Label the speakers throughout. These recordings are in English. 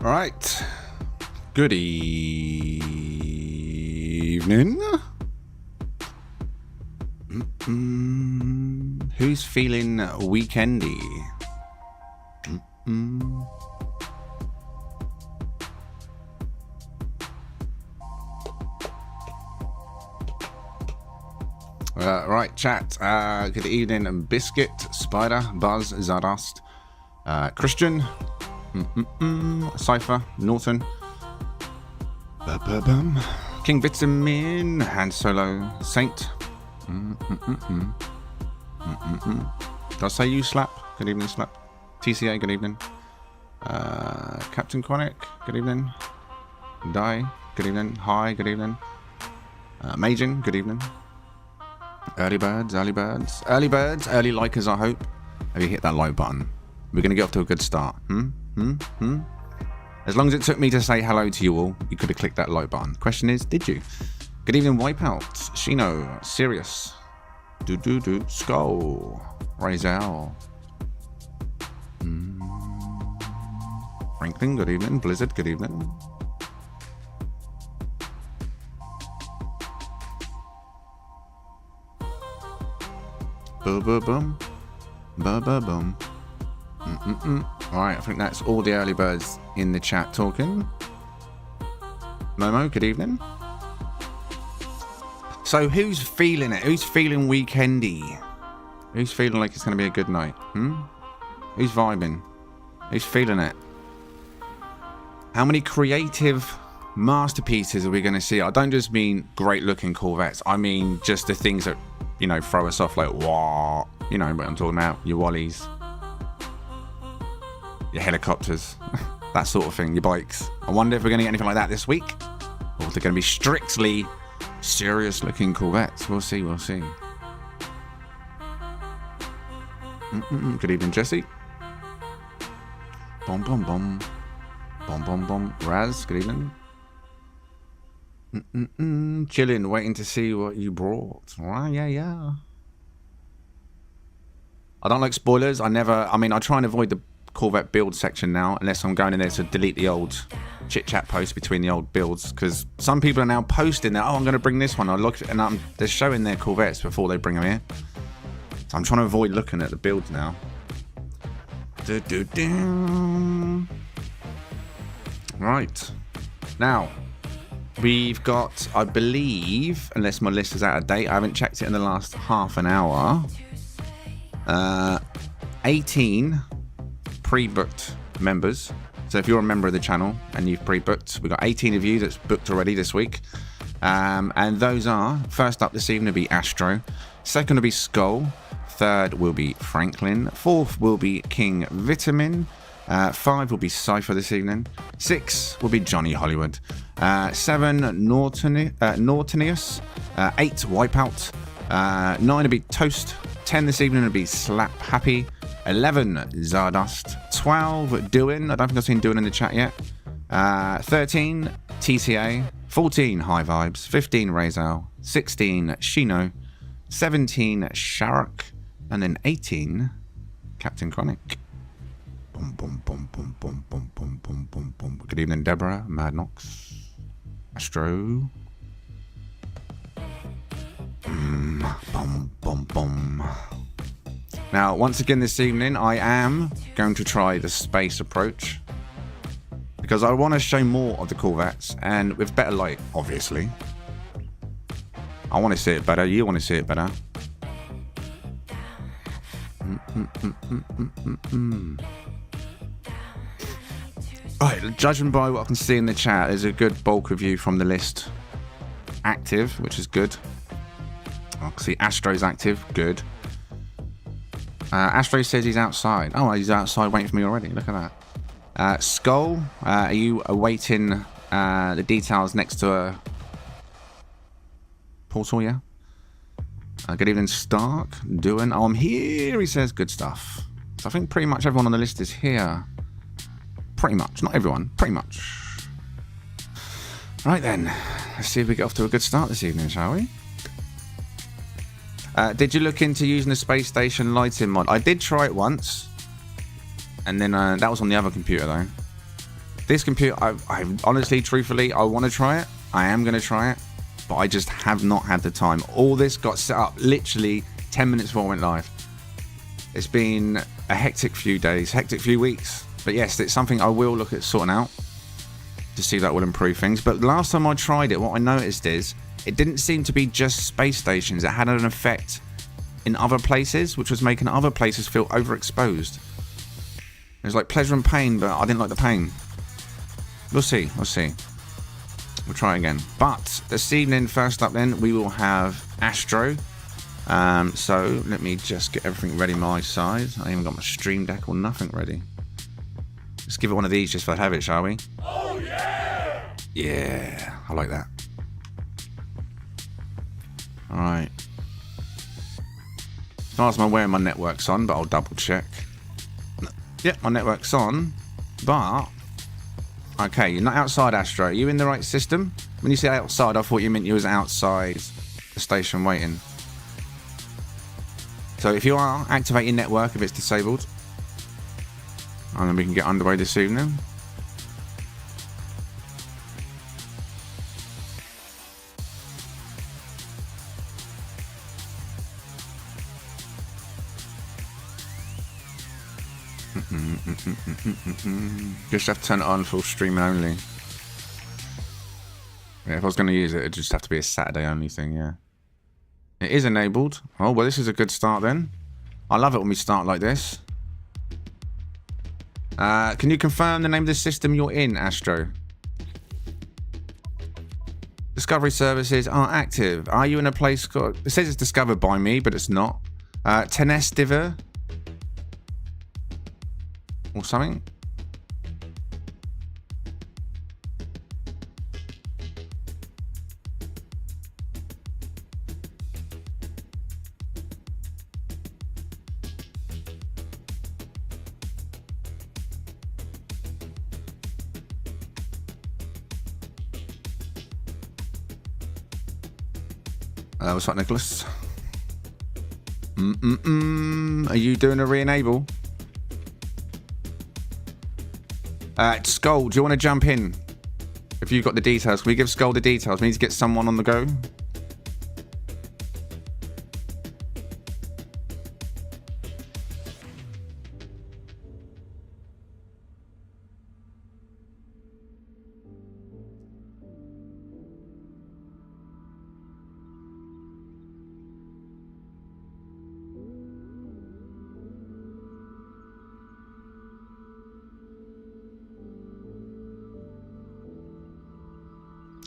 Speaker 1: All right. Good evening. Who's feeling weekendy? Right, chat. Good evening, Biscuit, Spider, Buzz, Zardost, Christian, Cypher, Norton, King Vitamin, Han Solo, Saint. Did I say you, Slap? Good evening, Slap. TCA, good evening. Captain Quanic, good evening. Die, good evening. Hi, good evening. Majin, good evening. Early birds, early birds, early birds, early likers, I hope. Have you hit that like button? We're going to get off to a good start. As long as it took me to say hello to you all, you could have clicked that like button. Question is, did you? Good evening, Wipeout, Shino, Sirius, Skull, Razel, Franklin, good evening. Blizzard, good evening. Boom. Alright, I think that's all the early birds in the chat talking. Momo, good evening. So who's feeling it? Who's feeling weekendy? Who's feeling like it's going to be a good night? Who's vibing? Who's feeling it? How many creative masterpieces are we going to see? I don't just mean great looking Corvettes. I mean just the things that, you know, throw us off like, what? You know what I'm talking about. Your Wallies. Your helicopters. That sort of thing. Your bikes. I wonder if we're going to get anything like that this week. Or if they're going to be strictly serious looking Corvettes. We'll see, we'll see. Good evening, Jesse. Bom. Raz, good evening. Chilling, waiting to see what you brought. Right, yeah. I don't like spoilers. I try and avoid the Corvette build section now, unless I'm going in there to delete the old chit-chat posts between the old builds, because some people are now posting that, I'm going to bring this one. I look and they're showing their Corvettes before they bring them here. So I'm trying to avoid looking at the builds now. Right. Now, we've got, I believe, unless my list is out of date, I haven't checked it in the last half an hour, 18 pre-booked members. So if you're a member of the channel and you've pre-booked, we've got 18 of you that's booked already this week. And those are, first up this evening will be Astro, second will be Skull, third will be Franklin, fourth will be King Vitamin, 5 will be Cypher this evening, 6 will be Johnny Hollywood, 7 Nortonius, 8 Wipeout, 9 will be Toast, 10 this evening will be Slap Happy, 11 Zardost, 12 Doin, I don't think I've seen Doin in the chat yet, 13 TCA, 14 High Vibes, 15 Razel, 16 Shino, 17 Sharuk, and then 18 Captain Chronic. Boom. Good evening, Deborah, Madnox, Astro. Boom. Now, once again this evening, I am going to try the space approach, because I want to show more of the Corvettes, and with better light, obviously. I want to see it better. You want to see it better. Alright, judging by what I can see in the chat, there's a good bulk of you from the list active, which is good. I can see Astro's active, good. Astro says he's outside. Oh, he's outside waiting for me already. Look at that. Skull, are you awaiting the details next to a portal, yeah? Good evening, Stark. Doing. Oh, I'm here, he says. Good stuff. So I think pretty much everyone on the list is here. Pretty much. Not everyone. Pretty much. Right then. Let's see if we get off to a good start this evening, shall we? Did you look into using the space station lighting mod? I did try it once. And then that was on the other computer, though. This computer, I honestly, truthfully, I want to try it. I am going to try it, but I just have not had the time. All this got set up literally 10 minutes before I went live. It's been a hectic few days, hectic few weeks. But yes, it's something I will look at sorting out to see if that will improve things. But last time I tried it, what I noticed is it didn't seem to be just space stations. It had an effect in other places, which was making other places feel overexposed. It was like pleasure and pain, but I didn't like the pain. We'll see. We'll try again. But this evening, first up then, we will have Astro. So let me just get everything ready my side. I haven't got my stream deck or nothing ready. Let's give it one of these just for the habit, shall we? Oh yeah! Yeah, I like that. Alright. As far as I'm aware, my network's on, but I'll double check. Yep, my network's on, but... Okay, you're not outside, Astro. Are you in the right system? When you say outside, I thought you meant you was outside the station waiting. So if you are, activate your network if it's disabled. And then we can get underway this evening. Just have to turn it on full stream only. Yeah, if I was going to use it, it'd just have to be a Saturday only thing, yeah. It is enabled. Oh, well, this is a good start then. I love it when we start like this. Can you confirm the name of the system you're in, Astro? Discovery services are active. Are you in a place called... It says it's discovered by me, but it's not. Tenestiver? Or something? What's up, Nicholas? Are you doing a re-enable? Skull, do you want to jump in? If you've got the details, can we give Skull the details? We need to get someone on the go.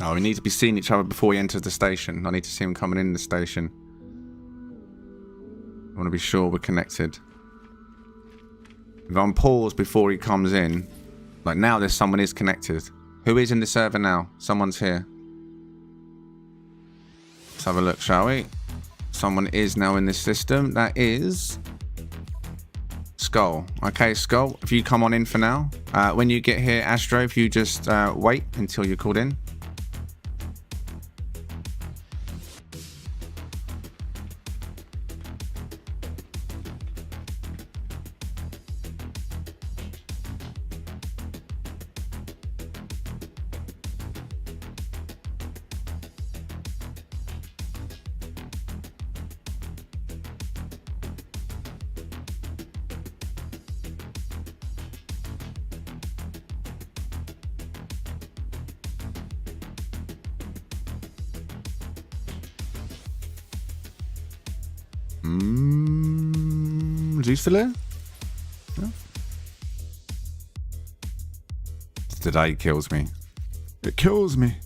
Speaker 1: Oh, we need to be seeing each other before he enters the station. I need to see him coming in the station. I want to be sure we're connected. If I'm paused before he comes in, like now there's someone is connected. Who is in the server now? Someone's here. Let's have a look, shall we? Someone is now in this system. That is... Skull. Okay, Skull, if you come on in for now. When you get here, Astro, if you just wait until you're called in. Is he still here? No? Today kills me. It kills me.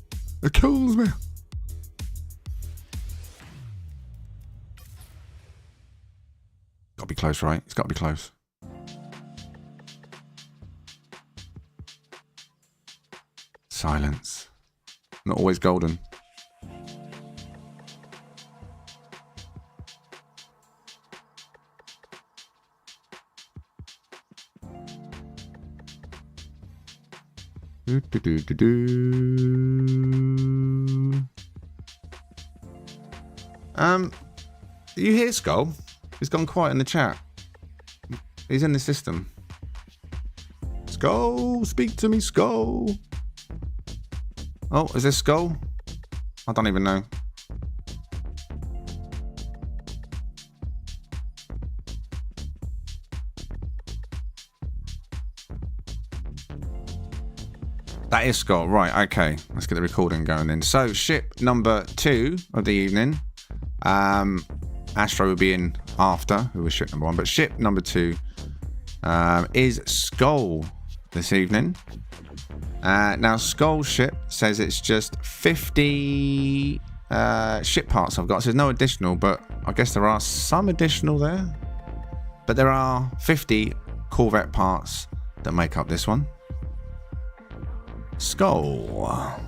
Speaker 1: It kills me. Gotta be close, right? It's gotta be close. Silence. Not always golden. You hear Skull? He's gone quiet in the chat. He's in the system. Skull, speak to me, Skull. Oh, is this Skull? I don't even know. That is Skull, right, okay. Let's get the recording going then. So, ship number 2 of the evening. Astro will be in after, who was ship number 1. But ship number 2 is Skull this evening. Now, Skull ship says it's just 50 ship parts I've got. So there's no additional, but I guess there are some additional there. But there are 50 Corvette parts that make up this one. Skull.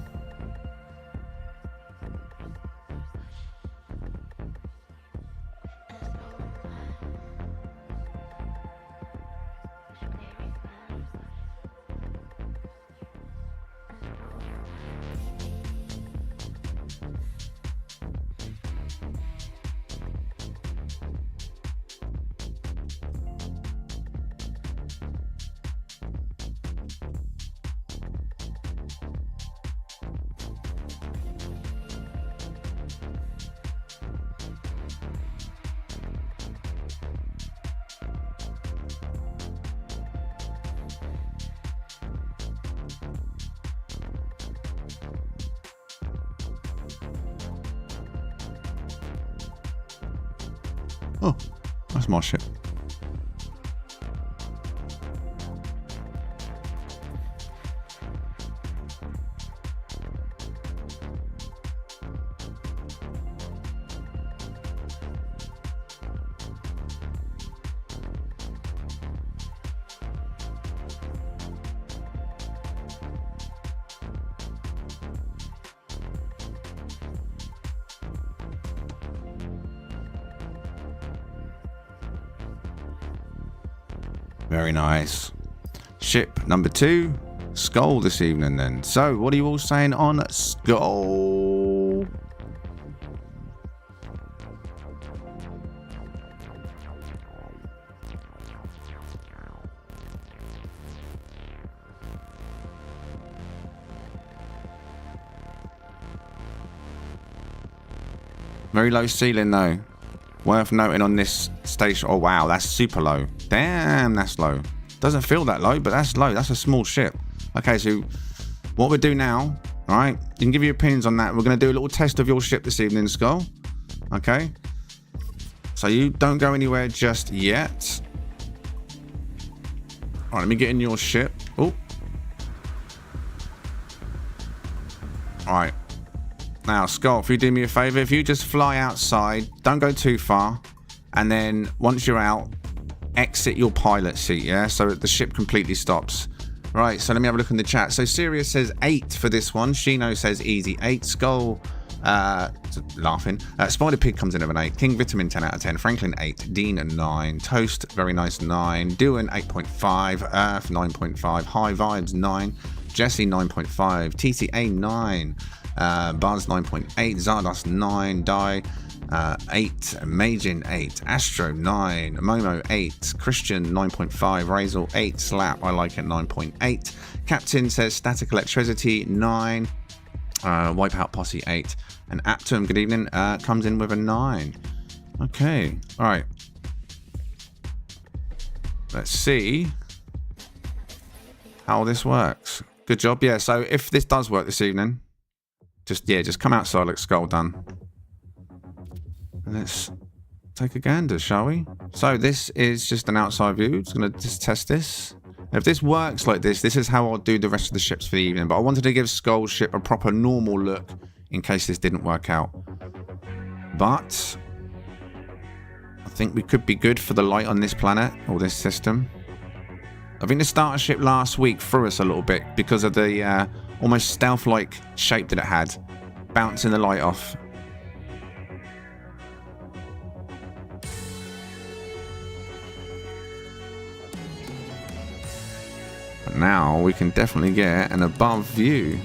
Speaker 1: Oh, that's my ship. Very nice. Ship number 2, Skull this evening then. So, what are you all saying on Skull? Very low ceiling though. Worth noting on this station. Oh wow, that's super low. Damn, that's low. Doesn't feel that low, but that's low. That's a small ship. Okay, so what we'll do now, all right, you can give your opinions on that. We're going to do a little test of your ship this evening, Skull. Okay? So you don't go anywhere just yet. All right, let me get in your ship. Oh. All right. Now, Skull, if you do me a favor, if you just fly outside, don't go too far, and then once you're out, exit your pilot seat, yeah? So the ship completely stops. Right, so let me have a look in the chat. So Sirius says 8 for this one. Shino says easy 8. Skull, laughing. Spider Pig comes in at an 8. King Vitamin 10 out of 10. Franklin 8. Dean 9. Toast, very nice 9. Duan 8.5. Earth 9.5. High Vibes 9. Jesse 9.5. TCA 9. Buzz 9.8, Zardos 9, Die 8, Majin 8, Astro 9, Momo 8, Christian 9.5, Razel 8, Slap, I like it 9.8, Captain says Static Electricity 9, Wipeout Posse 8, and Aptum, good evening, comes in with a 9. Okay, alright. Let's see how this works. Good job, yeah, so if this does work this evening, just come outside like Skull done. Let's take a gander, shall we? So this is just an outside view. Just gonna just test this. If this works like this, this is how I'll do the rest of the ships for the evening. But I wanted to give Skull's ship a proper normal look in case this didn't work out. But I think we could be good for the light on this planet or this system. I think the starship last week threw us a little bit because of the almost stealth-like shape that it had, bouncing the light off. But now we can definitely get an above view.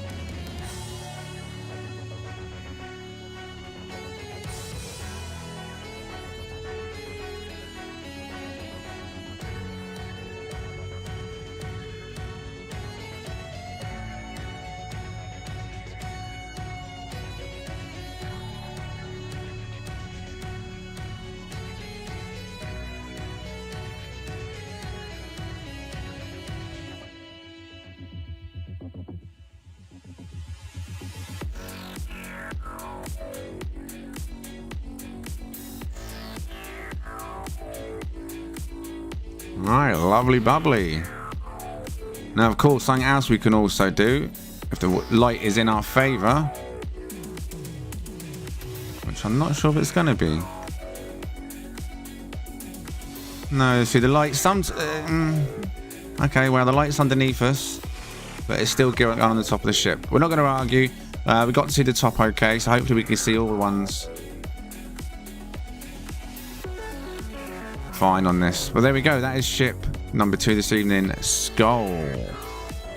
Speaker 1: Alright, lovely bubbly. Now, of course, something else we can also do, if the light is in our favour, which I'm not sure if it's going to be. No, see, the light, okay, well, the light's underneath us, but it's still going on the top of the ship. We're not going to argue. We got to see the top okay, so hopefully we can see all the ones fine on this. Well, there we go. That is ship number 2 this evening, Skull.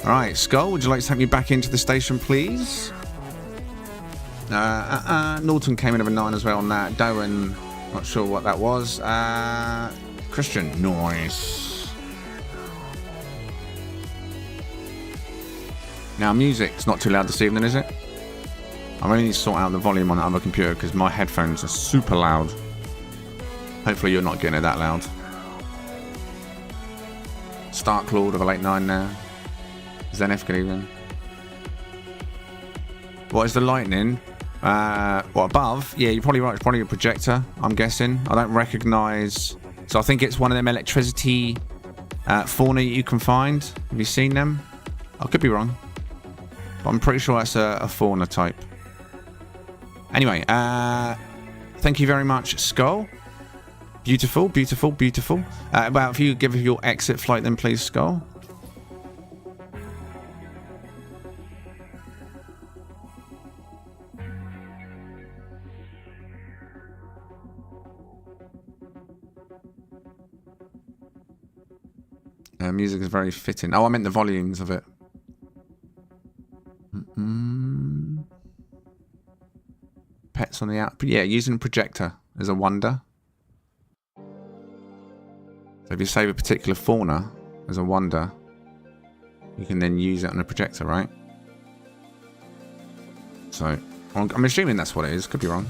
Speaker 1: All right, Skull, would you like to take me back into the station, please? Norton came in with a 9 as well on that. Darren, not sure what that was. Christian, nice. Now, music's not too loud this evening, is it? I really need to sort out the volume on the other computer because my headphones are super loud. Hopefully you're not getting it that loud. Stark Lord of a late 9 now. Zenith, good evening. What is the lightning? What, above? Yeah, you're probably right. It's probably a projector, I'm guessing. I don't recognise... So I think it's one of them electricity fauna you can find. Have you seen them? I could be wrong. But I'm pretty sure that's a fauna type. Anyway, thank you very much, Skull. Beautiful, beautiful, beautiful. Well, if you give your exit flight then, please, Skull. Music is very fitting. Oh, I meant the volumes of it. Pets on the app. Yeah, using a projector is a wonder. So if you save a particular fauna as a wonder, you can then use it on a projector, right? So I'm assuming that's what it is. Could be wrong.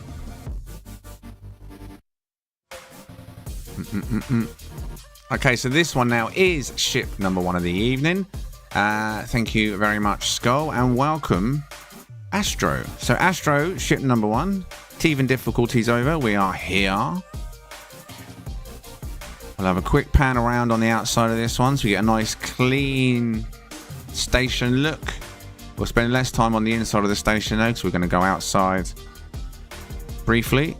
Speaker 1: Okay, so this one now is ship number 1 of the evening. Thank you very much, Skull, and welcome, Astro. So Astro, ship number 1. Teething difficulties over. We are here. We'll have a quick pan around on the outside of this one so we get a nice clean station look. We'll spend less time on the inside of the station though, because we're going to go outside briefly.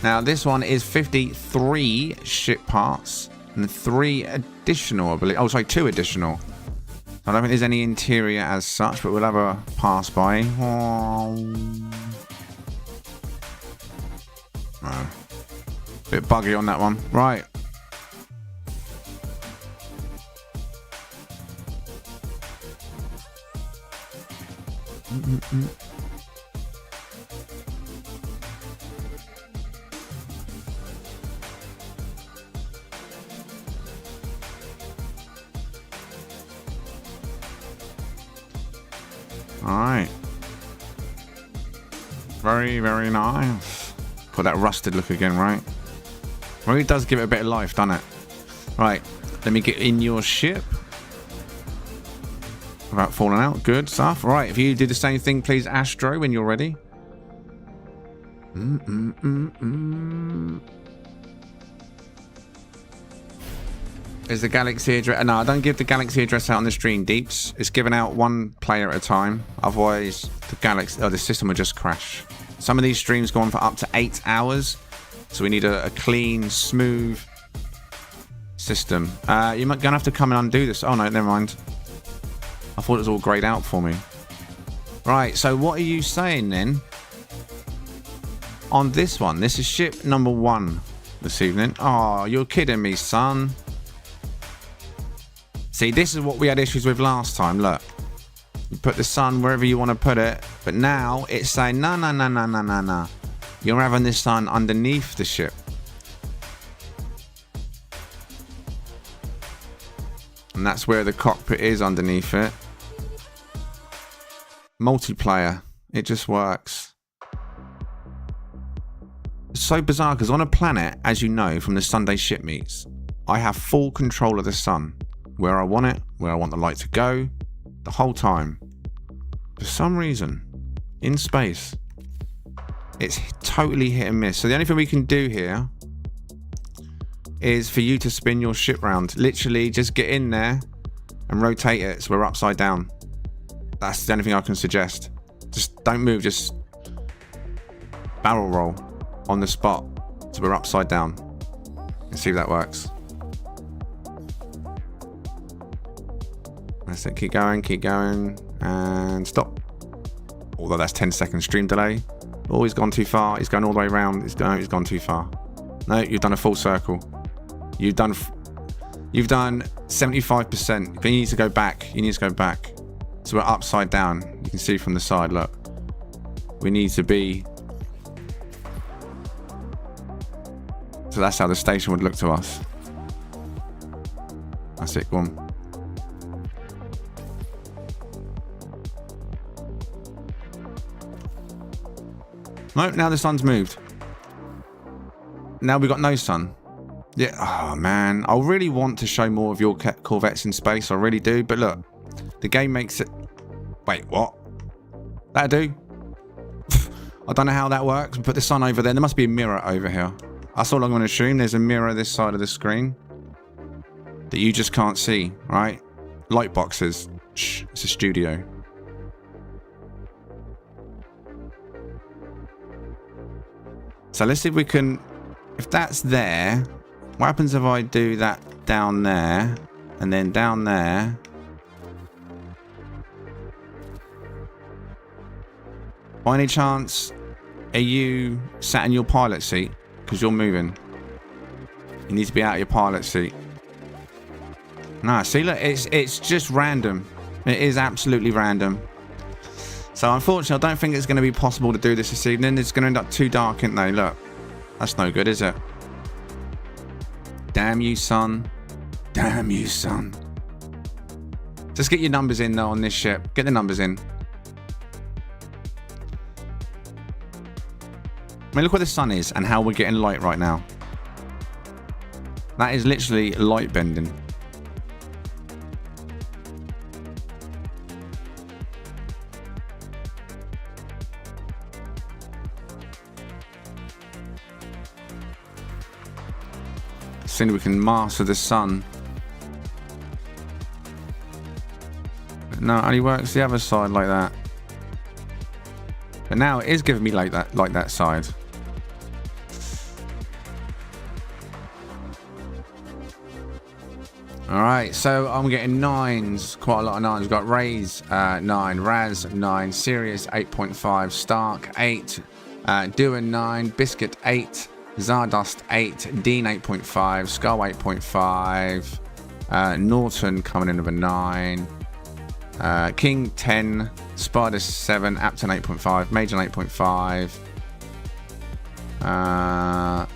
Speaker 1: Now, this one is 53 ship parts and 3 additional, I believe. Oh, sorry, 2 additional. I don't think there's any interior as such, but we'll have a pass by. Bit buggy on that one. Right. Alright. Very, very nice. Put that rusted look again, right? Really does give it a bit of life, doesn't it? Right. Let me get in your ship. Without falling out. Good stuff. Right. If you do the same thing, please, Astro, when you're ready. Is the Galaxy address? No, I don't give the Galaxy address out on the stream, Deeps. It's given out one player at a time. Otherwise, the system will just crash. Some of these streams go on for up to 8 hours. So we need a clean, smooth system. You're going to have to come and undo this. Oh, no, never mind. I thought it was all grayed out for me. Right, so what are you saying then? On this one, this is ship number 1 this evening. Oh, you're kidding me, son. See, this is what we had issues with last time. Look, you put the sun wherever you want to put it, but now it's saying, no. You're having this sun underneath the ship. And that's where the cockpit is, underneath it. Multiplayer. It just works. It's so bizarre because on a planet, as you know from the Sunday ship meets, I have full control of the sun. Where I want it, where I want the light to go, the whole time. For some reason, in space, it's totally hit and miss. So the only thing we can do here is for you to spin your ship round. Literally, just get in there and rotate it so we're upside down. That's the only thing I can suggest. Just don't move, just barrel roll on the spot so we're upside down. Let's see if that works. That's it, keep going, and stop. Although that's 10 second stream delay. Oh, he's gone too far. He's going all the way around. He's gone too far. No, you've done a full circle. You've done 75%. But you need to go back. So we're upside down. You can see from the side, look. We need to be... So that's how the station would look to us. That's it, go on. Nope, now the sun's moved. Now we've got no sun. Yeah, oh man. I really want to show more of your Corvettes in space. I really do. But look, the game makes it... Wait, what? That'll do. I don't know how that works. Put the sun over there. There must be a mirror over here. That's all I'm going to assume. There's a mirror this side of the screen that you just can't see, right? Light boxes. Shh, it's a studio. So let's see if we can... If that's there, what happens if I do that down there and then down there? By any chance, are you sat in your pilot seat? Because you're moving. You need to be out of your pilot seat. No, see, look, it's just random. It is absolutely random. So unfortunately, I don't think it's going to be possible to do this evening. It's going to end up too dark, isn't they? Look, that's no good, is it? Damn you, son. Damn you, son. Just get your numbers in, though, on this ship. Get the numbers in. I mean, look where the sun is and how we're getting light right now. That is literally light bending. Soon we can master the sun. No, it only works the other side like that. But now it is giving me like that side. Alright, so I'm getting 9s, quite a lot of 9s. We've got Rays 9, Raz 9, Sirius 8.5, Stark 8, Duan 9, Biscuit 8, Zardust 8, Dean 8.5, Skull 8.5, Norton coming in with a 9, King 10, Spider 7, Apton 8.5, Major 8.5,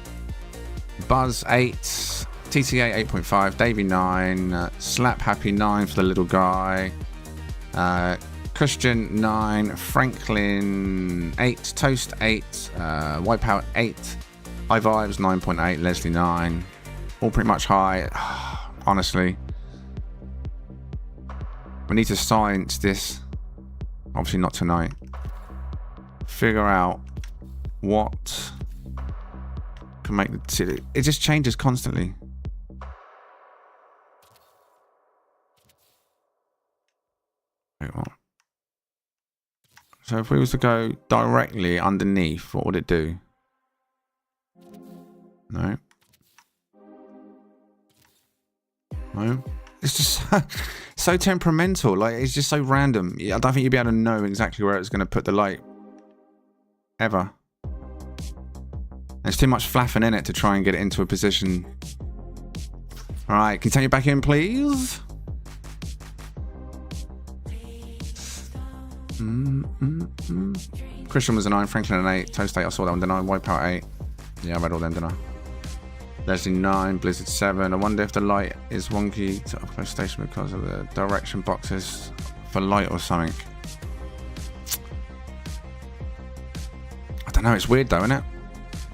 Speaker 1: Buzz 8, TTA 8.5, Davey 9, Slap Happy 9 for the little guy, Christian 9, Franklin 8, Toast 8, Wipeout 8, High Vibes 9.8, Leslie 9, all pretty much high. Honestly, we need to science this. Obviously not tonight. Figure out what can make the... It just changes constantly. Wait, what? So if we was to go directly underneath, what would it do? No. No. It's just so temperamental. Like, it's just so random. I don't think you'd be able to know exactly where it's going to put the light. Ever. There's too much flapping in it to try and get it into a position. Alright, can you take me back in, please? Christian was a 9, Franklin an 8, Toast 8, I saw that one, didn't I? Wipeout 8. Yeah, I read all them, didn't I? Leslie 9, Blizzard 7. I wonder if the light is wonky to up close station because of the direction boxes for light or something. I don't know, it's weird though, isn't it?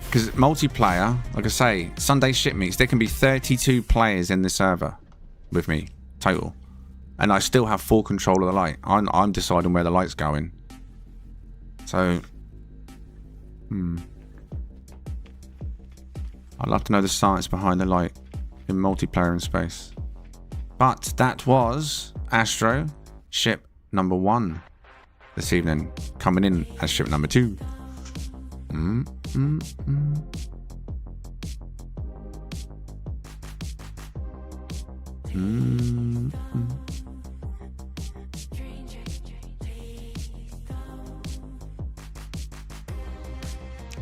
Speaker 1: Because multiplayer, like I say, Sunday ship meets, there can be 32 players in the server with me, total. and I still have full control of the light. I'm deciding where the light's going. So, I'd love to know the science behind the light in multiplayer in space. But that was Astro, ship number 1 this evening, coming in as ship number 2.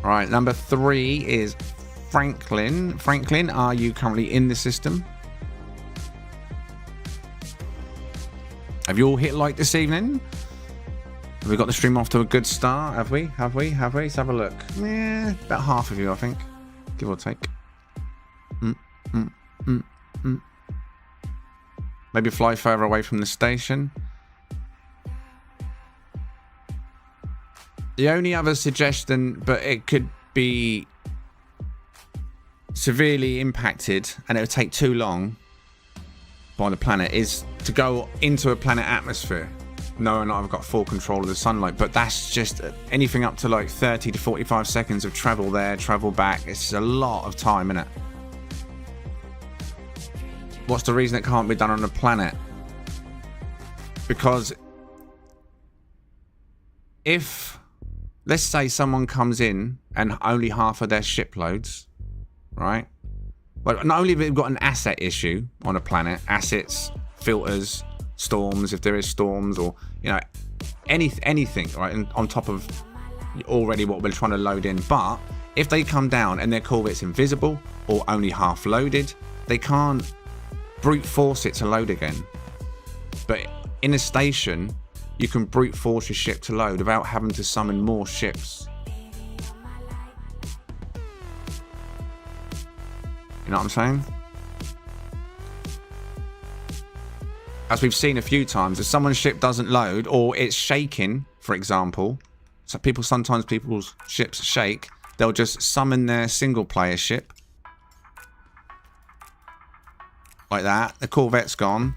Speaker 1: Right, number 3 is Franklin. Franklin, are you currently in the system? Have you all hit like this evening? Have we got the stream off to a good start? Have we? Let's have a look. Yeah, about half of you, I think. Give or take. Maybe fly further away from the station. The only other suggestion, but it could be severely impacted and it would take too long by the planet, is to go into a planet atmosphere knowing I've got full control of the sunlight. But that's just anything up to like 30 to 45 seconds of travel there, travel back. It's a lot of time, isn't it? What's the reason it can't be done on a planet? Because if, let's say someone comes in and only half of their ship loads, right? Well, not only have we got an asset issue on a planet, assets, filters, storms, if there is storms, or, you know, anything, right? And on top of already what we're trying to load in. But if they come down and their Corvette's invisible or only half loaded, they can't brute force it to load again. But in a station, you can brute force your ship to load without having to summon more ships. You know what I'm saying? As we've seen a few times, if someone's ship doesn't load or it's shaking, for example, so sometimes people's ships shake, they'll just summon their single player ship like that. The Corvette's gone,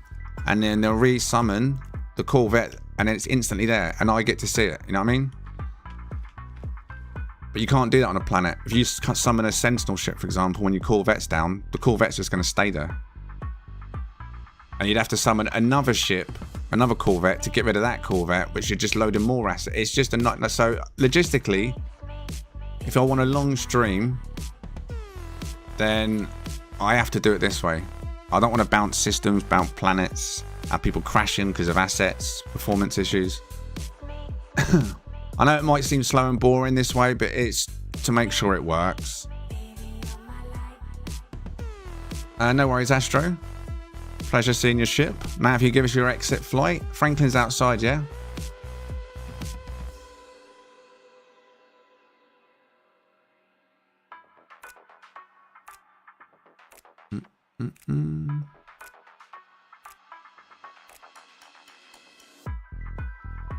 Speaker 1: and then they'll re-summon the Corvette, and then it's instantly there, and I get to see it. You know what I mean? But you can't do that on a planet. If you summon a Sentinel ship, for example, when your Corvette's down, the Corvette's just going to stay there. And you'd have to summon another ship, another Corvette, to get rid of that Corvette, which you're just loading more assets. It's just a nightmare. So, logistically, if I want a long stream, then I have to do it this way. I don't want to bounce systems, bounce planets, have people crashing because of assets, performance issues. I know it might seem slow and boring this way, but it's to make sure it works. No worries, Astro. Pleasure seeing your ship. Matt, if you give us your exit flight. Franklin's outside, yeah?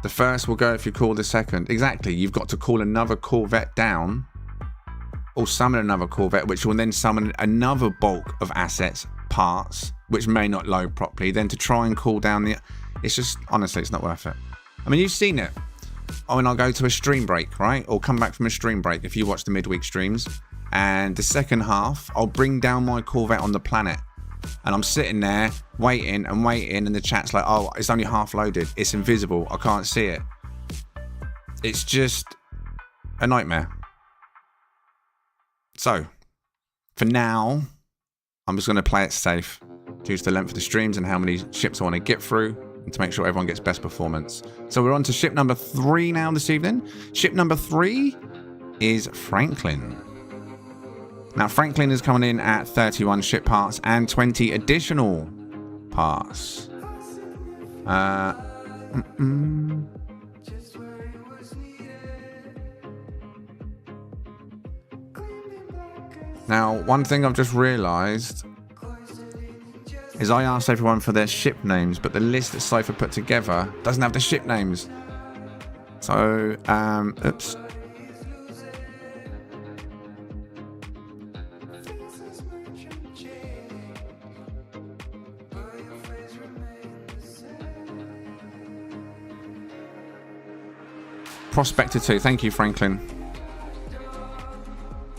Speaker 1: The first will go if you call the second. Exactly. You've got to call another Corvette down or summon another Corvette, which will then summon another bulk of assets, parts, which may not load properly, then to try and cool down the... It's just, honestly, it's not worth it. I mean, you've seen it. I mean, I'll go to a stream break, right? Or come back from a stream break if you watch the midweek streams. And the second half, I'll bring down my Corvette on the planet. And I'm sitting there waiting and waiting, and the chat's like, oh, it's only half loaded. It's invisible. I can't see it. It's just a nightmare. So, for now, I'm just going to play it safe due to the length of the streams and how many ships I want to get through, and to make sure everyone gets best performance. So we're on to ship number 3 now this evening. Ship number 3 is Franklin. Now, Franklin is coming in at 31 ship parts and 20 additional parts. Now, one thing I've just realised is I asked everyone for their ship names, but the list that Cypher put together doesn't have the ship names. So, oops. Prospector 2. Thank you, Franklin.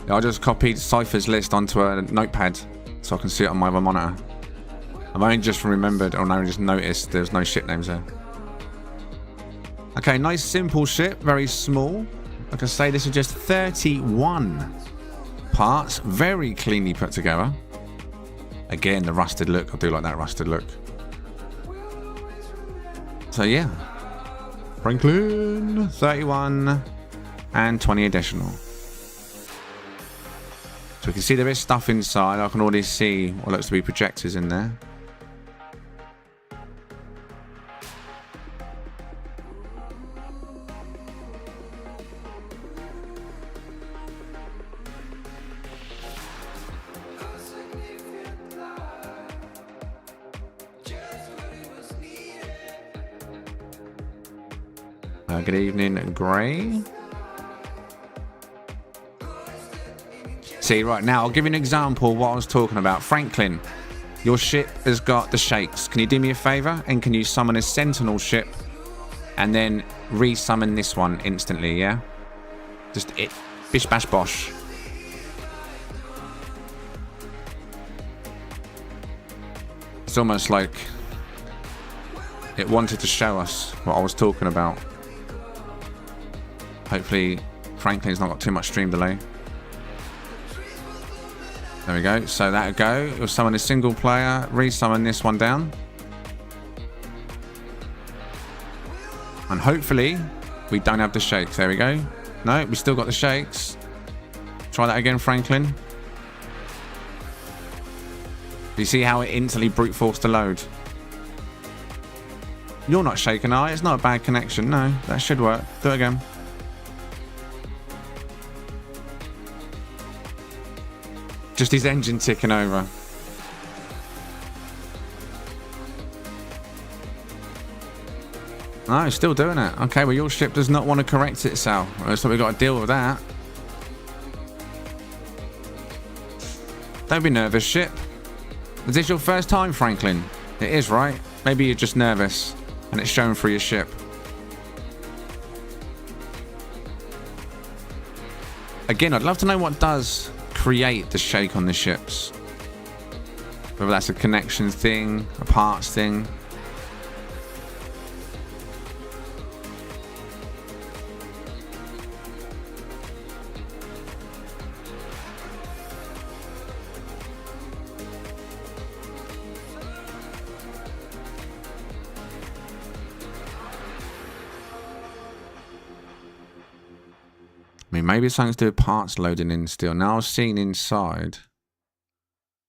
Speaker 1: Yeah, I just copied Cypher's list onto a notepad so I can see it on my other monitor. I've only just remembered, or no, just noticed there's no ship names there. Okay, nice simple ship, very small. Like I say, this is just 31 parts, very cleanly put together. Again, the rusted look. I do like that rusted look. So yeah, Franklin, 31 and 20 additional. So we can see there is stuff inside. I can already see what looks to be projectors in there. Good evening, Gray. See, right now, I'll give you an example of what I was talking about. Franklin, your ship has got the shakes. Can you do me a favor? And can you summon a sentinel ship and then re-summon this one instantly, yeah? Just it. Bish bash bosh. It's almost like it wanted to show us what I was talking about. Hopefully Franklin's not got too much stream delay. There we go. So that'll go. We'll summon a single player. Re-summon this one down. And hopefully we don't have the shakes. There we go. No, we still got the shakes. Try that again, Franklin. Do you see how it instantly brute forced to load? You're not shaking, are you? It's not a bad connection. No, that should work. Do it again. Just his engine ticking over. No, still doing it. Okay, well, your ship does not want to correct itself. So we've got to deal with that. Don't be nervous, ship. Is this your first time, Franklin? It is, right? Maybe you're just nervous and it's shown through your ship. Again, I'd love to know what does create the shake on the ships. Whether that's a connection thing, a parts thing. I mean, maybe it's something to do with parts loading in still. Now I've seen inside.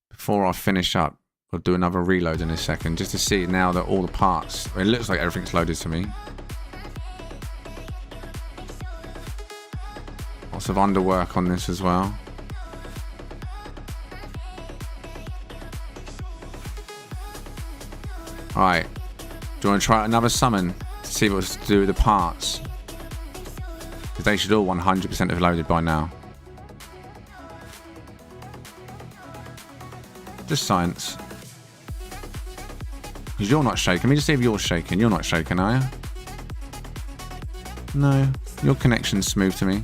Speaker 1: Before I finish up, I'll do another reload in a second just to see now that all the parts... It looks like everything's loaded to me. Lots of underwork on this as well. Alright. Do you want to try another summon to see what's to do with the parts? They should all 100% have loaded by now. Just science. Because you're not shaking. Let me just see if you're shaking. You're not shaking, are you? No. Your connection's smooth to me.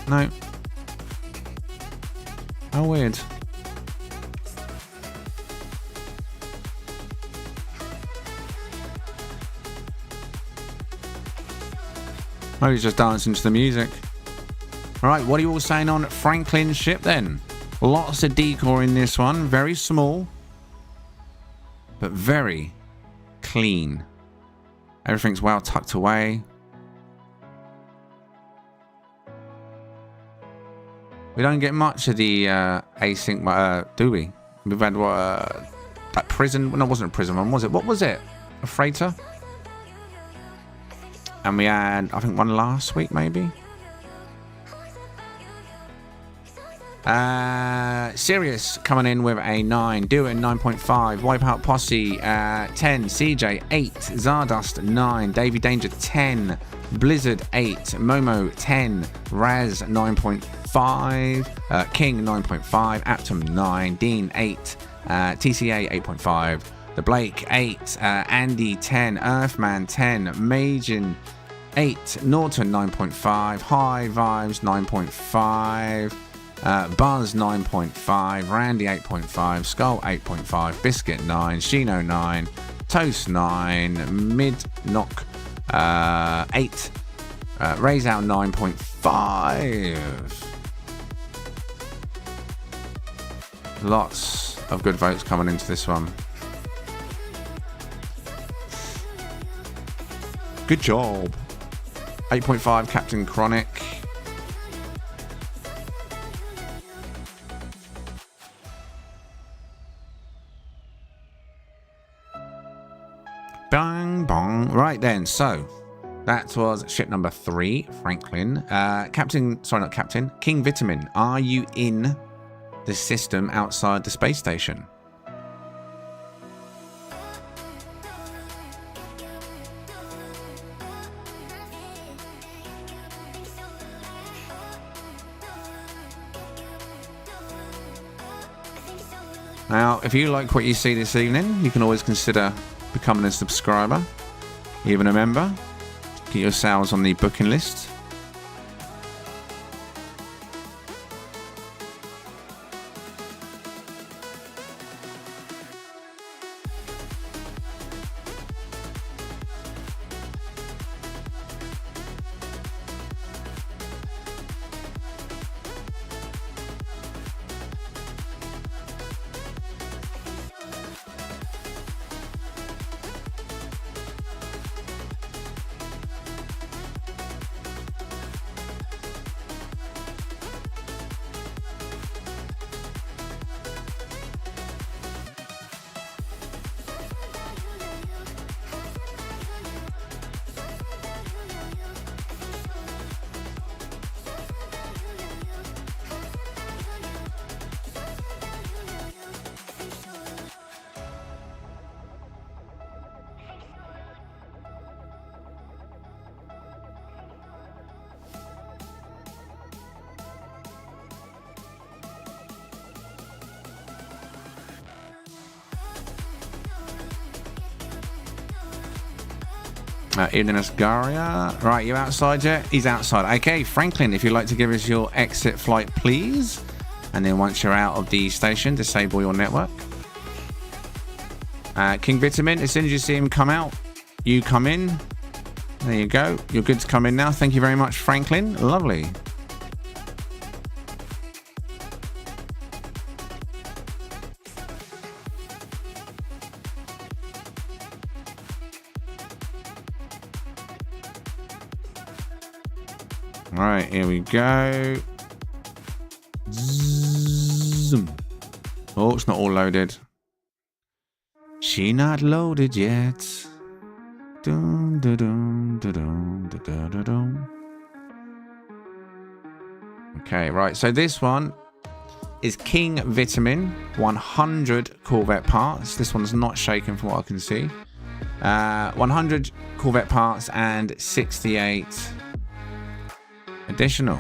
Speaker 1: No. How weird. Oh, he's just dancing to the music. Alright, what are you all saying on Franklin's ship then? Lots of decor in this one. Very small. But very clean. Everything's well tucked away. We don't get much of the async, do we? We've had what, that prison? No, it wasn't a prison one, was it? What was it? A freighter? And we had, I think, one last week, maybe. Sirius coming in with a 9. Doing 9.5. Wipeout Posse 10. CJ 8. Zardust 9. Davy Danger 10. Blizzard 8. Momo 10. Raz 9.5. King 9.5. Aptum 9. Dean 8. TCA 8.5. The Blake 8, Andy 10, Earthman 10, Majin 8, Norton 9.5, High Vibes 9.5, Buzz 9.5, Randy 8.5, Skull 8.5, Biscuit 9, Shino 9, Toast 9, Mid Knock 8, Raise Out 9.5. Lots of good votes coming into this one. Good job. 8.5, Captain Chronic. Bang, bong. Right then, so that was ship number 3, Franklin. King Vitamin, are you in the system outside the space station? Now, if you like what you see this evening, you can always consider becoming a subscriber, even a member. Get yourselves on the booking list. Evening, Asgaria. Right, you outside yet? He's outside. Okay, Franklin, if you'd like to give us your exit flight, please. And then once you're out of the station, disable your network. King Vitamin, as soon as you see him come out, you come in. There you go. You're good to come in now. Thank you very much, Franklin. Lovely. Right, here we go. Zoom. Oh, it's not all loaded. She not loaded yet. Dun, dun, dun, dun, dun, dun, dun, dun. Okay, right. So this one is King Vitamin, 100 Corvette parts. This one's not shaken from what I can see. 100 Corvette parts and 68 additional.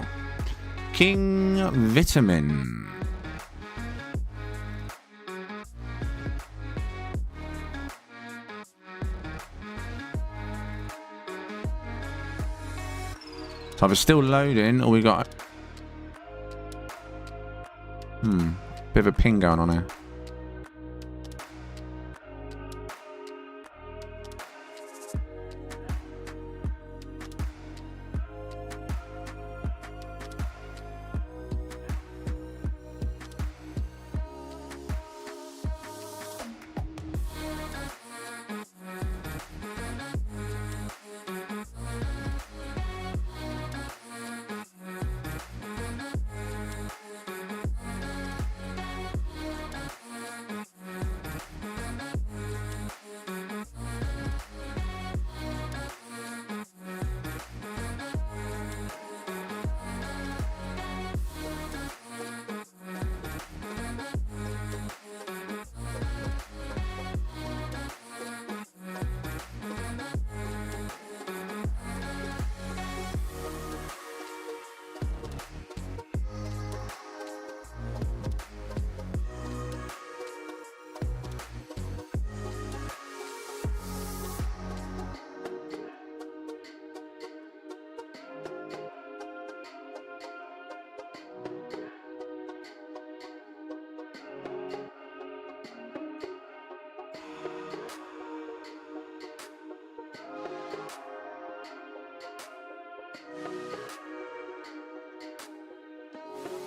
Speaker 1: King Vitamin. So I was still loading, or we got bit of a ping going on here.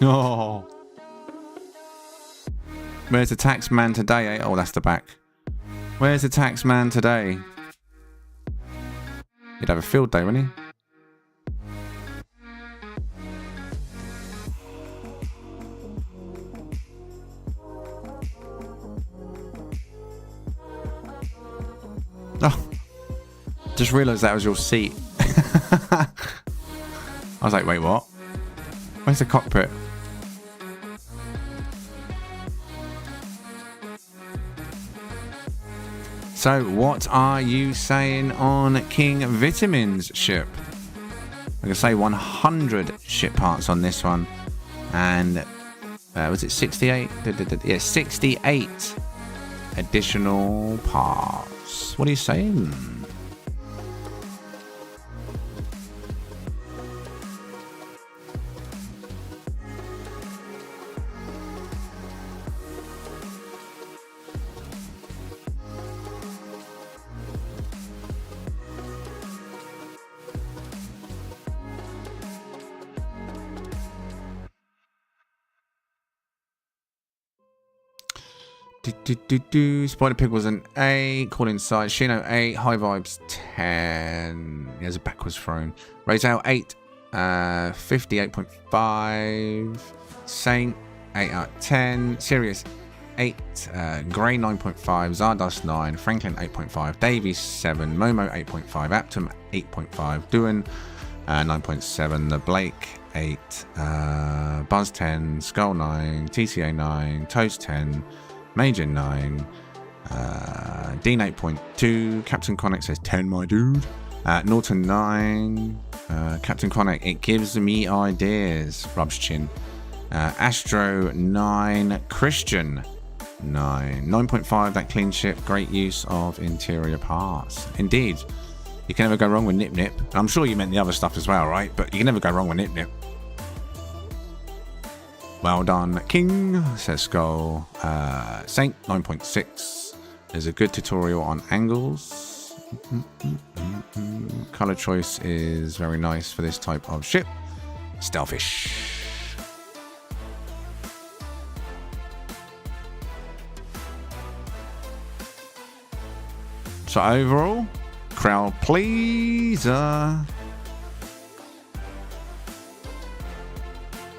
Speaker 1: Oh. Where's the tax man today? Eh? Oh, that's the back. Where's the tax man today? He'd have a field day, wouldn't he? Oh, just realised that was your seat. I was like, wait, what? Where's the cockpit? So, what are you saying on King Vitamin's ship? I can say 100 ship parts on this one. And, was it 68? Yeah, 68 additional parts. What are you saying? Spider Pig was an A. Call inside. Shino 8. High Vibes 10. There's a backwards thrown. Razale 8. 58.5. Saint 8 out of 10. Sirius 8. Grey 9.5. Zardos 9. Franklin 8.5. Davies 7. Momo 8.5. Aptum 8.5. Duan 9.7. The Blake 8. Buzz 10. Skull 9. TCA 9. Toast 10. Major 9, Dean 8.2, Captain Connect says 10 my dude, Norton 9, Captain Connect, it gives me ideas, rubs chin, Astro 9, Christian 9, 9.5, that clean ship, great use of interior parts, indeed, you can never go wrong with Nip Nip, I'm sure you meant the other stuff as well, right, but you can never go wrong with Nip Nip. Well done, King, says Skull. Saint, 9.6. There's a good tutorial on angles. Color choice is very nice for this type of ship. Stealthish. So overall, crowd pleaser.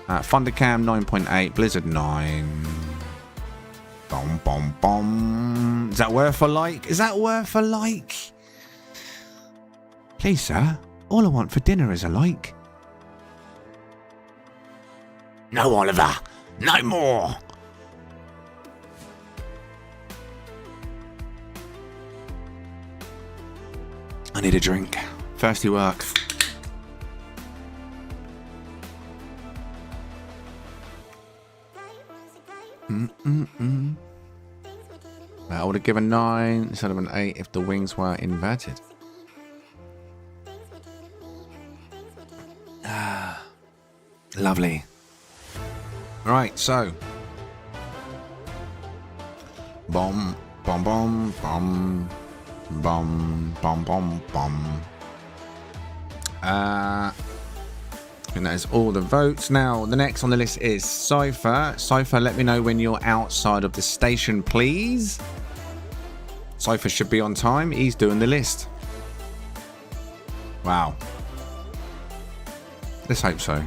Speaker 1: Thundercam 9.8, Blizzard 9. Bom bom bom. Is that worth a like? Is that worth a like? Please, sir. All I want for dinner is a like. No, Oliver. No more. I need a drink. Thirsty work. I would have given 9 instead of an 8 if the wings were inverted. Lovely. Right, so. Bomb, bomb, bomb, bomb, bomb, bomb, bomb, bomb. And that is all the votes. Now, the next on the list is Cypher. Cypher, let me know when you're outside of the station, please. Cypher should be on time. He's doing the list. Wow. Let's hope so.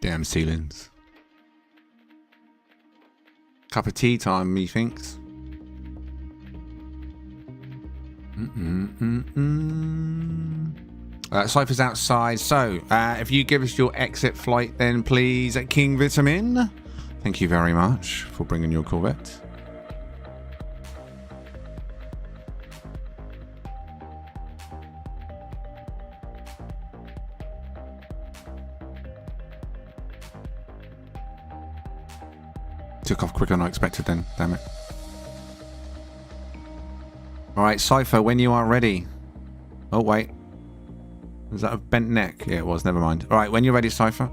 Speaker 1: Damn ceilings. Cup of tea time, methinks. Cypher's outside. So, if you give us your exit flight, then please, King Vitamin. Thank you very much for bringing your Corvette. Took off quicker than I expected then, damn it. Alright, Cypher, when you are ready. Oh, wait. Was that a bent neck? Yeah, it was, never mind. Alright, when you're ready, Cypher.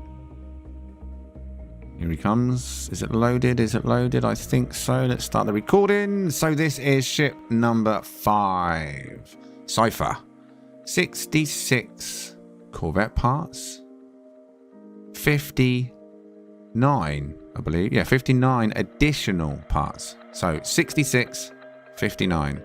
Speaker 1: Here he comes. Is it loaded? Is it loaded? I think so. Let's start the recording. So this is ship number 5. Cypher. 66 Corvette parts. 59, I believe. Yeah, 59 additional parts. So 66, 59.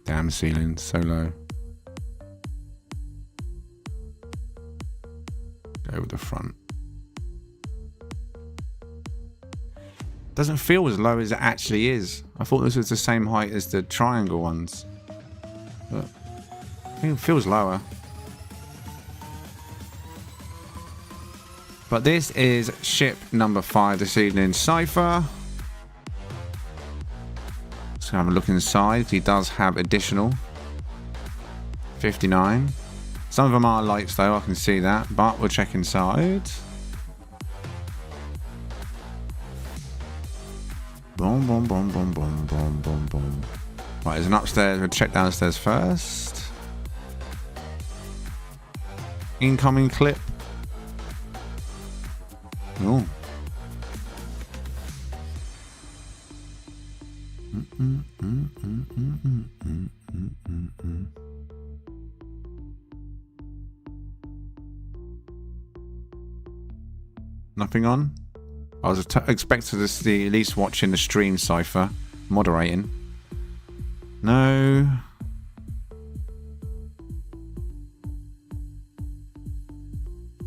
Speaker 1: Damn ceiling, so low. Go with the front. Doesn't feel as low as it actually is. I thought this was the same height as the triangle ones. But I think it feels lower. But this is ship number 5 this evening. Cypher. Let's have a look inside. He does have additional 59. Some of them are lights though, I can see that. But we'll check inside. Boom, boom, boom, boom, boom, boom, boom, boom. Right, there's an upstairs. We'll check downstairs first. Incoming clip. Oh. Nothing on? I was expecting to see at least watching the stream, Cypher. Moderating. No.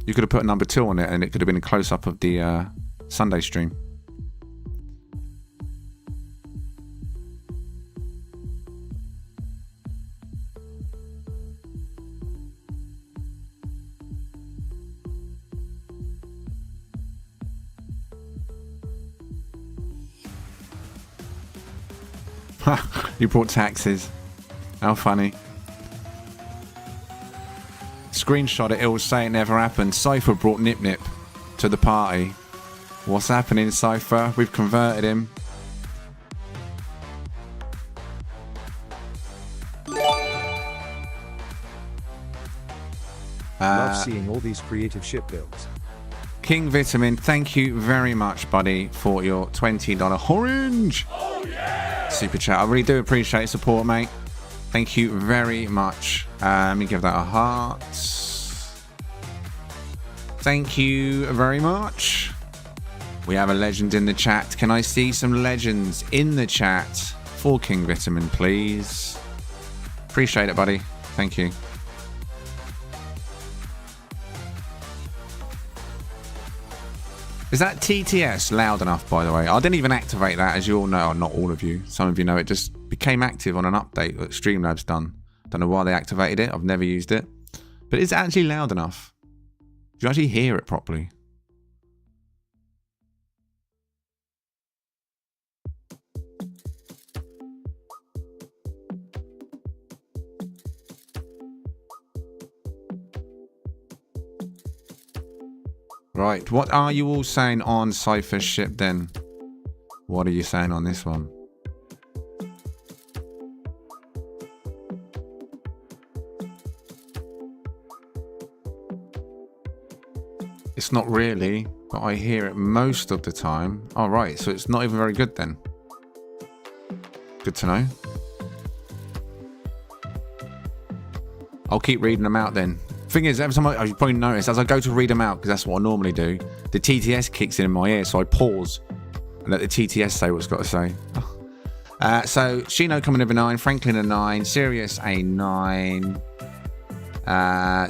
Speaker 1: You could have put a number 2 on it and it could have been a close-up of the Sunday stream. You brought taxes. How funny. Screenshot it, it will say it never happened. Cypher brought Nip Nip to the party. What's happening, Cypher? We've converted him.
Speaker 2: Love seeing all these creative ship builds.
Speaker 1: King Vitamin, thank you very much, buddy, for your $20 orange super chat. I really do appreciate support, mate. Thank you very much. Let me give that a heart. Thank you very much. We have a legend in the chat. Can I see some legends in the chat for King Vitamin, please? Appreciate it, buddy. Thank you. Is that TTS loud enough, by the way? I didn't even activate that, as you all know. Not all of you. Some of you know it just became active on an update that Streamlabs done. Don't know why they activated it. I've never used it. But it's actually loud enough. Do you actually hear it properly? Right, what are you all saying on Cypher's ship then? What are you saying on this one? It's not really, but I hear it most of the time. All right, so it's not even very good then. Good to know. I'll keep reading them out then. Thing is, every time you probably notice, as I go to read them out, because that's what I normally do, the TTS kicks in my ear, so I pause and let the TTS say what it's got to say. So, Shino coming in a 9, Franklin a 9, Sirius a 9,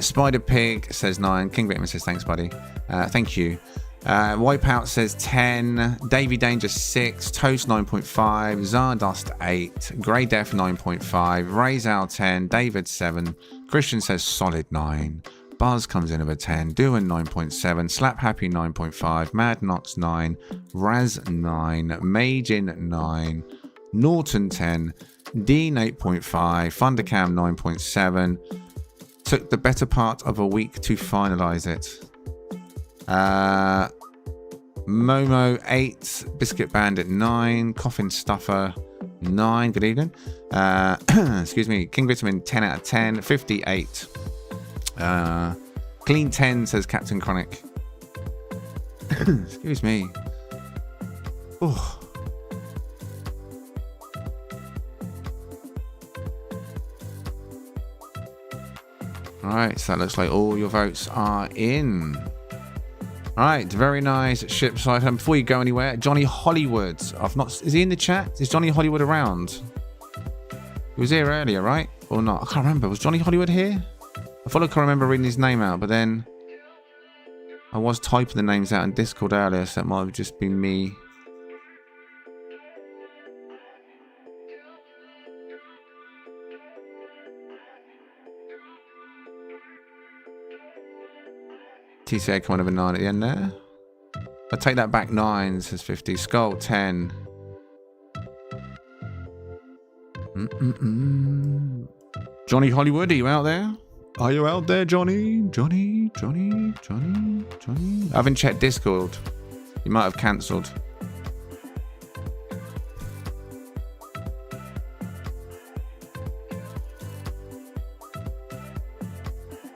Speaker 1: Spider Pig says 9, King Bitman says thanks, buddy. Thank you. Wipeout says 10, Davy Danger 6, Toast 9.5, Zardust 8, Grey Death 9.5, Razal 10, David 7, Christian says solid 9, Buzz comes in with a 10, Duan 9.7, Slap Happy 9.5, Mad Knox 9, Raz 9, Majin 9, Norton 10, Dean 8.5, Thundercam 9.7. Took the better part of a week to finalize it. Momo 8, Biscuit Bandit 9, Coffin Stuffer 9, good evening. Excuse me, King Vitamin 10 out of 10, 58. Clean 10 says Captain Chronic. Excuse me. Oh. Alright, so that looks like all your votes are in. Alright, very nice ship site. Before you go anywhere, Johnny Hollywood. Is he in the chat? Is Johnny Hollywood around? He was here earlier, right? Or not? I can't remember. Was Johnny Hollywood here? I feel like I remember reading his name out, but then I was typing the names out in Discord earlier, so it might have just been me. TCA coming over 9 at the end there. I'll take that back. 9 says 50. Skull 10. Johnny Hollywood, are you out there? Are you out there, Johnny? Johnny? I haven't checked Discord. You might have cancelled.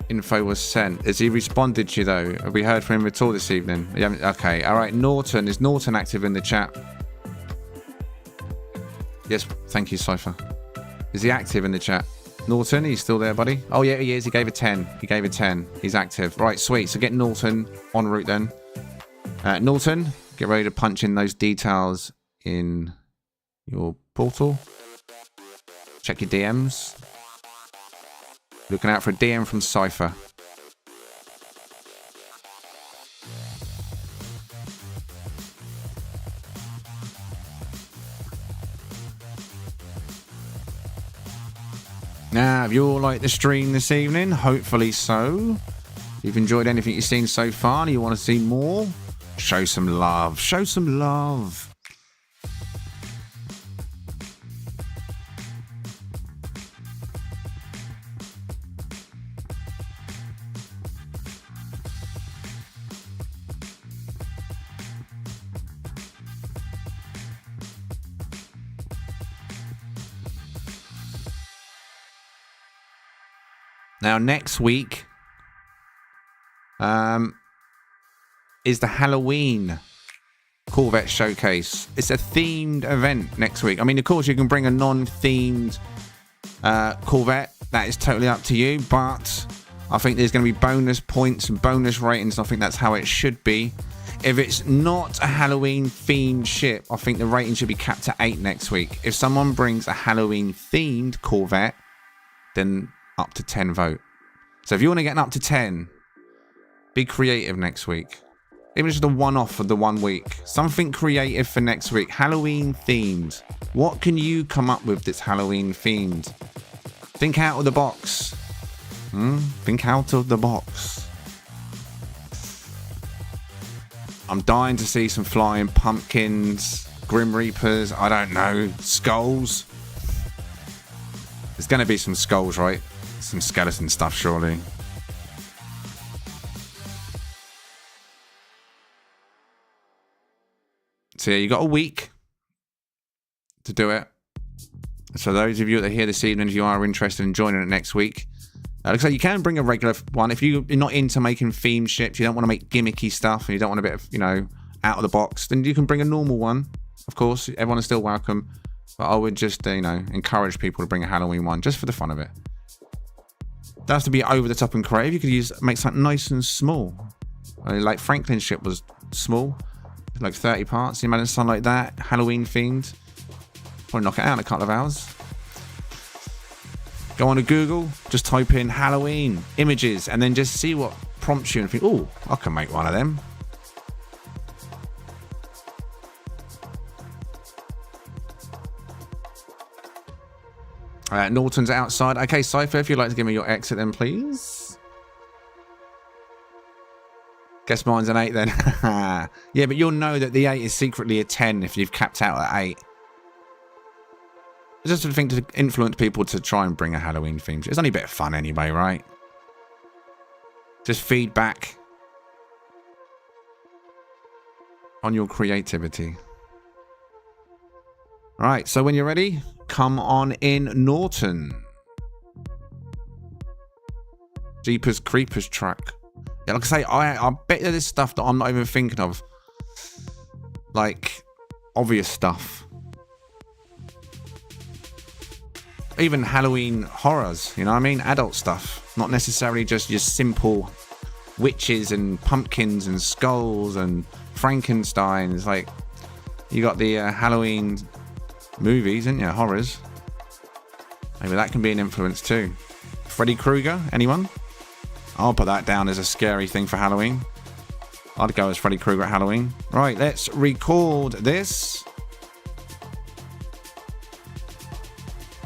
Speaker 1: Info was sent. Has he responded to you though? Have we heard from him at all this evening? You haven't? Okay, all right. Norton, is Norton active in the chat? Yes, thank you, Cypher. Is he active in the chat? Norton, he's still there, buddy? Oh yeah, he is. He gave a 10. He's active. Right, sweet. So get Norton en route then. Norton, get ready to punch in those details in your portal. Check your DMs. Looking out for a DM from Cypher. Now, have you all liked the stream this evening? Hopefully so. If you've enjoyed anything you've seen so far and you want to see more, show some love. Show some love. Now, next week is the Halloween Corvette Showcase. It's a themed event next week. I mean, of course, you can bring a non-themed Corvette. That is totally up to you. But I think there's going to be bonus points and bonus ratings. I think that's how it should be. If it's not a Halloween-themed ship, I think the rating should be capped at 8 next week. If someone brings a Halloween-themed Corvette, then up to 10 vote. So if you want to get an up to 10, be creative next week. Even just a one-off for the 1 week. Something creative for next week. Halloween themed. What can you come up with that's Halloween themed? Think out of the box. Think out of the box. I'm dying to see some flying pumpkins, Grim Reapers, I don't know, skulls. There's going to be some skulls, right? Some skeleton stuff, surely. So yeah, you got a week to do it. So those of you that are here this evening, if you are interested in joining it next week, Looks like you can bring a regular one if you're not into making theme ships. You don't want to make gimmicky stuff, and you don't want a bit of, you know, out of the box. Then you can bring a normal one. Of course, everyone is still welcome. But I would just, you know, encourage people to bring a Halloween one just for the fun of it. Doesn't have to be over the top and creative. You could make something nice and small. Like Franklin's ship was small, like 30 parts. You imagine something like that, Halloween themed. Probably knock it out in a couple of hours. Go on to Google, just type in Halloween images, and then just see what prompts you and think, oh, I can make one of them. Norton's outside. Okay, Cypher, if you'd like to give me your exit then, please. Guess mine's an 8 then. Yeah, but you'll know that the 8 is secretly a 10 if you've capped out at 8. Just a thing to influence people to try and bring a Halloween theme. It's only a bit of fun anyway, right? Just feedback on your creativity. Right, so when you're ready, come on in, Norton. Jeepers Creepers truck. Yeah, like I say, I bet there's stuff that I'm not even thinking of. Like, obvious stuff. Even Halloween horrors, you know what I mean? Adult stuff. Not necessarily just your simple witches and pumpkins and skulls and Frankensteins. Like, you got the Halloween movies, isn't you? Horrors. Maybe that can be an influence too. Freddy Krueger, anyone? I'll put that down as a scary thing for Halloween. I'd go as Freddy Krueger at Halloween. Right, let's record this.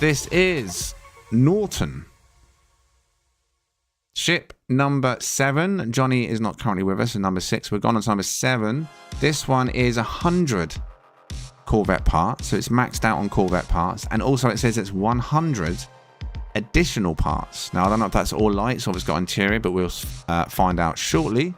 Speaker 1: This is Norton. Ship number 7. Johnny is not currently with us, so number 6. We're gone on to number 7. This one is 100 Corvette parts, so it's maxed out on Corvette parts. And also it says it's 100 additional parts. Now, I don't know if that's all lights or if it's got interior, but we'll find out shortly.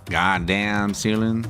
Speaker 1: Goddamn ceiling.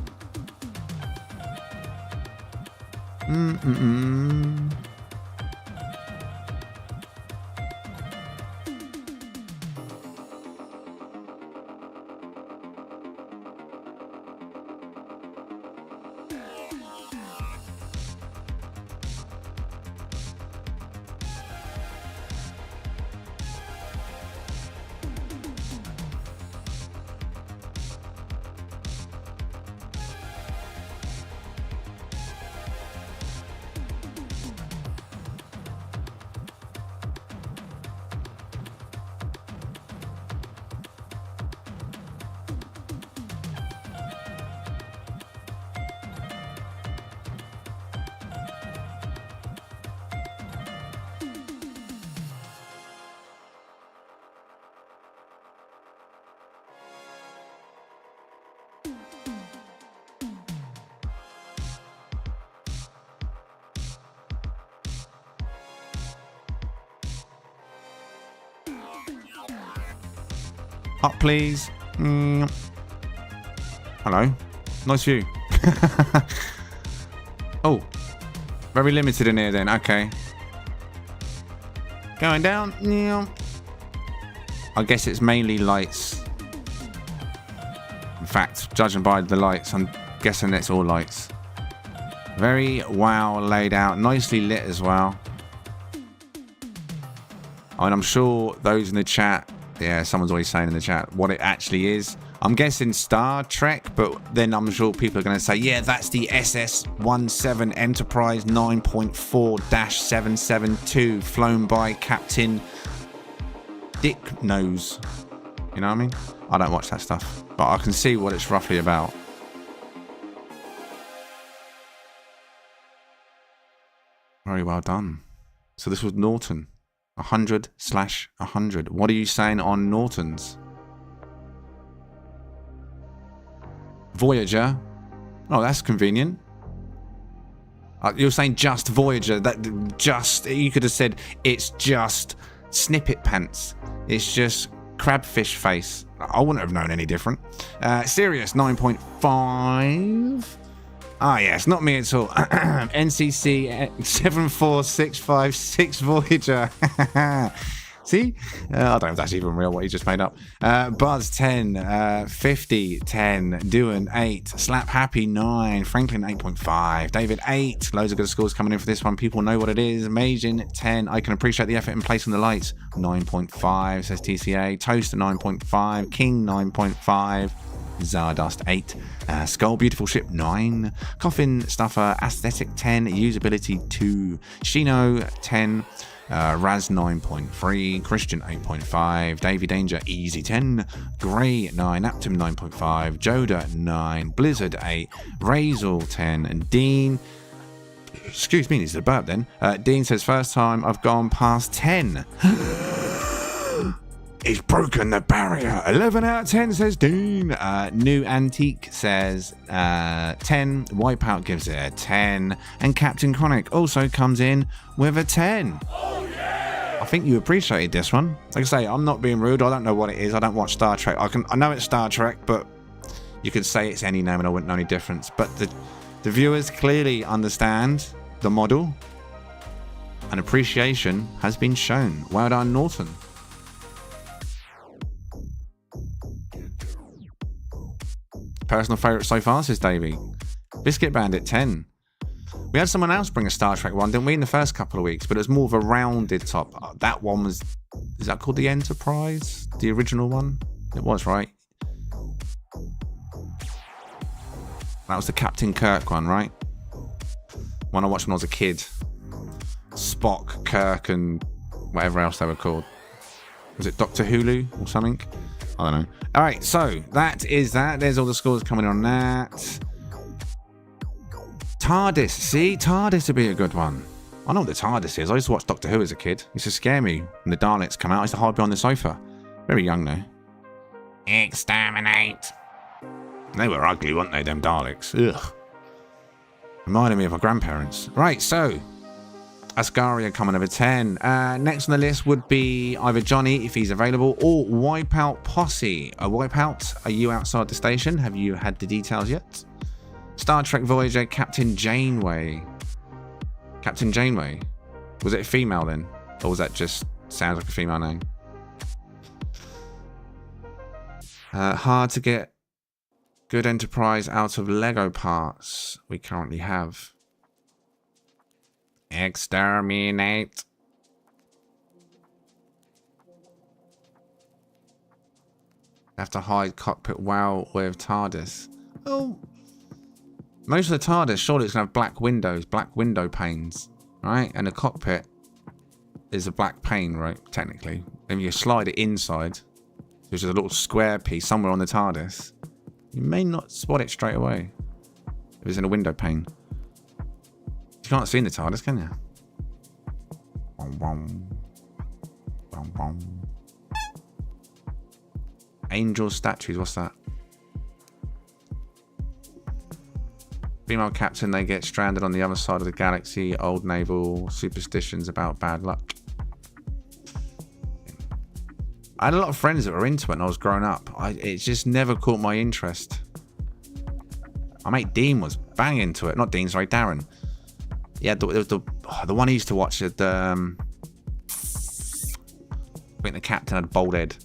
Speaker 1: Up, please. Hello. Nice view. Oh. Very limited in here then. Okay. Going down. I guess it's mainly lights. In fact, judging by the lights, I'm guessing it's all lights. Very wow laid out. Nicely lit as well. And I'm sure those in the chat, yeah, someone's always saying in the chat what it actually is. I'm guessing Star Trek, but then I'm sure people are going to say, yeah, that's the SS-17 Enterprise 9.4-772 flown by Captain Dick Nose. You know what I mean? I don't watch that stuff, but I can see what it's roughly about. Very well done. So this was Norton. 100/100. What are you saying on Norton's? Voyager. Oh, that's convenient. You're saying just Voyager. You could have said it's just snippet pants. It's just crabfish face. I wouldn't have known any different. Sirius 9.5. Ah, yes, not me at all. NCC 74656 Voyager. See? I don't know if that's even real, what he just made up. Buzz 10, 50, 10, Duan 8, Slap Happy 9, Franklin 8.5, David 8. Loads of good scores coming in for this one. People know what it is. Majin 10, I can appreciate the effort in placing the lights. 9.5, says TCA. Toast 9.5, King 9.5. Zardust 8, Skull Beautiful Ship 9, Coffin Stuffer Aesthetic 10, Usability 2, Shino 10, Raz 9.3, Christian 8.5, Davy Danger Easy 10, Grey 9, Aptum 9.5, Joda 9, Blizzard 8, Razel 10, and Dean, excuse me, it's a burp then. Dean says, first time I've gone past 10. He's broken the barrier. 11 out of 10, says Dean. New Antique says 10. Wipeout gives it a 10. And Captain Chronic also comes in with a 10. Oh, yeah! I think you appreciated this one. Like I say, I'm not being rude. I don't know what it is. I don't watch Star Trek. I know it's Star Trek, but you could say it's any name and I wouldn't know any difference. But the viewers clearly understand the model. And appreciation has been shown. Well done, Norton. Personal favourite so far, says Davey. Biscuit Bandit 10. We had someone else bring a Star Trek one, didn't we, in the first couple of weeks? But it was more of a rounded top. That one was... Is that called the Enterprise? The original one? It was, right? That was the Captain Kirk one, right? One I watched when I was a kid. Spock, Kirk, and whatever else they were called. Was it Doctor Hulu or something? I don't know. All right, so that is that. There's all the scores coming on that. TARDIS. See, TARDIS would be a good one. I know what the TARDIS is. I used to watch Doctor Who as a kid. It used to scare me when the Daleks come out. I used to hide behind the sofa. Very young though. Exterminate. They were ugly, weren't they, them Daleks? Ugh. Reminded me of my grandparents. Right, so Ascaria coming over 10. Next on the list would be either Johnny, if he's available, or Wipeout Posse. Wipeout, are you outside the station? Have you had the details yet? Star Trek Voyager, Captain Janeway. Captain Janeway. Was it a female then? Or was that just sounds like a female name? Hard to get good Enterprise out of Lego parts we currently have. Exterminate. Have to hide cockpit well with TARDIS. Oh, most of the TARDIS surely it's gonna have black windows, black window panes, right? And the cockpit is a black pane, right? Technically, if you slide it inside, which is a little square piece somewhere on the TARDIS, you may not spot it straight away if it's in a window pane. You can't see in the TARDIS, can you? Angel statues, what's that? Female captain, they get stranded on the other side of the galaxy. Old naval superstitions about bad luck. I had a lot of friends that were into it when I was growing up. It just never caught my interest. My mate Dean was bang into it. Not Dean, sorry, Darren. Yeah, there was the one I used to watch. I think the captain had a bald head.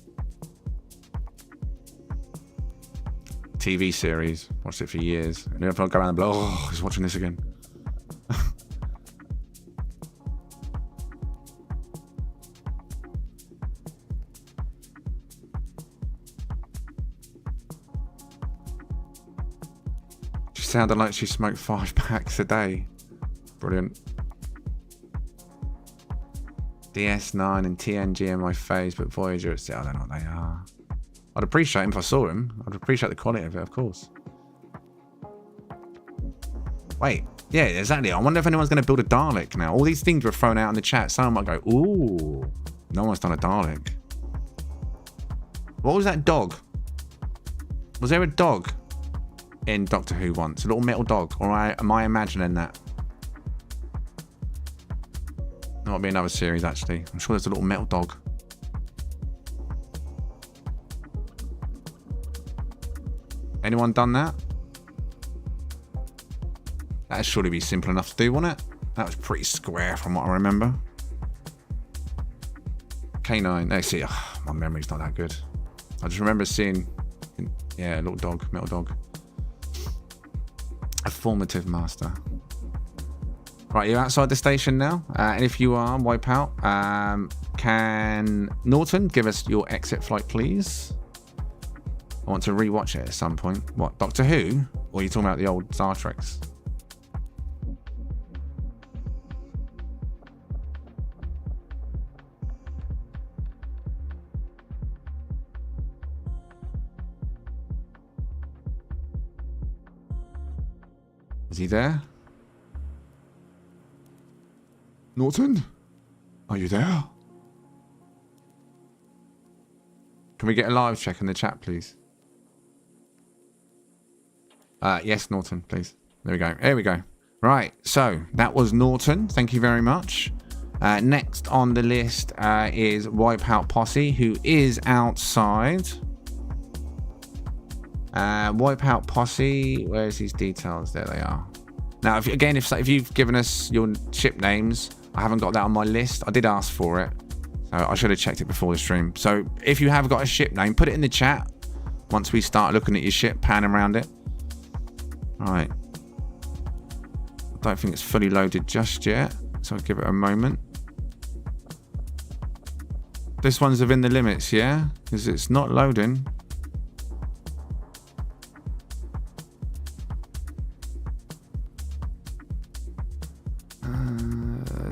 Speaker 1: TV series. Watched it for years. And if I go around and be like, oh, he's watching this again. She sounded like she smoked 5 packs a day. Brilliant. DS9 and TNG in my face, but Voyager, I don't know what they are. I'd appreciate him if I saw him. I'd appreciate the quality of it, of course. Wait, yeah, exactly. I wonder if anyone's going to build a Dalek now. All these things were thrown out in the chat. Someone might go, ooh, no one's done a Dalek. What was that dog? Was there a dog? in Doctor Who once? A little metal dog, or am I imagining that? That might be another series, actually. I'm sure there's a little metal dog. Anyone done that? That'd surely be simple enough to do, wouldn't it? That was pretty square from what I remember. K9. Let's see. Oh, my memory's not that good. I just remember seeing, yeah, a little dog, metal dog. A formative master. Right, you're outside the station now. And if you are, wipe out. Can Norton give us your exit flight, please? I want to rewatch it at some point. What, Doctor Who? Or are you talking about the old Star Treks? Is he there? Norton? Are you there? Can we get a live check in the chat, please? Yes, Norton, please. There we go. There we go. Right, so that was Norton. Thank you very much. Next on the list is Wipeout Posse, who is outside. Wipeout Posse, where's his details? There they are. Now, if you've given us your ship names, I haven't got that on my list. I did ask for it, so I should have checked it before the stream. So if you have got a ship name, put it in the chat once we start looking at your ship, pan around it. All right. I don't think it's fully loaded just yet, so I'll give it a moment. This one's within the limits, yeah? Because it's not loading.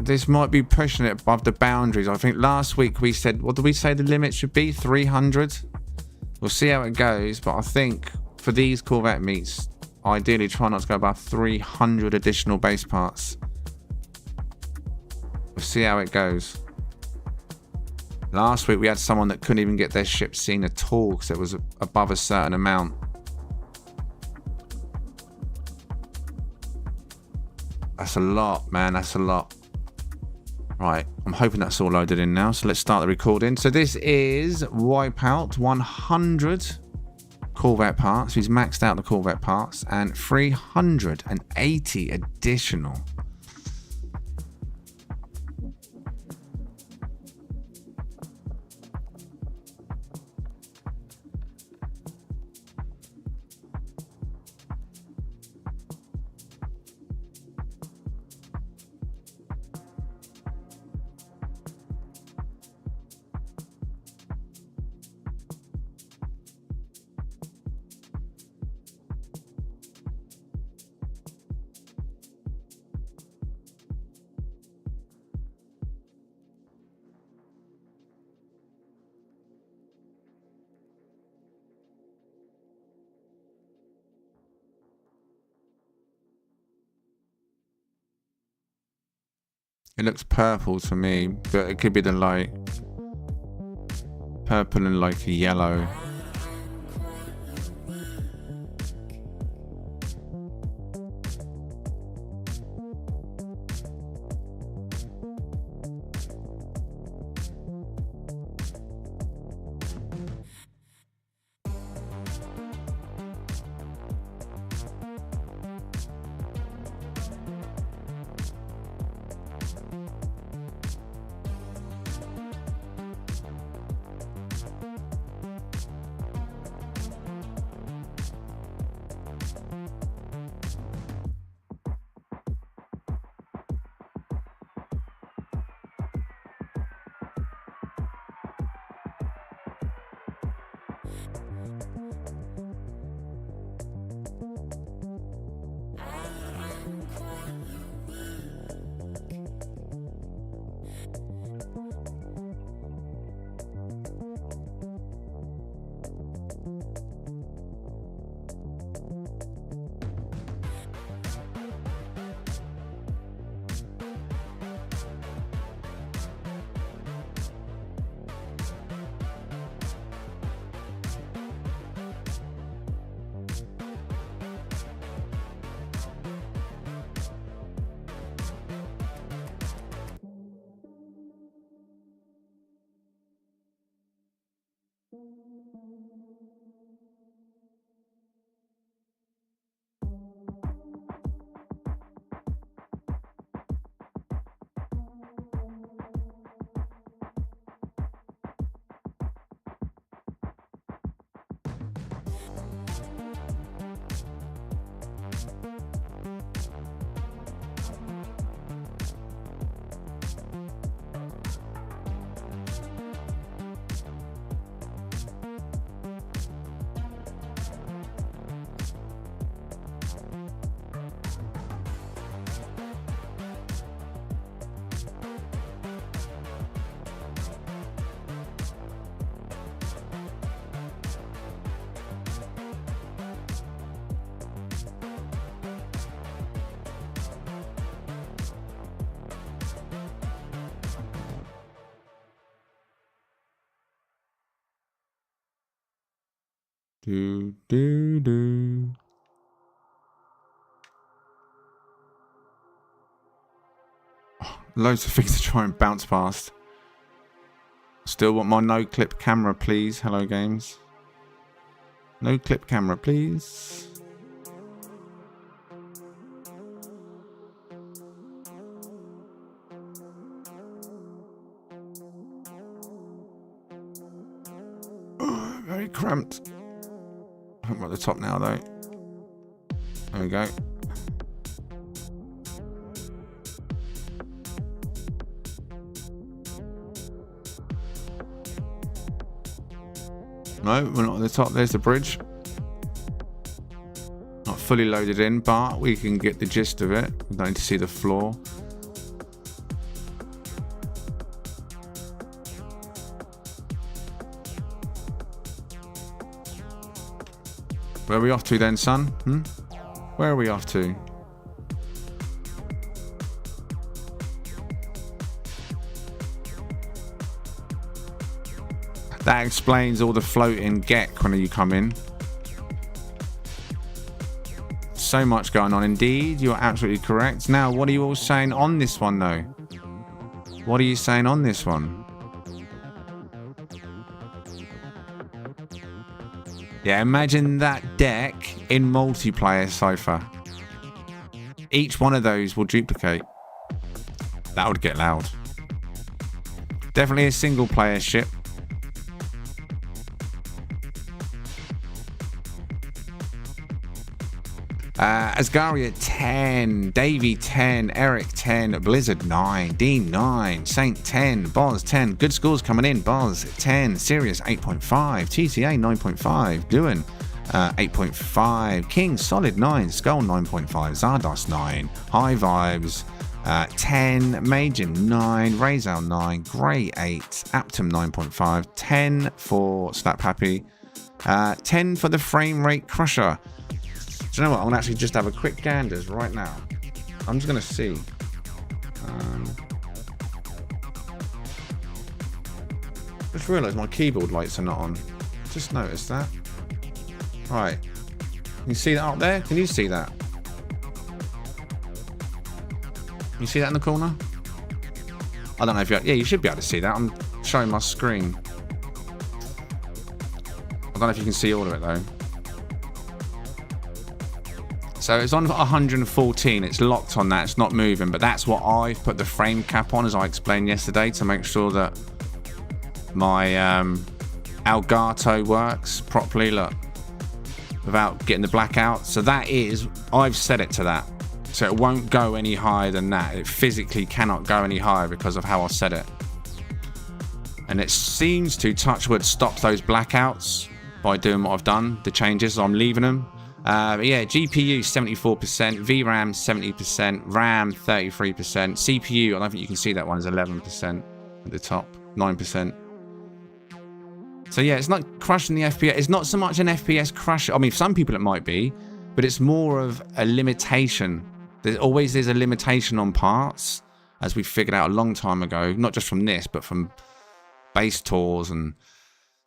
Speaker 1: This might be pushing it above the boundaries. I think last week we said, what did we say the limit should be? 300? We'll see how it goes, but I think for these Corvette meets, ideally try not to go above 300 additional base parts. We'll see how it goes. Last week we had someone that couldn't even get their ship seen at all because it was above a certain amount. That's a lot, man. That's a lot. Right, I'm hoping that's all loaded in now. So let's start the recording. So this is Wipeout, 100 Corvette parts. He's maxed out the Corvette parts and 380 additional. It looks purple to me, but it could be the light. Purple and like yellow. Do, do, do. Oh, loads of things to try and bounce past. Still want my no-clip camera, please. Hello, games. No-clip camera, please. Oh, very cramped. I'm at the top now, though. There we go. No, we're not at the top. There's the bridge. Not fully loaded in, but we can get the gist of it. We don't need to see the floor. Where are we off to then, son? Where are we off to? That explains all the floating geck when you come in. So much going on indeed. You're absolutely correct. Now, what are you all saying on this one, though? What are you saying on this one? Yeah, imagine that deck in multiplayer sofa. Each one of those will duplicate. That would get loud. Definitely a single player ship. Asgaria 10, Davey 10, Eric 10, Blizzard 9, Dean 9, Saint 10, Boz 10. Good scores coming in. Boz 10, Sirius 8.5, TCA 9.5, Duan 8.5, King Solid 9, Skull 9.5, Zardos 9, High Vibes 10, Majin 9, Razal 9, Grey 8, Aptum 9.5, 10 for Slap Happy, 10 for the Frame Rate Crusher. Do you know what? I'm going to actually just have a quick ganders right now. I'm just going to see. Just realised my keyboard lights are not on. Just noticed that. Right. Can you see that up there? Can you see that? Can you see that in the corner? I don't know if you... Yeah, you should be able to see that. I'm showing my screen. I don't know if you can see all of it, though. So it's on 114, it's locked on that, it's not moving, but that's what I've put the frame cap on, as I explained yesterday, to make sure that my Elgato works properly, look, without getting the blackout. So that is, I've set it to that. So it won't go any higher than that. It physically cannot go any higher because of how I set it. And it seems to, touch wood, stop those blackouts by doing what I've done, the changes, so I'm leaving them. But yeah, GPU 74%, VRAM 70%, RAM 33%, CPU, I don't think you can see that one, is 11% at the top, 9%. So yeah, it's not crushing the FPS. It's not so much an FPS crush. I mean, for some people it might be, but it's more of a limitation. There always is a limitation on parts, as we figured out a long time ago, not just from this, but from base tours. And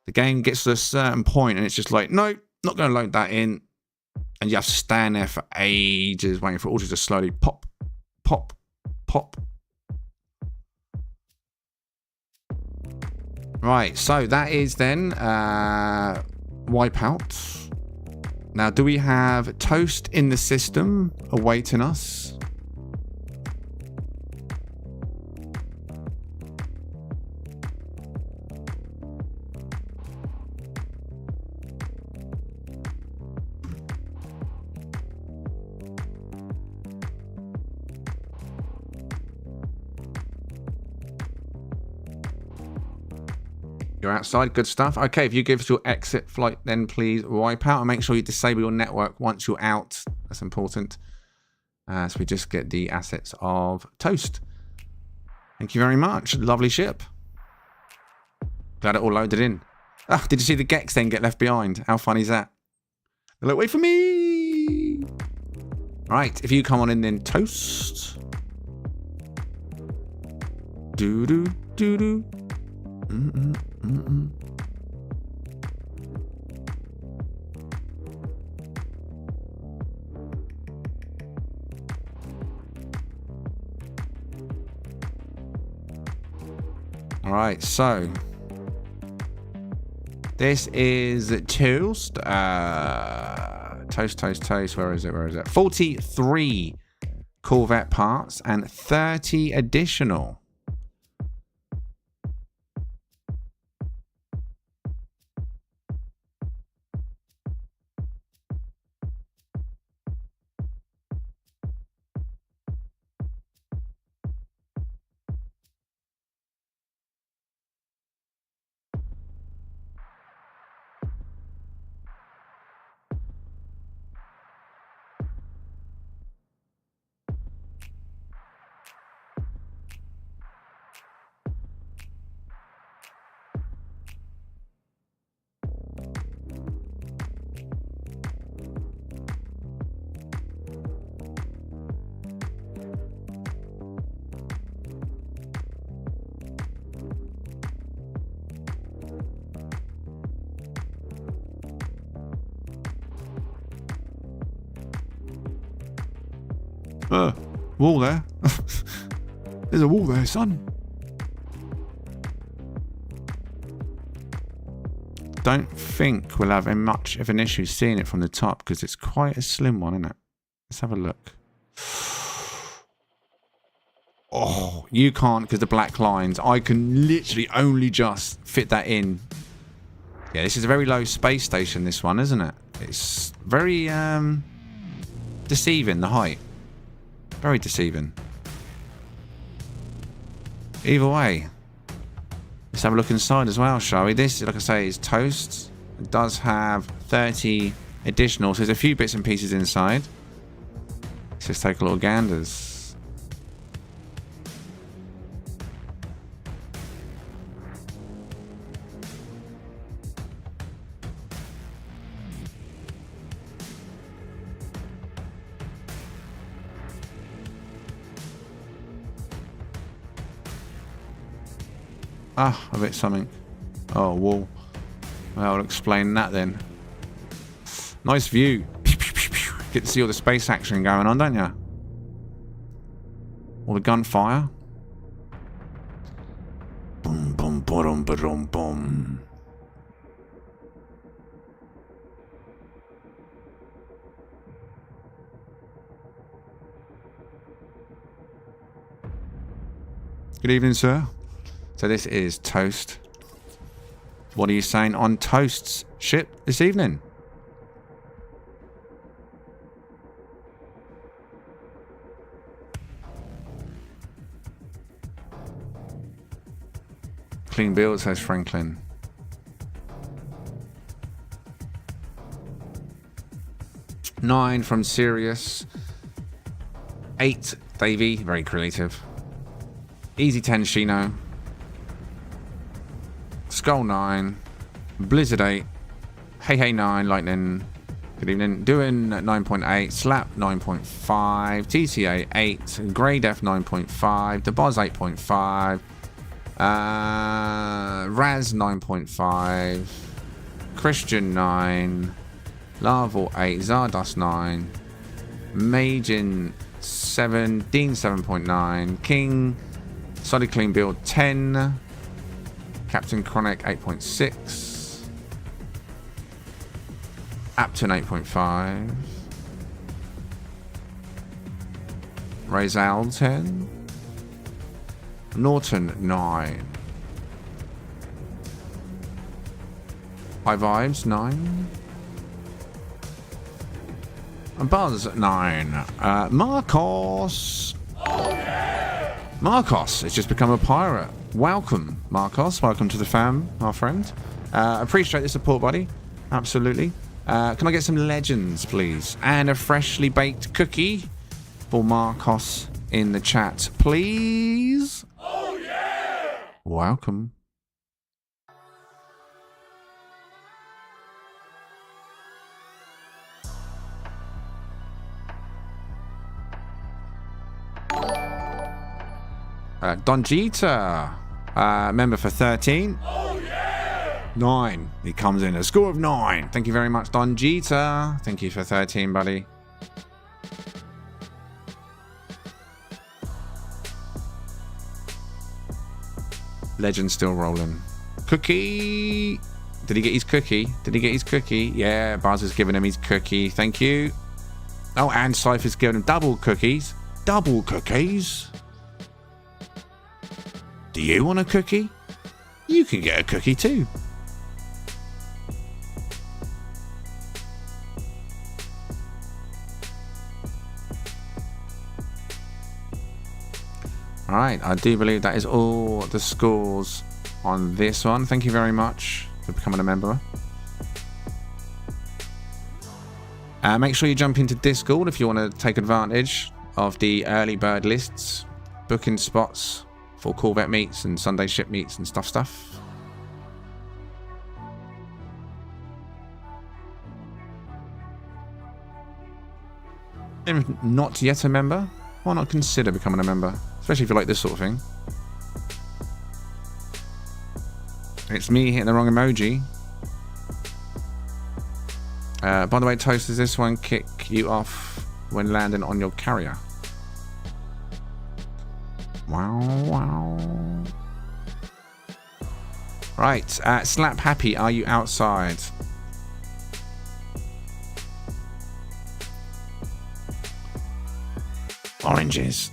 Speaker 1: the game gets to a certain point and it's just like, no, not going to load that in. And you have to stand there for ages waiting for it all to just slowly pop, pop, pop. Right, so that is then Wipeout. Now, do we have Toast in the system awaiting us? You're outside, good stuff. Okay, if you give us your exit flight, then please wipe out and make sure you disable your network once you're out. That's important. So we just get the assets of Toast. Thank you very much. Lovely ship. Glad it all loaded in. Ah, did you see the Gex then get left behind? How funny is that? They're like, wait for me. Right, if you come on in then, Toast. Do-do, do-do. All right, so this is toast. Toast. Where is it? 43 Corvette parts and 30 additional. Wall there. There's a wall there, son. Don't think we'll have much of an issue seeing it from the top because it's quite a slim one, isn't it? Let's have a look. Oh, you can't because the black lines. I can literally only just fit that in. Yeah, this is a very low space station, this one, isn't it? It's very deceiving, the height. Very deceiving. Either way. Let's have a look inside as well, shall we? This, like I say, is toast. It does have 30 additional, so there's a few bits and pieces inside. Let's just take a little ganders. Ah, a bit something. Oh, wall. Well, I'll explain that then. Nice view. Get to see all the space action going on, don't you? All the gunfire. Boom, boom, boom, boom, boom. Good evening, sir. So this is Toast. What are you saying on Toast's ship this evening? Clean build, says Franklin. Nine from Sirius. 8, Davey, very creative. Easy 10, Shino. Skull 9, Blizzard 8, Hey 9, Lightning, good evening, Doing 9.8, Slap 9.5, TTA 8, Grey Def 9.5, DeBoz 8.5, Raz 9.5, Christian 9, Larval 8, Zardos 9, Majin 7, Dean 7.9, King, Solid Clean Build 10, Captain Chronic 8.6, Apton 8.5, Razal 10, Norton 9, High Vibes 9, and Buzz 9, Marcos. Oh, yeah! Marcos has just become a pirate. Welcome, Marcos. Welcome to the fam, our friend. Appreciate the support, buddy. Absolutely. Can I get some legends, please? And a freshly baked cookie for Marcos in the chat, please. Oh, yeah! Welcome. Don Jeter, member for 13. Oh, yeah! 9. He comes in a score of 9. Thank you very much, Don Jeter. Thank you for 13, buddy. Legend's still rolling. Cookie. Did he get his cookie? Did he get his cookie? Yeah, Buzz has given him his cookie. Thank you. Oh, and Cypher's given him double cookies. Double cookies. Do you want a cookie? You can get a cookie too. Alright, I do believe that is all the scores on this one. Thank you very much for becoming a member. Make sure you jump into Discord if you want to take advantage of the early bird lists, booking spots for Corvette meets and Sunday ship meets and stuff. If not yet a member, why not consider becoming a member? Especially if you like this sort of thing. It's me hitting the wrong emoji. By the way, Toast, does this one kick you off when landing on your carrier? Wow, wow. Right, Slap Happy, are you outside? Oranges.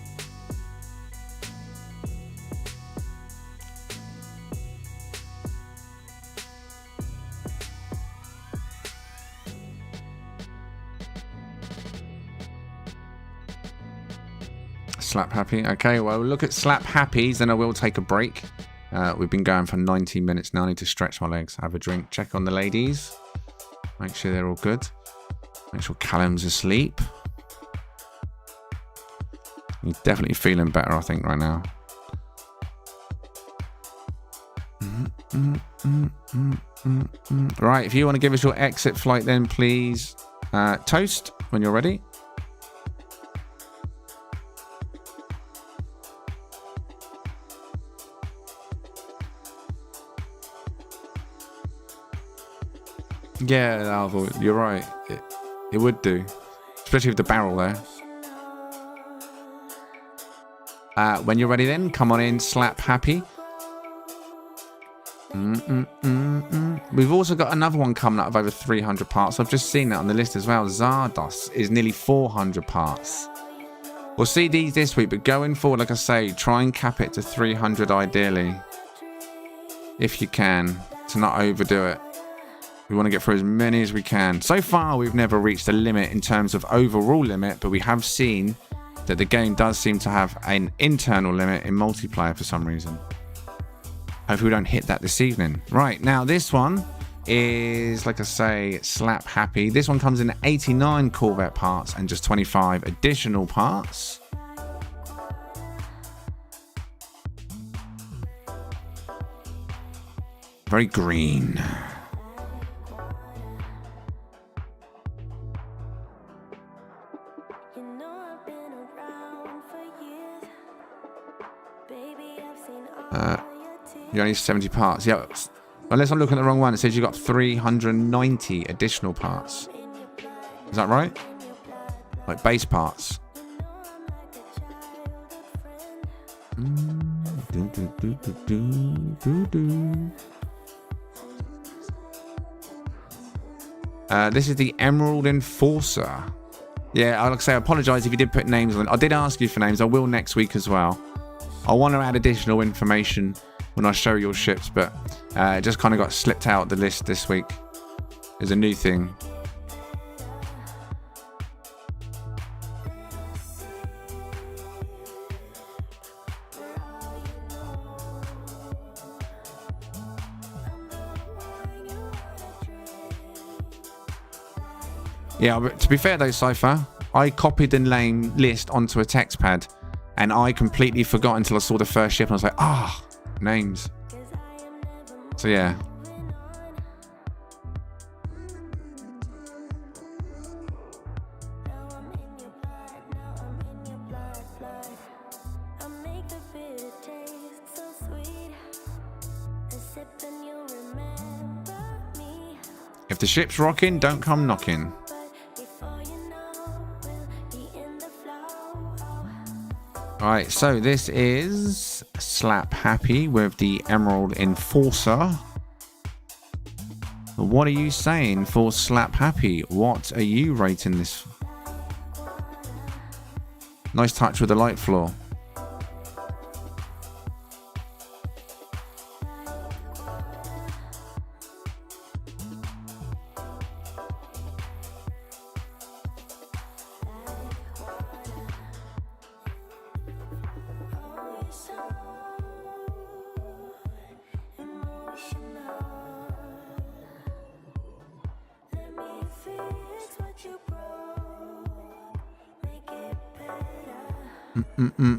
Speaker 1: Slap Happy. Okay, well, look at Slap Happy's, then I will take a break. We've been going for 90 minutes now. I need to stretch my legs, have a drink, check on the ladies. Make sure they're all good. Make sure Callum's asleep. He's definitely feeling better, I think, right now. Right, if you want to give us your exit flight then, please. Toast, when you're ready. Yeah, Alvo, you're right. It would do. Especially with the barrel there. When you're ready then, come on in, Slap Happy. We've also got another one coming up of over 300 parts. I've just seen that on the list as well. Zardos is nearly 400 parts. We'll see these this week, but going forward, like I say, try and cap it to 300 ideally. If you can, to not overdo it. We want to get through as many as we can. So far, we've never reached a limit in terms of overall limit, but we have seen that the game does seem to have an internal limit in multiplayer for some reason. Hopefully we don't hit that this evening. Right, now this one is, like I say, Slap Happy. This one comes in 89 Corvette parts and just 25 additional parts. Very green. You only 70 parts. Yeah, unless I'm looking at the wrong one. It says you got 390 additional parts. Is that right? Like base parts. This is the Emerald Enforcer. Yeah, like I say, I apologise if you did put names on it. I did ask you for names. I will next week as well. I want to add additional information when I show your ships, but it just kind of got slipped out the list this week. It's a new thing. Yeah, but to be fair though, Cypher, I copied the name list onto a text pad and I completely forgot until I saw the first ship and I was like, names. So yeah. If the ship's rocking, don't come knocking. Alright, so this is Slap Happy with the Emerald Enforcer. What are you saying for Slap Happy? What are you rating this? Nice touch with the light floor.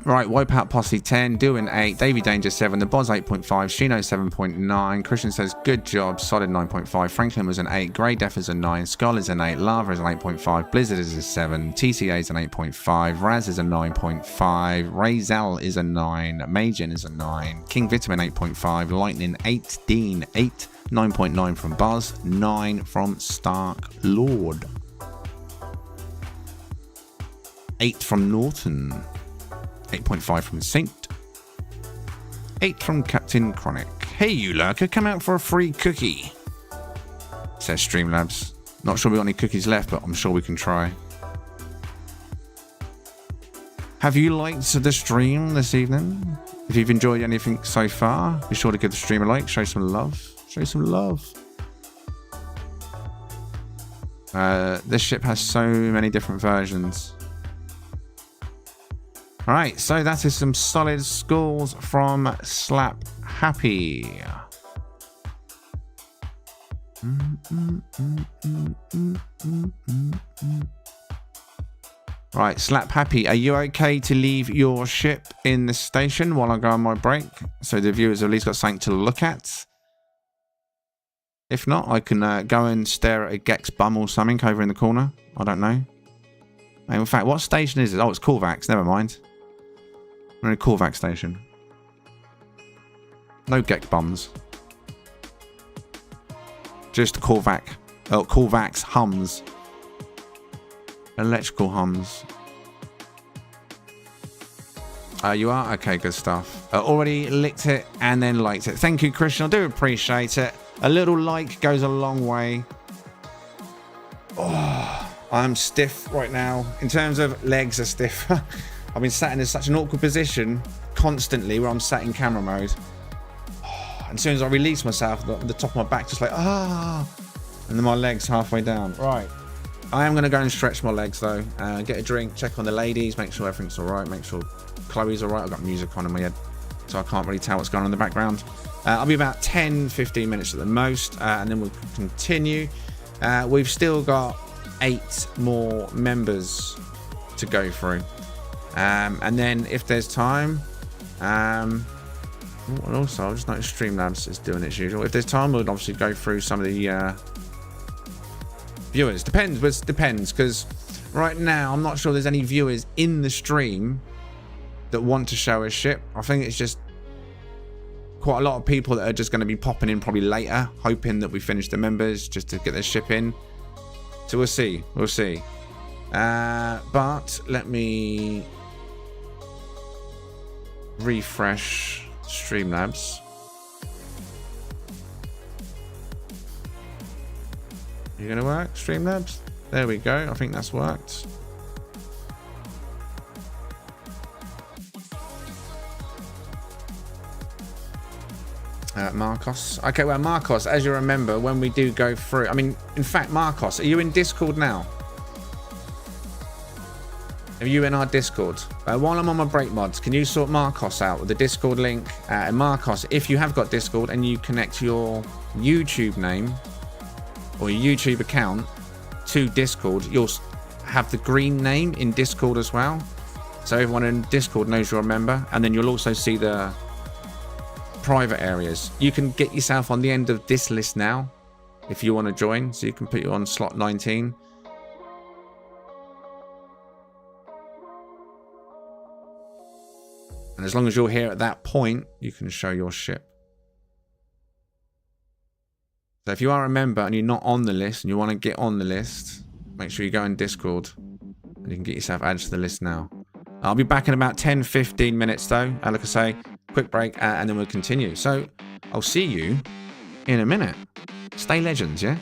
Speaker 1: Right, Wipeout Posse 10, doing 8, Davy Danger 7, The Boz 8.5, Shino 7.9, Christian says good job, solid 9.5, Franklin was an 8, Grey Death is a 9, Skull is an 8, Lava is an 8.5, Blizzard is a 7, TCA is an 8.5, Raz is a 9.5, Razel is a 9, Majin is a 9, King Vitamin 8.5, Lightning 8, Dean 8, 9.9 from Buzz, 9 from Stark Lord, 8 from Norton, 8.5 from Saint, 8 from Captain Chronic. Hey you lurker, come out for a free cookie, says Streamlabs. Not sure we got any cookies left, but I'm sure we can try. Have you liked the stream this evening? If you've enjoyed anything so far, be sure to give the stream a like, show some love. Show some love. This ship has so many different versions. Alright, so that is some solid scores from Slap Happy. Right, Slap Happy, are you okay to leave your ship in the station while I go on my break? So the viewers have at least got something to look at. If not, I can go and stare at a Gex bum or something over in the corner. I don't know. In fact, what station is it? Oh, it's Corvax, never mind. We're in a Corvax station. No Gex bums. Just Corvax. Oh, Corvax hums. Electrical hums. You are? Okay, good stuff. Already licked it and then liked it. Thank you, Christian. I do appreciate it. A little like goes a long way. Oh, I'm stiff right now. In terms of legs are stiff. I've been sat in such an awkward position constantly where I'm sat in camera mode. And as soon as I release myself, the top of my back just like, and then my legs halfway down. Right. I am going to go and stretch my legs though. Get a drink, check on the ladies, make sure everything's all right, make sure Chloe's all right. I've got music on in my head, so I can't really tell what's going on in the background. I'll be about 10-15 minutes at the most, and then we'll continue. We've still got 8 more members to go through. And then if there's time, and also I'll just notice Streamlabs is doing its usual. If there's time, we'll obviously go through some of the viewers. Depends, because right now I'm not sure there's any viewers in the stream that want to show a ship. I think it's just quite a lot of people that are just going to be popping in probably later, hoping that we finish the members just to get their ship in. So we'll see. But let me refresh Streamlabs. You gonna work, Streamlabs? There we go. I think that's worked. Marcos. Okay, well, Marcos, as you remember, when we do go through... I mean, in fact, Marcos, are you in Discord now? Are you in our Discord? While I'm on my break mods, can you sort Marcos out with the Discord link? And Marcos, if you have got Discord and you connect your YouTube name or your YouTube account to Discord, you'll have the green name in Discord as well. So everyone in Discord knows you're a member, and then you'll also see the private areas. You can get yourself on the end of this list now if you want to join, so you can put you on slot 19. And as long as you're here at that point, you can show your ship. So if you are a member and you're not on the list and you want to get on the list, make sure you go in Discord and you can get yourself added to the list now. I'll be back in about 10-15 minutes though. Like I say, quick break, and then we'll continue. So I'll see you in a minute. Stay legends, yeah?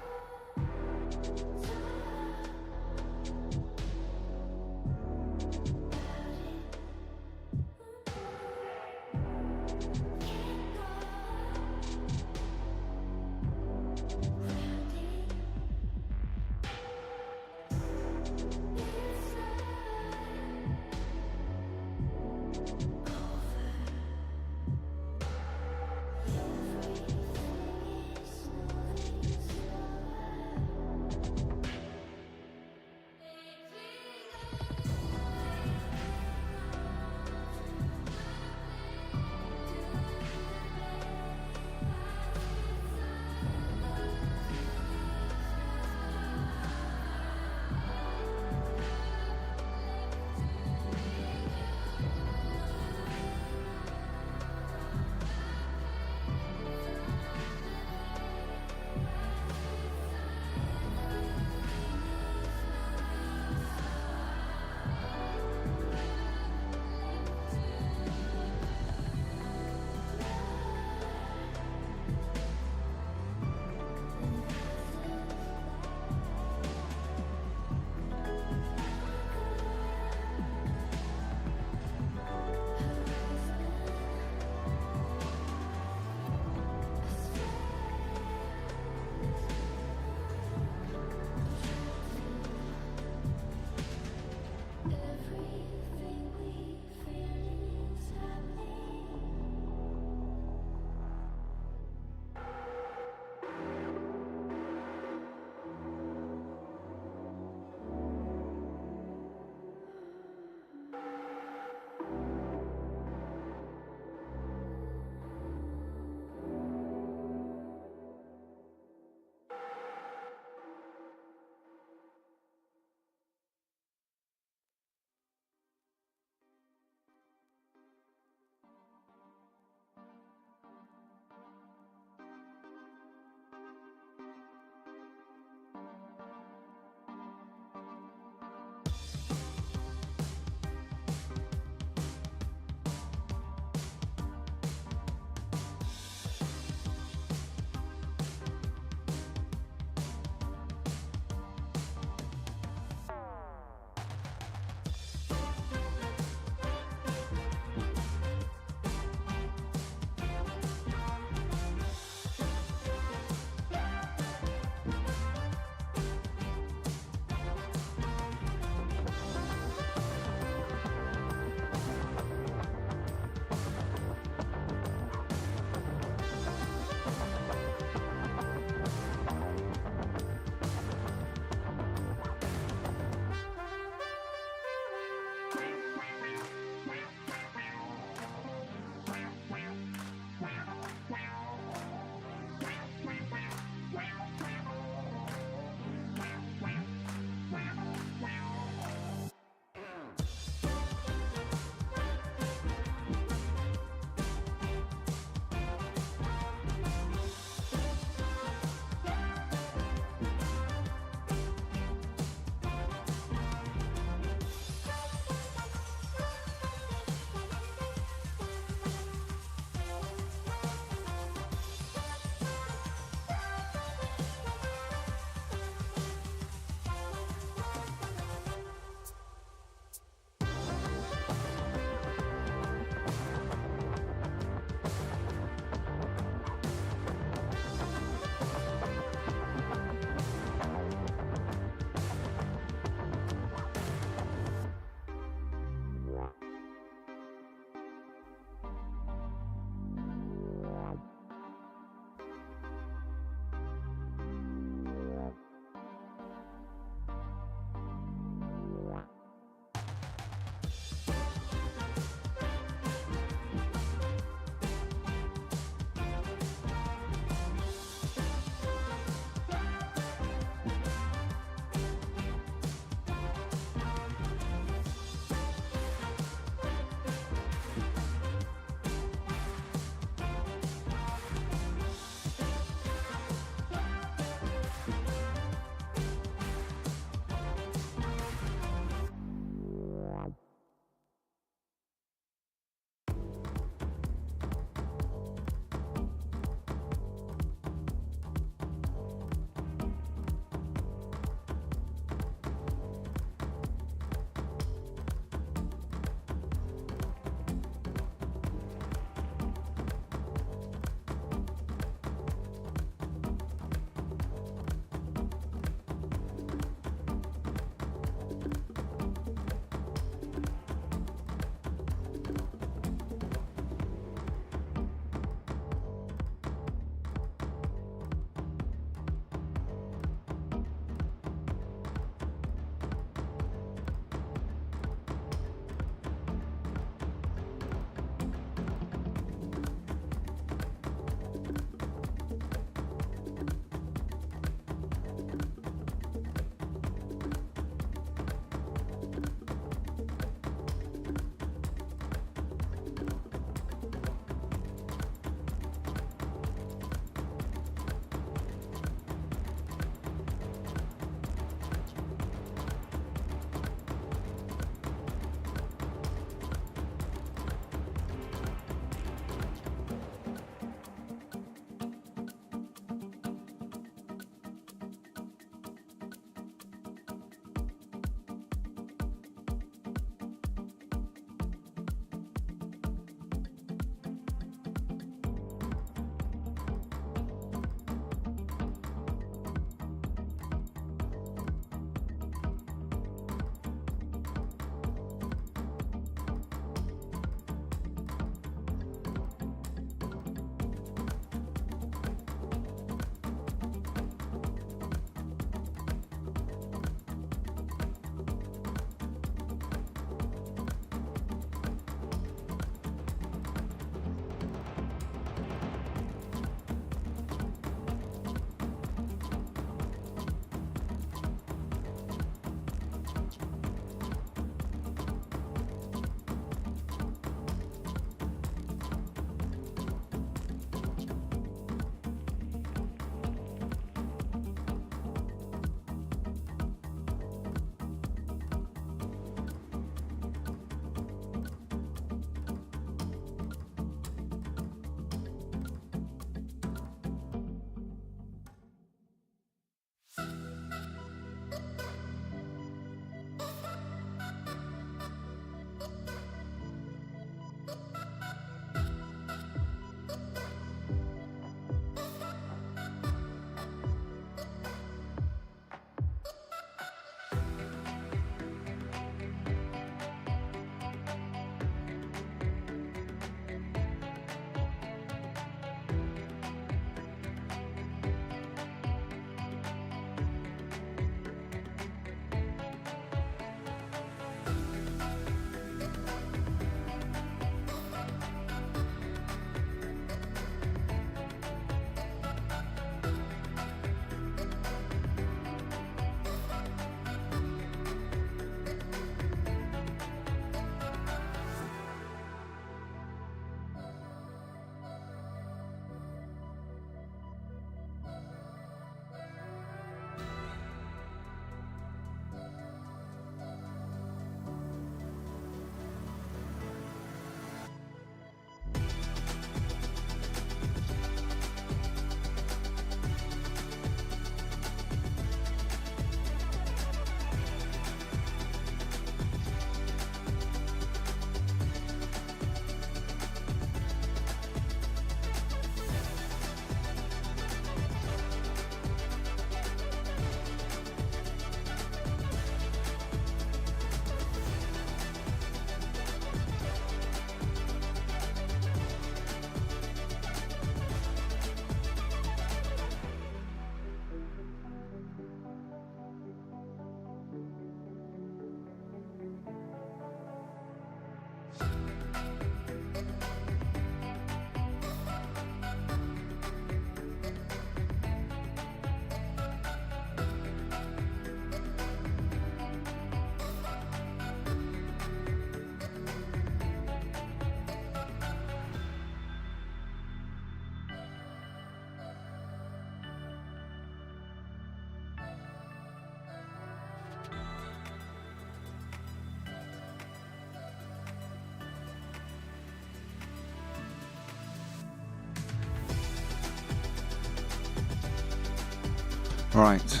Speaker 1: Right.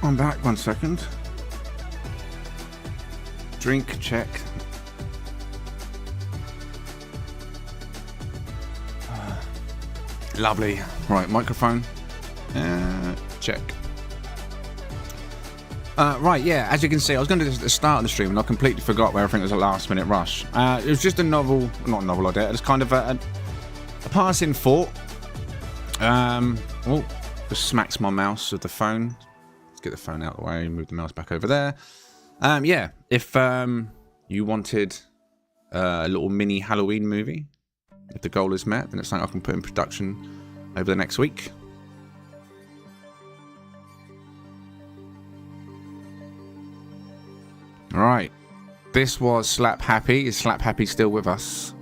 Speaker 1: I'm back, 1 second. Drink check. Lovely. Right, microphone. Check. Right, yeah, as you can see, I was going to do this at the start of the stream and I completely forgot where everything was a last minute rush. It was just a novel, not a novel idea, it was kind of a passing thought. Oh, just smacks my mouse with the phone. Let's get the phone out of the way, move the mouse back over there. Yeah, if you wanted a little mini Halloween movie, if the goal is met, then it's something I can put in production over the next week. Alright, this was Slap Happy. Is Slap Happy still with us?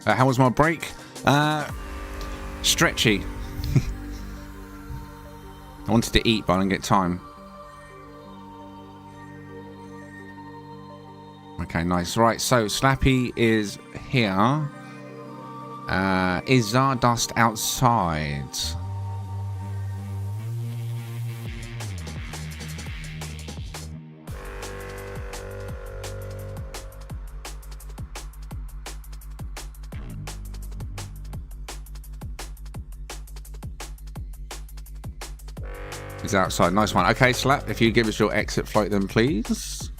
Speaker 1: How was my break? Stretchy. I wanted to eat, but I didn't get time. Okay, nice. Right, so Slappy is here. Is Zardust outside? He's outside. Nice one. Okay, Slap, if you give us your exit flight then, please.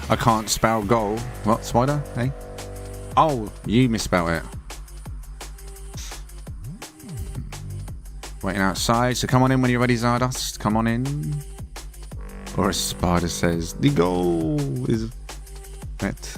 Speaker 1: I can't spell goal. What, Spider? Hey? Oh, you misspelled it. Waiting outside, so come on in when you're ready, Zardust. Come on in. Or as Spider says, the goal is met.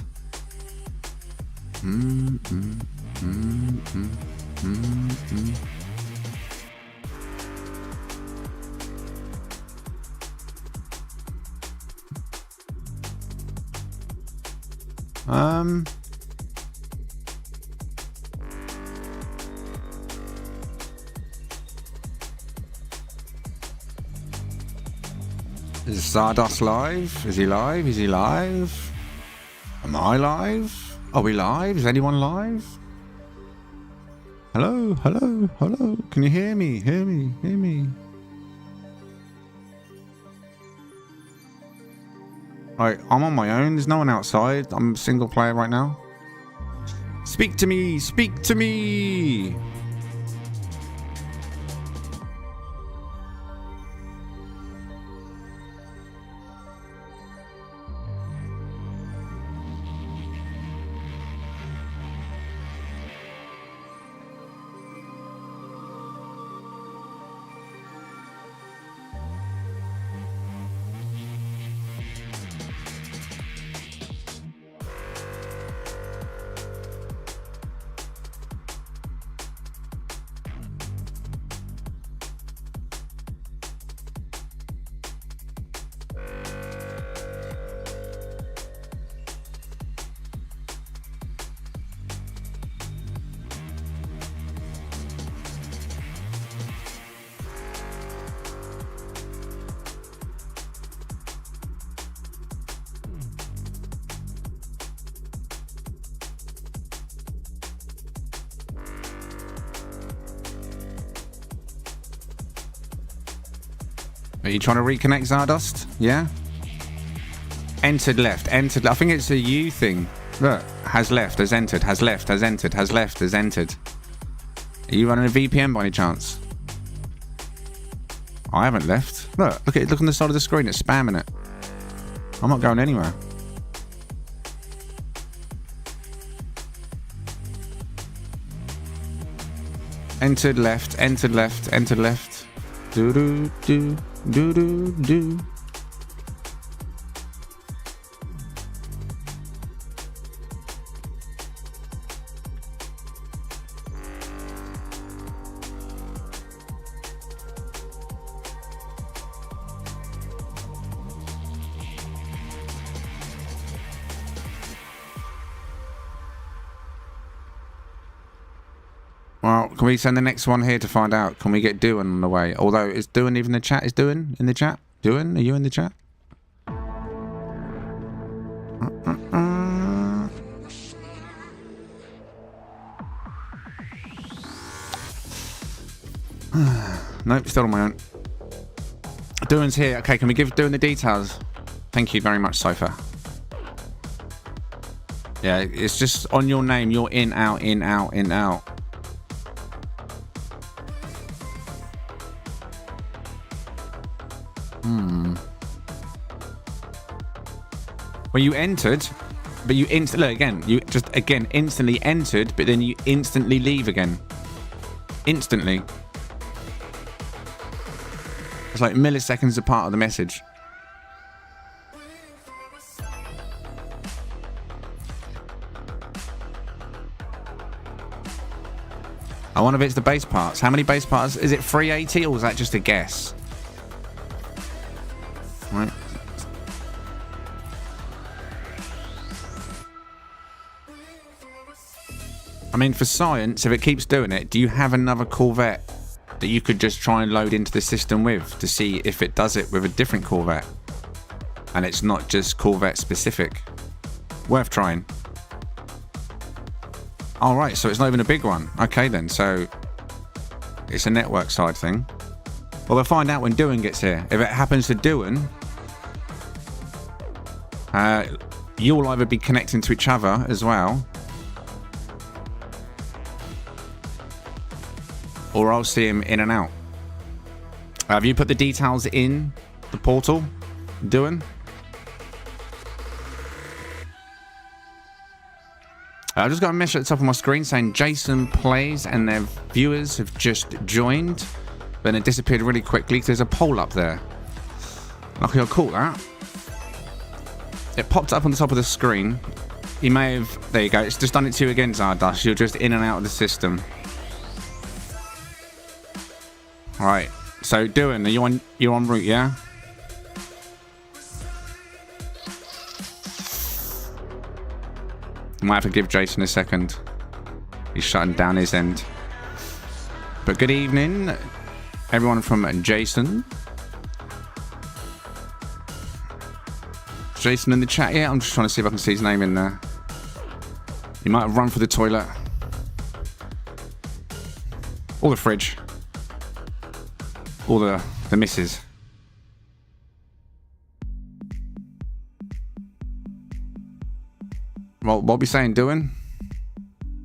Speaker 1: Is Stardust live? Is he live? Is he live? Am I live? Are we live? Is anyone live? Hello? Hello? Hello? Can you hear me? Hear me? Hear me? Right, I'm on my own. There's no one outside. I'm a single player right now. Speak to me! Speak to me! Are you trying to reconnect, Zardost? Yeah? Entered left. Entered. I think it's a U thing. Look. Has left. Has entered. Has left. Has entered. Has left. Has entered. Are you running a VPN by any chance? I haven't left. Look. Look at it. Look on the side of the screen. It's spamming it. I'm not going anywhere. Entered left. Entered left. Entered left. Do do do do do do. Well, can we send the next one here to find out? Can we get Doan on the way? Although, is Doan even in the chat? Is Doan in the chat? Doan, are you in the chat? Nope, still on my own. Doan's here. Okay, can we give Doan the details? Thank you very much, Sofa. Yeah, it's just on your name. You're in, out, in, out, in, out. Well, you entered, but you look again. You just again instantly entered, but then you instantly leave again. Instantly. It's like milliseconds apart of the message. I wonder if it's the base parts. How many base parts? Is it 380 or was that just a guess? Right. I mean, for science, if it keeps doing it, do you have another Corvette that you could just try and load into the system with to see if it does it with a different Corvette? And it's not just Corvette specific. Worth trying. All right, so it's not even a big one. Okay, then, so it's a network side thing. Well, we'll find out when Doan gets here. If it happens to Doan, you'll either be connecting to each other as well, or I'll see him in and out. Have you put the details in the portal, Doan? I just got a message at the top of my screen saying Jason plays and their viewers have just joined. Then it disappeared really quickly because there's a poll up there. Luckily I caught that. It popped up on the top of the screen. You may have... There you go. It's just done it to you again, Zardost. You're just in and out of the system. Alright. So, Doan, you're en route, yeah? I might have to give Jason a second. He's shutting down his end. But good evening, everyone from Jason. Jason in the chat yet? I'm just trying to see if I can see his name in there. He might have run for the toilet. Or the fridge. Or the missus. Well, what are we saying, Doan?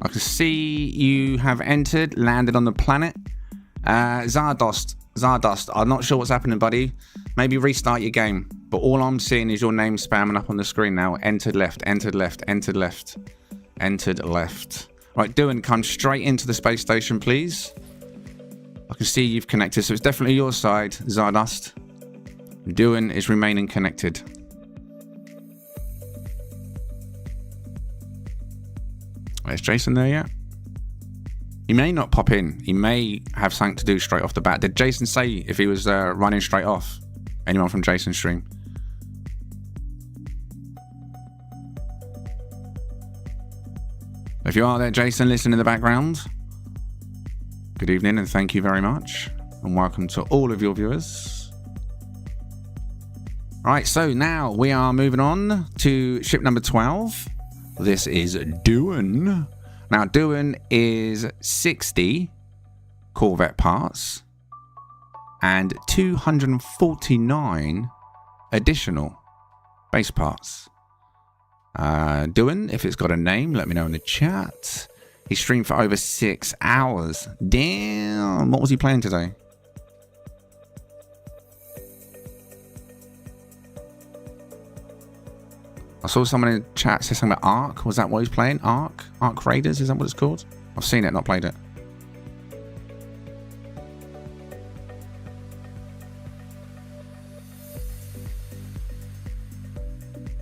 Speaker 1: I can see you have entered, landed on the planet. Zardost, I'm not sure what's happening, buddy. Maybe restart your game. But all I'm seeing is your name spamming up on the screen now. Entered left, entered left, entered left, entered left. Right, Doan, come straight into the space station, please. I can see you've connected, so it's definitely your side, Zardost. Doan is remaining connected. Is Jason there yet? He may not pop in. He may have something to do straight off the bat. Did Jason say if he was running straight off? Anyone from Jason's stream? If you are there, Jason, listen in the background. Good evening and thank you very much. And welcome to all of your viewers. Alright, so now we are moving on to ship number 12. This is Doan. Now, Doan is 60 Corvette parts and 249 additional base parts. Doing, if it's got a name, let me know in the chat. He streamed for over 6 hours. Damn, what was he playing today? I saw someone in the chat say something about Ark. Was that what he's playing? Ark Raiders, is that what it's called? I've seen it, not played it.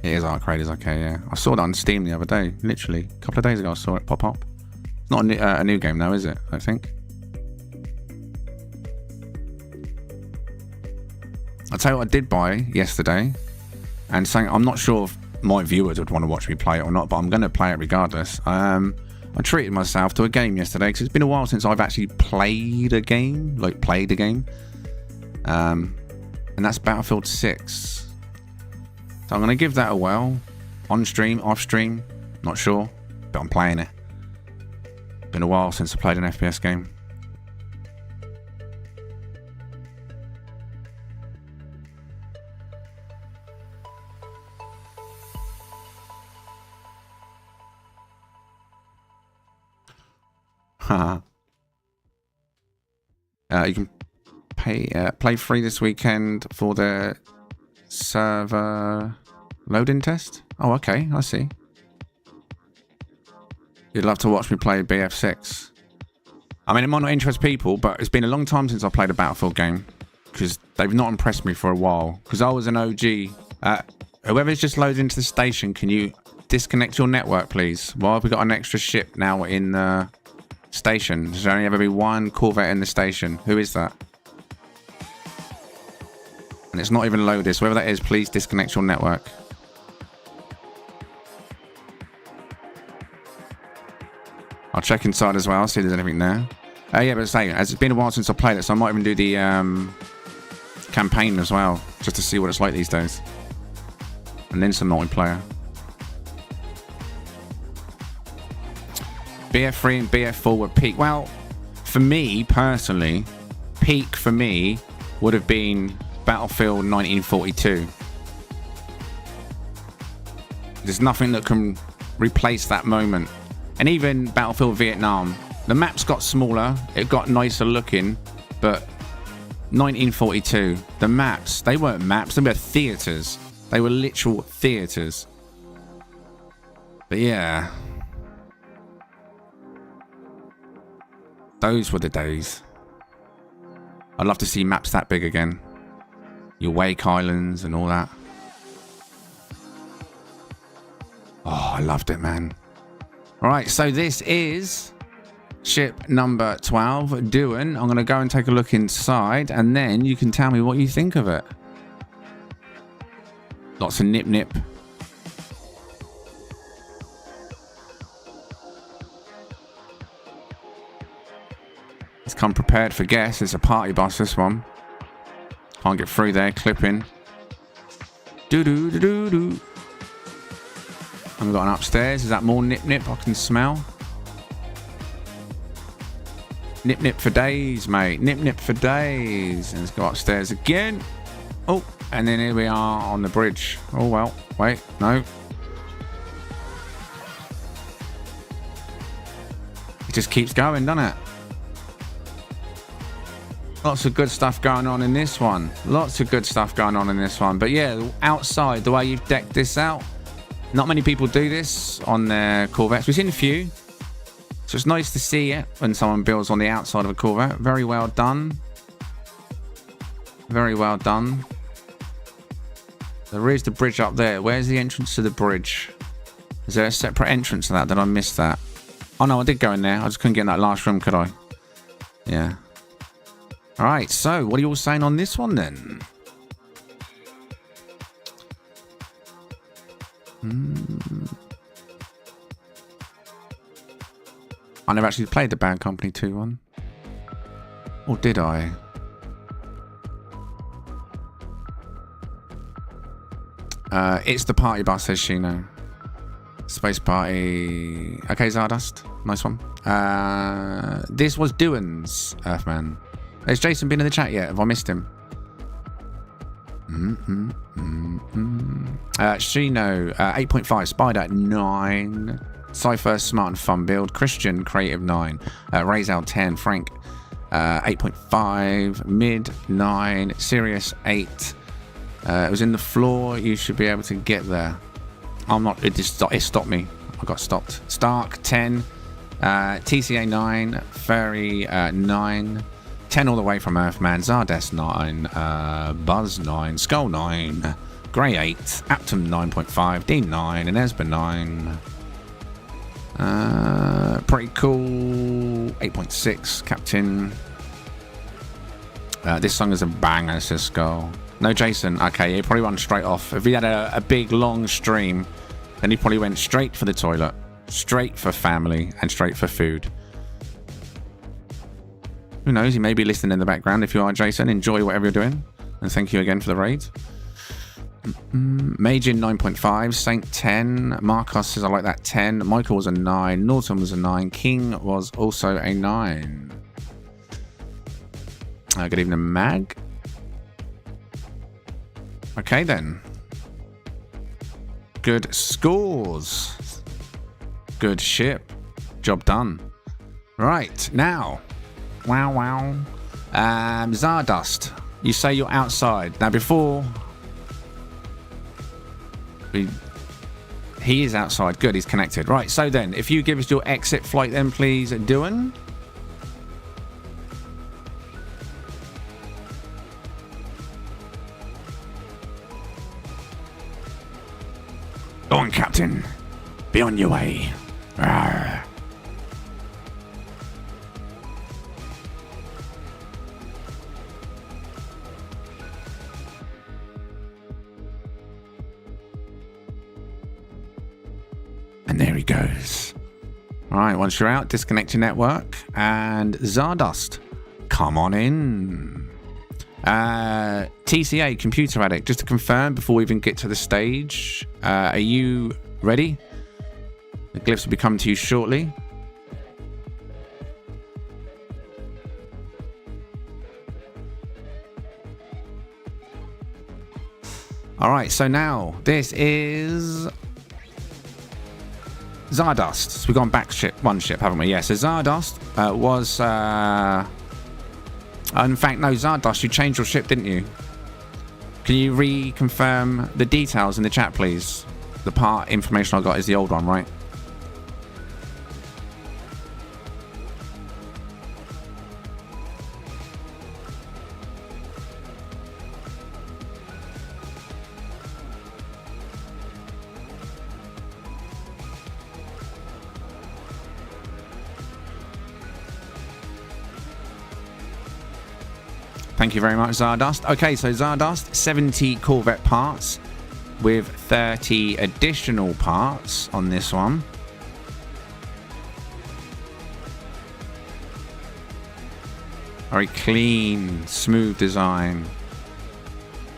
Speaker 1: It is Ark Raiders, okay, yeah. I saw that on Steam the other day, literally. A couple of days ago I saw it pop up. It's not a new game though, is it? I think. I'll tell you what I did buy yesterday. And saying, I'm not sure if my viewers would want to watch me play it or not, but I'm going to play it regardless. I treated myself to a game yesterday because it's been a while since I've actually played a game. And that's Battlefield 6. So I'm going to give that a whirl. On stream, off stream, not sure, but I'm playing it. Been a while since I played an FPS game. You can play free this weekend for the server loading test. Oh, okay, I see. You'd love to watch me play BF6. I mean, it might not interest people, but it's been a long time since I played a Battlefield game because they've not impressed me for a while. Because I was an OG. Whoever's just loaded into the station, can you disconnect your network, please? Why have we got an extra ship now in the station? There's only ever be one Corvette in the station. Who is that? And it's not even loaded. So whoever that is, please disconnect your network. I'll check inside as well, see if there's anything there. Yeah, but say, as it's been a while since I played it, so I might even do the campaign as well, just to see what it's like these days. And then some multiplayer. BF3 and BF4 were peak. Well, for me, personally, peak for me would have been Battlefield 1942. There's nothing that can replace that moment. And even Battlefield Vietnam, the maps got smaller, it got nicer looking, but 1942, the maps, they weren't maps, they were theatres. They were literal theatres. But yeah, those were the days. I'd love to see maps that big again. Your Wake Islands and all that. Oh, I loved it, man. Alright, so this is ship number 12, Duan. I'm going to go and take a look inside, and then you can tell me what you think of it. Lots of nip-nip. It's come prepared for guests. It's a party bus, this one. Can't get through there, clipping. Do-do-do-do-do. And we've got an upstairs. Is that more nip-nip I can smell? Nip-nip for days, mate. Nip-nip for days. And let's go upstairs again. Oh, and then here we are on the bridge. Oh, well. Wait, no. It just keeps going, doesn't it? Lots of good stuff going on in this one. Lots of good stuff going on in this one. But yeah, outside, the way you've decked this out, not many people do this on their Corvettes. We've seen a few. So it's nice to see it when someone builds on the outside of a Corvette. Very well done. Very well done. There is the bridge up there. Where's the entrance to the bridge? Is there a separate entrance to that? Did I miss that? Oh no, I did go in there. I just couldn't get in that last room, could I? Yeah. Alright, so what are you all saying on this one then? I never actually played the Bad Company 2 one. Or did I? It's the party bus, says Shino. Space Party. Okay, Zardust. Nice one. This was Duan's Earthman. Has Jason been in the chat yet? Have I missed him? Shino, 8.5. Spider, 9. Cypher, smart and fun build. Christian, creative, 9. Razal, 10. Frank, 8.5. Mid, 9. Sirius, 8. It was in the floor. You should be able to get there. I'm not. It stopped me. I got stopped. Stark, 10. TCA, 9. Fairy, 9. 10 all the way from Earthman. Zardes, 9. Buzz, 9. Skull, 9. Grey, 8. Aptum, 9.5. Dean, 9. And Esba, 9. Pretty cool. 8.6. Captain. This song is a banger, says Skull. No, Jason. Okay, he probably went straight off. If he had a big, long stream, then he probably went straight for the toilet, straight for family, and straight for food. Who knows? He may be listening in the background. If you are, Jason, enjoy whatever you're doing. And thank you again for the raid. Majin 9.5. Saint 10. Marcos says I like that 10. Michael was a 9. Norton was a 9. King was also a 9. Good evening, Mag. Okay, then. Good scores. Good ship. Job done. Right, now. Wow. Zardust. You say you're outside. Now, before... He is outside. Good, he's connected. Right, so then, if you give us your exit flight then, please, Duan. Go on, Captain. Be on your way. Rawr. And there he goes. All right, once you're out, disconnect your network. And Zardust, come on in. TCA, Computer Addict, just to confirm before we even get to the stage, are you ready? The glyphs will be coming to you shortly. All right, so now this is Zardust. So we've gone back one ship, haven't we? Yeah, so Zardust was... in fact, no, Zardust, you changed your ship, didn't you? Can you reconfirm the details in the chat, please? The part information I got is the old one, right? Thank you very much, Zardust. Okay, so Zardust, 70 Corvette parts with 30 additional parts on this one. Very clean, smooth design.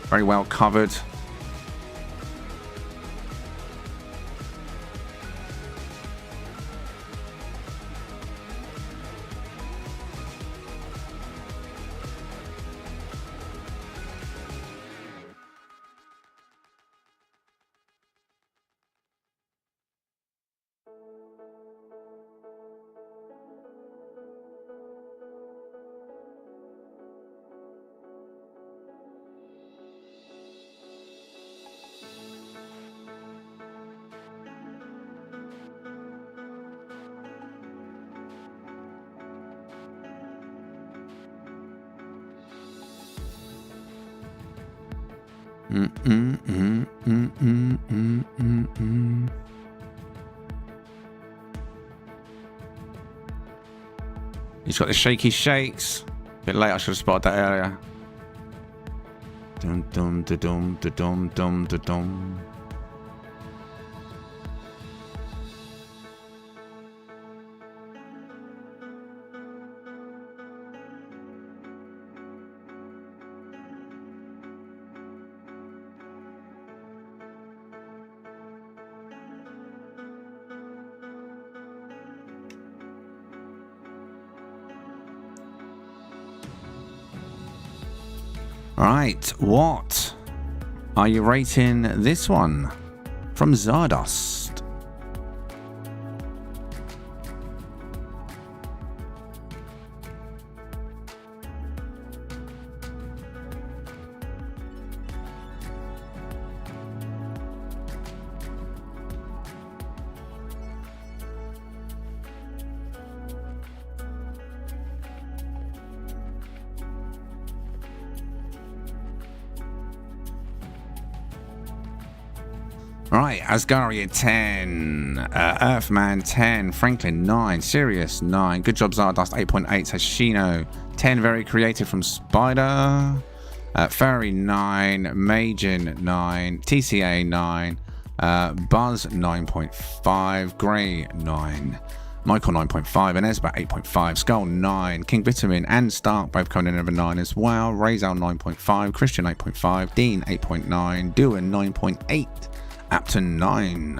Speaker 1: Very well covered. He's got the shaky shakes. A bit late, I should have spotted that earlier. Dum dum da dum da dum dum da dum. Right, what are you rating this one from Zardost? Right, Asgaria 10, Earthman 10, Franklin 9, Sirius 9, good job Zardost 8.8, Hashino 10, very creative from Spider, Furry 9, Majin 9, TCA 9, Buzz 9.5, Grey 9, Michael 9.5, and Esba 8.5, Skull 9, King Vitamin and Stark both coming in over 9 as well, Razal 9.5, Christian 8.5, Dean 8.9, Duan 9.8, Apton 9,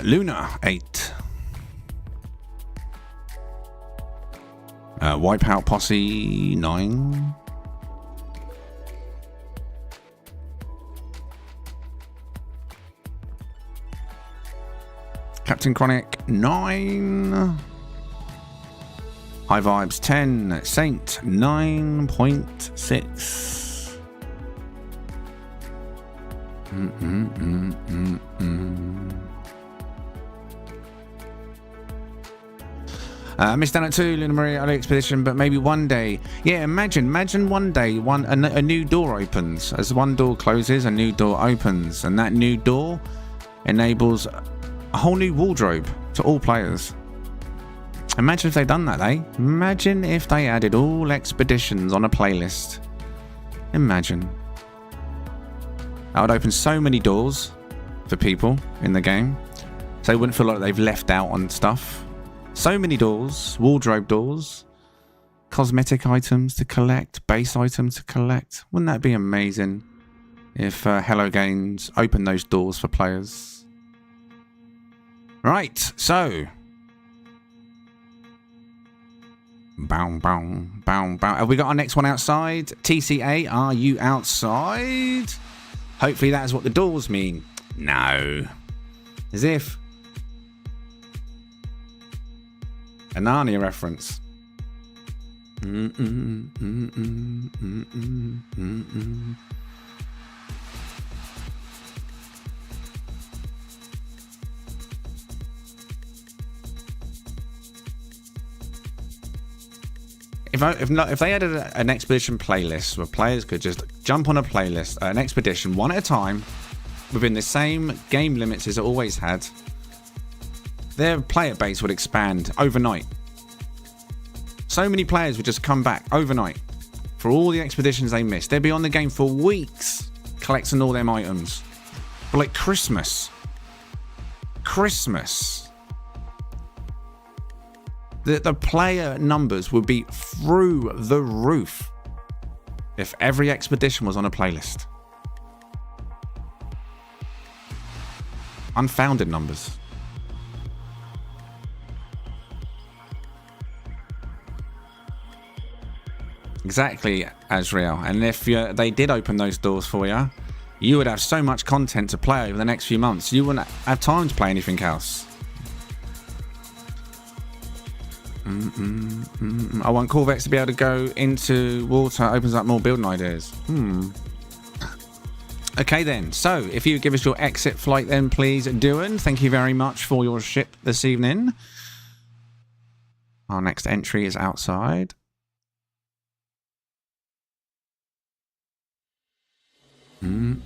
Speaker 1: Luna 8, Wipeout Posse 9, Captain Chronic 9, High Vibes 10, Saint 9.6. Missed out at 2, Luna Maria Early Expedition, but maybe one day. Yeah, imagine one day a new door opens. As one door closes, a new door opens, and that new door enables a whole new wardrobe to all players. Imagine if they'd done that, eh? Imagine if they added all expeditions on a playlist. Imagine. That would open so many doors for people in the game, so they wouldn't feel like they've left out on stuff. So many doors, wardrobe doors, cosmetic items to collect, base items to collect. Wouldn't that be amazing if Hello Games opened those doors for players? Right, so... Bow, bow, bow, bow. Have we got our next one outside? TCA, are you outside? Hopefully that is what the doors mean. No. As if. A Narnia reference. If they added an expedition playlist where players could just jump on a playlist, an expedition one at a time, within the same game limits as it always had, their player base would expand overnight. So many players would just come back overnight for all the expeditions they missed. They'd be on the game for weeks collecting all them items. But like Christmas. The player numbers would be through the roof if every expedition was on a playlist. Unfounded numbers. Exactly, Azrael. And if they did open those doors for you, you would have so much content to play over the next few months. You wouldn't have time to play anything else. I want Corvettes to be able to go into water. Opens up more building ideas. Okay then, so if you give us your exit flight then please, Duan. Thank you very much for your ship this evening. Our next entry is outside. Boom,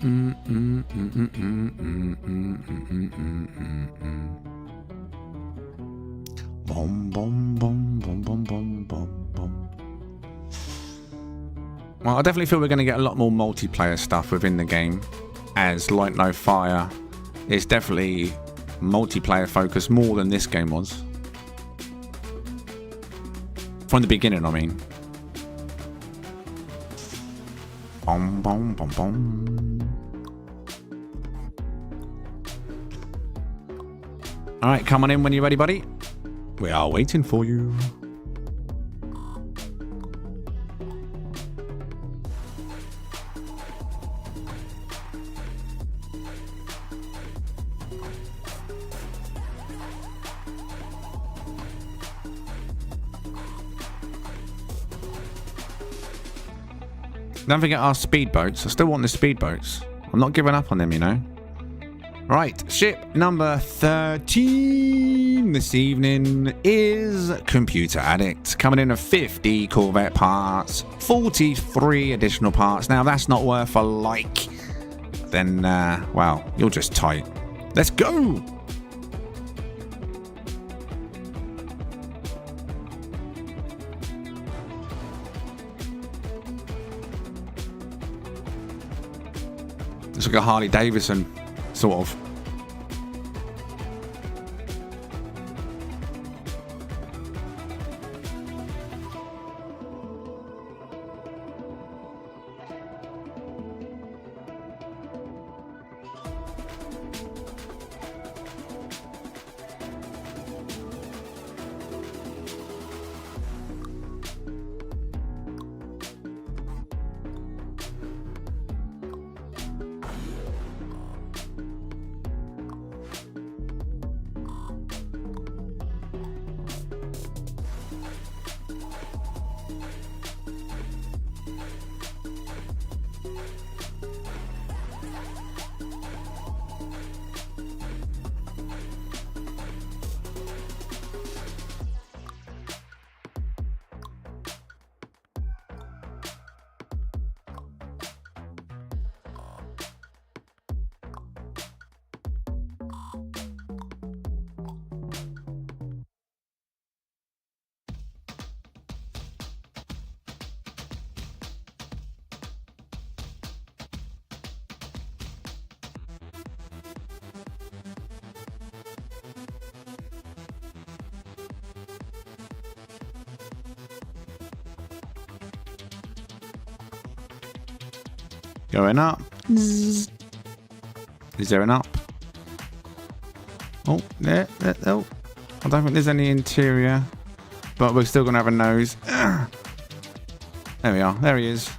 Speaker 1: boom, boom, boom, boom, boom, boom, boom. Well, I definitely feel we're going to get a lot more multiplayer stuff within the game, as Light No Fire is definitely multiplayer focused more than this game was. From the beginning, I mean. Boom, boom, boom, boom. Alright, come on in when you're ready, buddy. We are waiting for you. Don't forget our speedboats. I still want the speedboats. I'm not giving up on them, you know. Right, ship number 13 this evening is Computer Addict. Coming in at 50 Corvette parts, 43 additional parts. Now, that's not worth a like. Then, well, you're just tight. Let's go! It's like a Harley Davidson, sort of. Going up. Is there an up? Oh, there. Oh, I don't think there's any interior, but we're still gonna have a nose. There we are. There he is.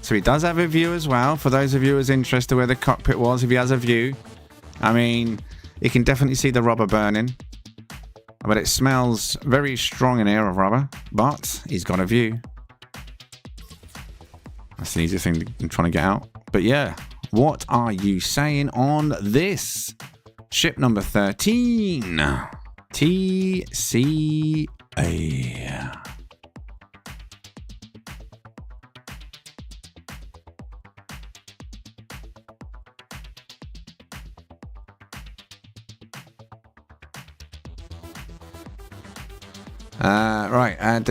Speaker 1: So he does have a view as well. For those of you who's interested where the cockpit was, if he has a view, I mean, you can definitely see the rubber burning, but it smells very strong in here of rubber. But he's got a view. That's the easiest thing I'm trying to get out. But yeah, what are you saying on this? Ship number 13. TCA. Right. Let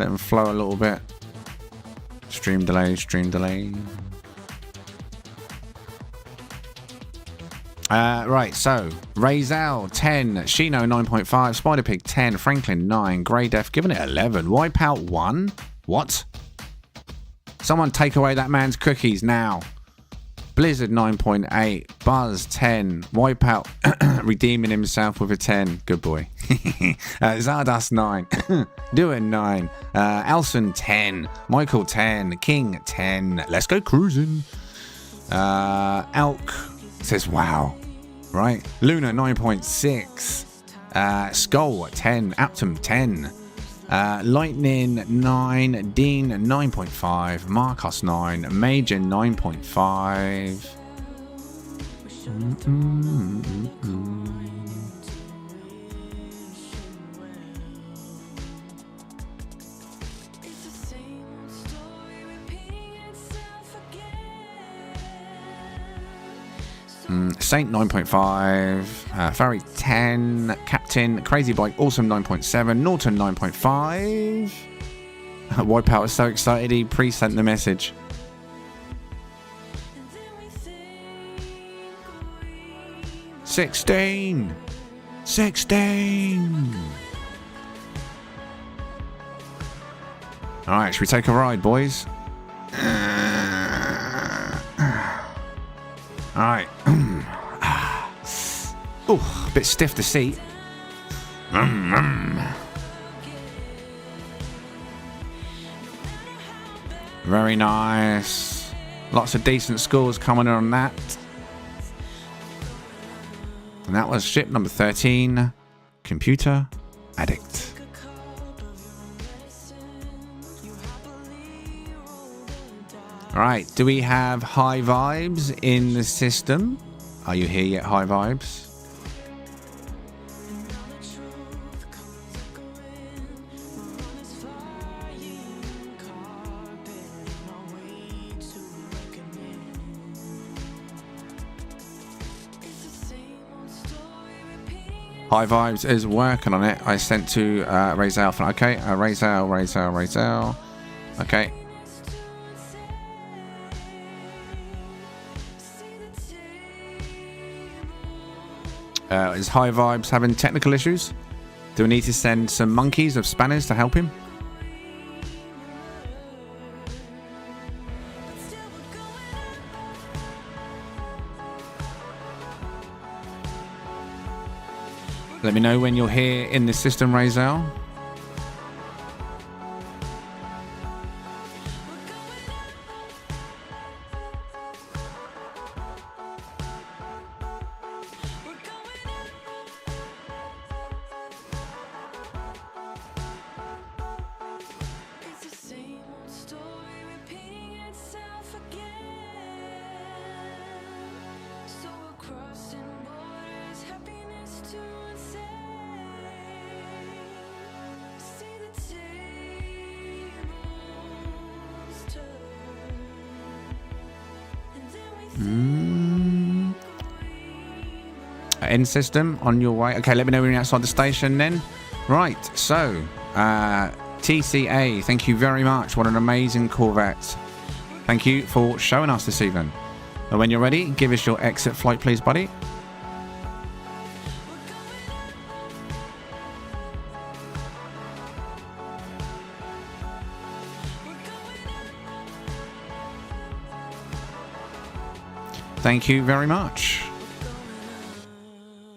Speaker 1: them flow a little bit. Stream delay. Right, so Razel 10, Shino 9.5, Spider Pig 10, Franklin 9, Grey Def giving it 11, Wipeout 1. What? Someone take away that man's cookies now. Blizzard 9.8, Buzz 10, Wipeout redeeming himself with a 10. Good boy. Zardas 9, Doing 9, Elson 10, Michael 10, King 10. Let's go cruising. Elk says wow. Right. Luna 9.6, Skull 10, Aptum 10, Lightning 9, Dean 9.5, Marcos 9, Major 9.5. Saint 9.5, Farry 10, Captain, Crazy Bike, Awesome 9.7, Norton 9.5. Wipeout is so excited he pre-sent the message. Sixteen. Alright, should we take a ride, boys? Alright. Oh, a bit stiff the seat. Very nice. Lots of decent scores coming in on that. And that was ship number 13, Computer Addict. Alright, do we have high vibes in the system? Are you here yet, high vibes? High Vibes is working on it. I sent to Razel. Okay, Razel. Okay. Is High Vibes having technical issues? Do we need to send some monkeys of spanners to help him? Let me know when you're here in the system, Razel. End system on your way. Okay, let me know when you're outside the station then. Right, so TCA, thank you very much. What an amazing Corvette. Thank you for showing us this evening. And when you're ready, give us your exit flight, please, buddy. Thank you very much.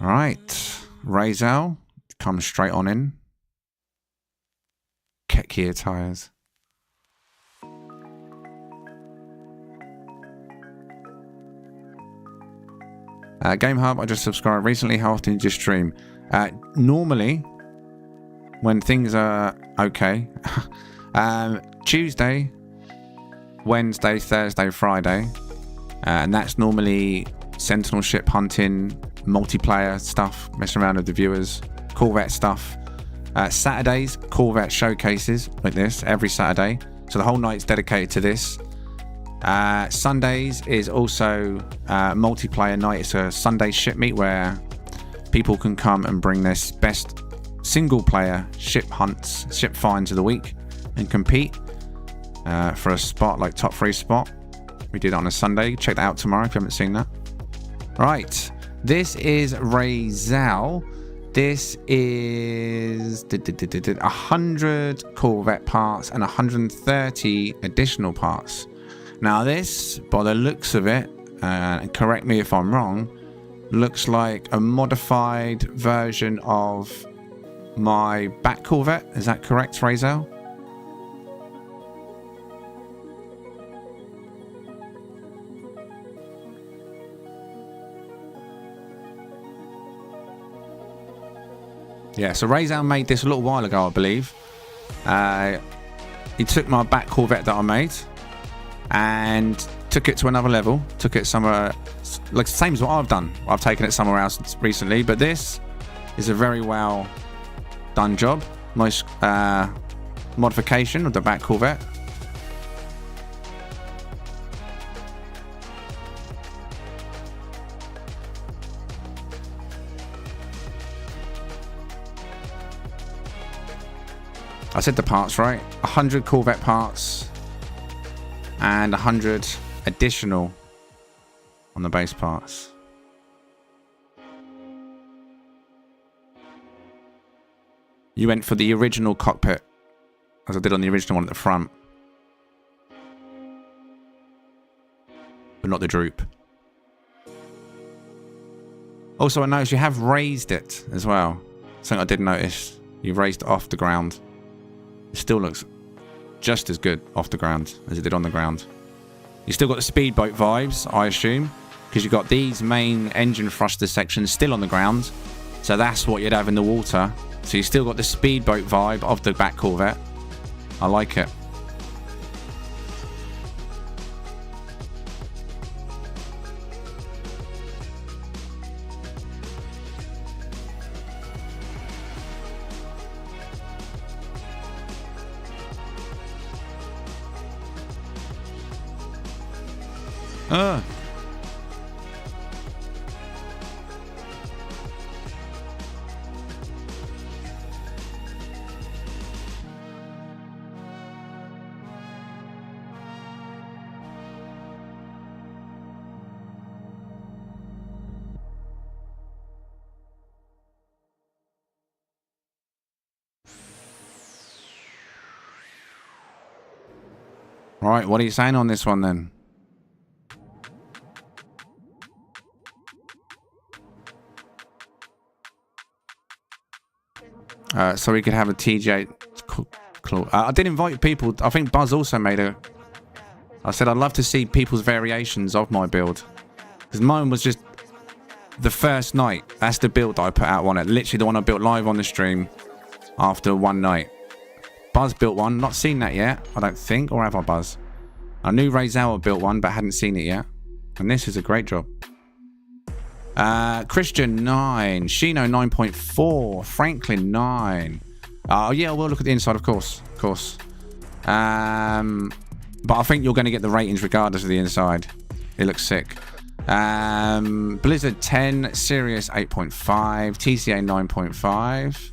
Speaker 1: All right, Razel, come straight on in. Kia tires. Game Hub, I just subscribed recently. How often did you stream? Normally, when things are okay, Tuesday, Wednesday, Thursday, Friday, and that's normally Sentinel ship hunting, multiplayer stuff, messing around with the viewers, Corvette stuff. Saturdays, Corvette showcases like this every Saturday, so the whole night's dedicated to this. Sundays is also multiplayer night. It's a Sunday ship meet where people can come and bring their best single player ship hunts, ship finds of the week and compete for a spot, like top 3 spot. We did it on a Sunday. Check that out tomorrow if you haven't seen that. Right, this is Razel. This is 100 Corvette parts and 130 additional parts. Now this, by the looks of it, and correct me if I'm wrong, looks like a modified version of my back Corvette. Is that correct, Razel? Yeah, so Razel made this a little while ago, I believe. He took my back Corvette that I made and took it to another level. Took it somewhere, like the same as what I've done. I've taken it somewhere else recently, but this is a very well done job. Nice modification of the back Corvette. I said the parts right. 100 Corvette parts and 100 additional on the base parts. You went for the original cockpit, as I did on the original one at the front, but not the droop. Also, I noticed you have raised it as well. Something I did notice. You've raised it off the ground. It still looks just as good off the ground as it did on the ground. You still got the speedboat vibes, I assume, because you've got these main engine thruster sections still on the ground. So that's what you'd have in the water. So you still got the speedboat vibe of the back Corvette. I like it. Right, what are you saying on this one then? So we could have a TJ. I did invite people. I think Buzz also made a. I said I'd love to see people's variations of my build, because mine was just the first night. That's the build that I put out on it. Literally the one I built live on the stream after one night. Buzz built one. Not seen that yet, I don't think. Or have I, Buzz? I knew Rayzawa built one, but hadn't seen it yet. And this is a great job. Christian 9, Shino 9.4, Franklin 9. Oh yeah, we'll look at the inside, of course. But I think you're going to get the ratings regardless of the inside. It looks sick. Blizzard 10, Sirius 8.5, TCA 9.5.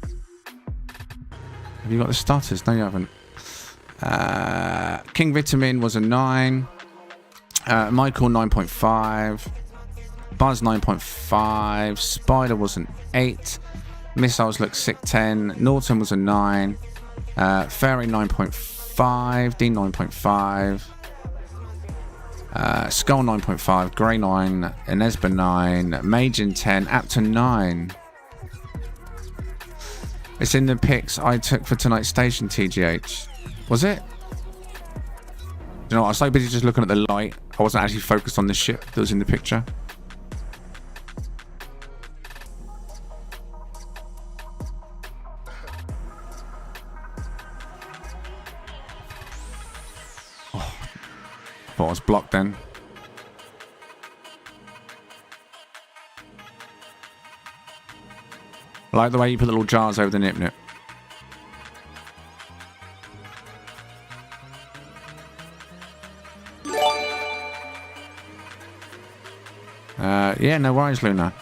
Speaker 1: Have you got the stutters? No, you haven't. King Vitamin was a 9. Michael 9.5. Buzz 9.5. Spider was an 8. Missiles look sick 10. Norton was a 9. Fairy 9.5. Dean 9.5. Skull 9.5. Grey 9. Inesba 9. Majin 10. Apton 9. It's in the pics I took for tonight's station, TGH. Was it? You know, I was so busy just looking at the light, I wasn't actually focused on the ship that was in the picture. Oh, I thought I was blocked then. I like the way you put the little jars over the nip-nip. Yeah, no worries, Luna.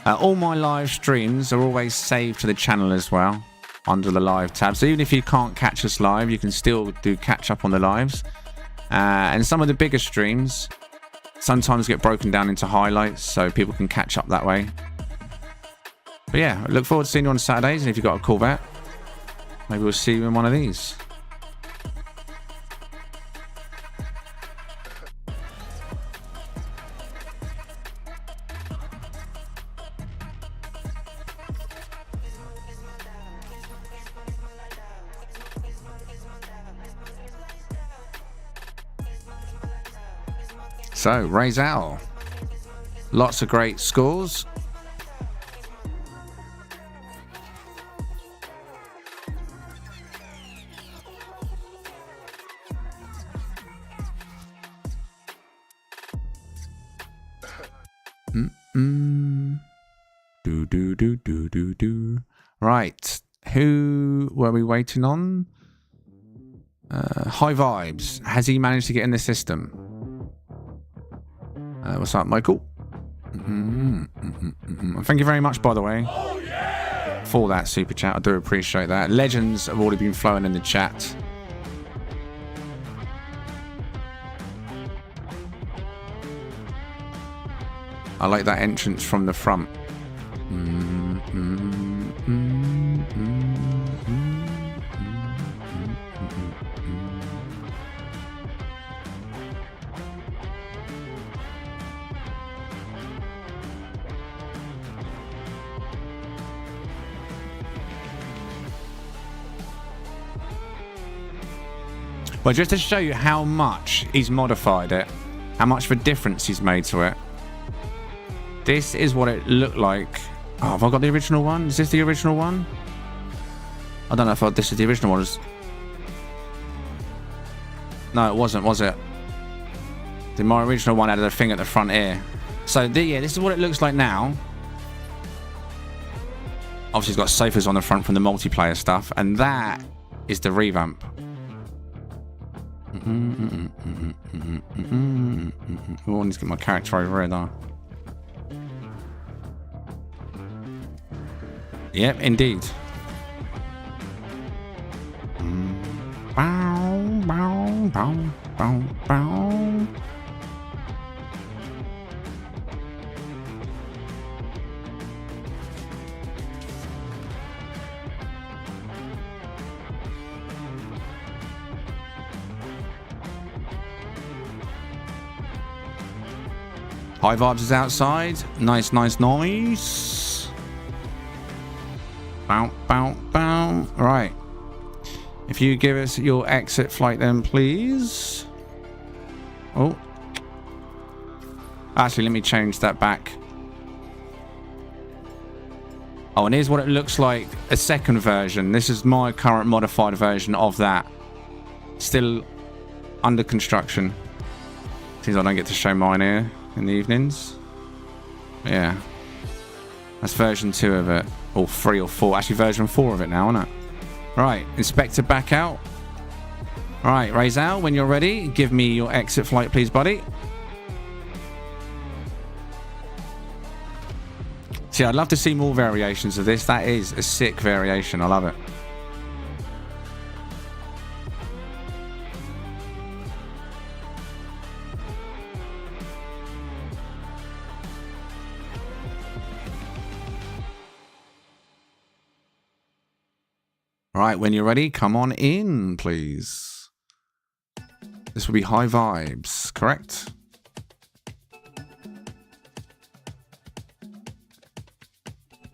Speaker 1: All my live streams are always saved to the channel as well, under the live tab. So even if you can't catch us live, you can still do catch up on the lives. And some of the bigger streams sometimes get broken down into highlights, so people can catch up that way. But yeah, I look forward to seeing you on Saturdays, and if you've got a Corvette, maybe we'll see you in one of these. So, Rayzal. Lots of great scores. Do. Right. Who were we waiting on? High Vibes. Has he managed to get in the system? What's up, Michael? Thank you very much, by the way, for that super chat. I do appreciate that. Legends have already been flowing in the chat. I like that entrance from the front. Well, just to show you how much he's modified it, how much of a difference he's made to it. This is what it looked like. Oh, have I got the original one? Is this the original one? I don't know if this is the original one. No, it wasn't, was it? My original one had a thing at the front here. So, yeah, this is what it looks like now. Obviously, it's got sofas on the front from the multiplayer stuff. And that is the revamp. Oh, I need to get my character over here, though. Yep, indeed. Bow, bow, bow, bow, bow. High Vibes is outside. Nice, nice, nice. Bow, bow, bow. Right. If you give us your exit flight then, please. Oh. Actually, let me change that back. Oh, and here's what it looks like. A second version. This is my current modified version of that. Still under construction. Seems I don't get to show mine here in the evenings. Yeah. That's version 2 of it. Or 3 or 4. Actually, version 4 of it now, isn't it? Right. Inspector back out. Right, Razal, when you're ready, give me your exit flight, please, buddy. See, I'd love to see more variations of this. That is a sick variation. I love it. Right, when you're ready, come on in, please. This will be High Vibes, correct?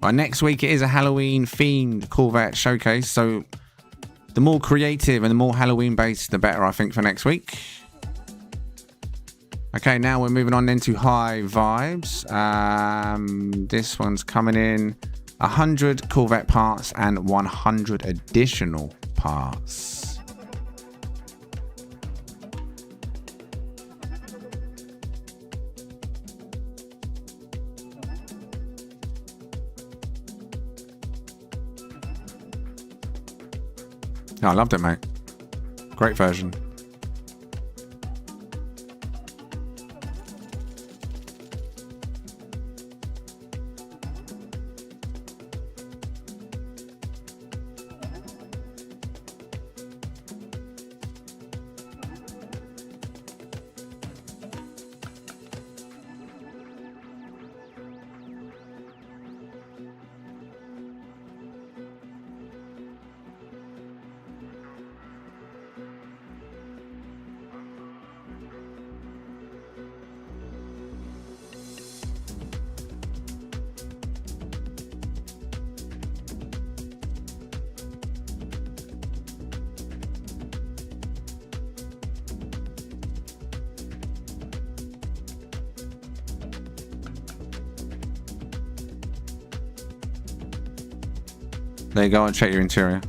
Speaker 1: Right, next week it is a Halloween-themed Corvette showcase, so the more creative and the more Halloween-based, the better, I think, for next week. Okay, now we're moving on then to High Vibes. This one's coming in 100 Corvette parts and 100 additional parts. Yeah, I loved it, mate. Great version. There you go, and check your interior.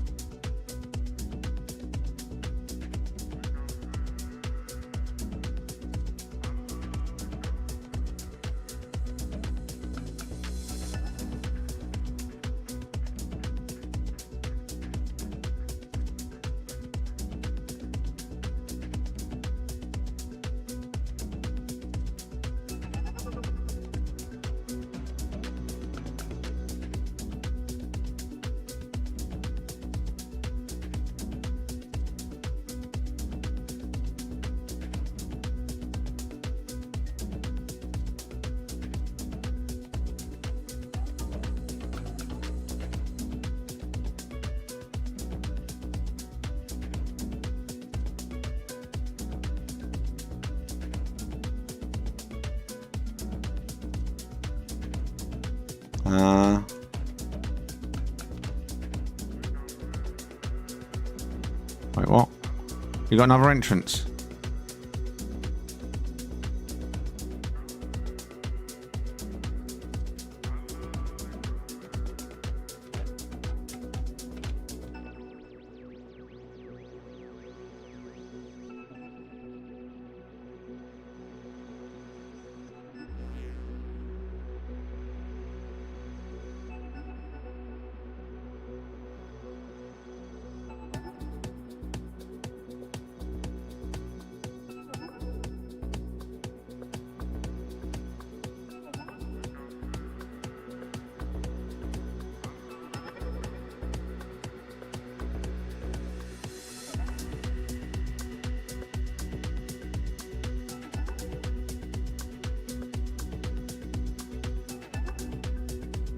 Speaker 1: Wait, what? You got another entrance.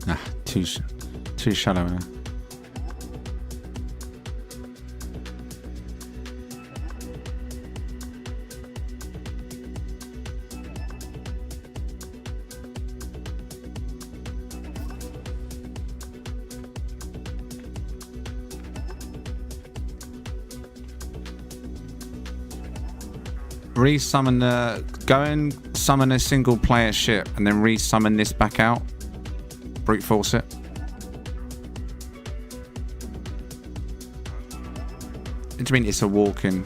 Speaker 1: Nah, too shallow now. Re-summon the... Go and summon a single player ship and then re-summon this back out. Brute force it. What do you mean it's a walk-in?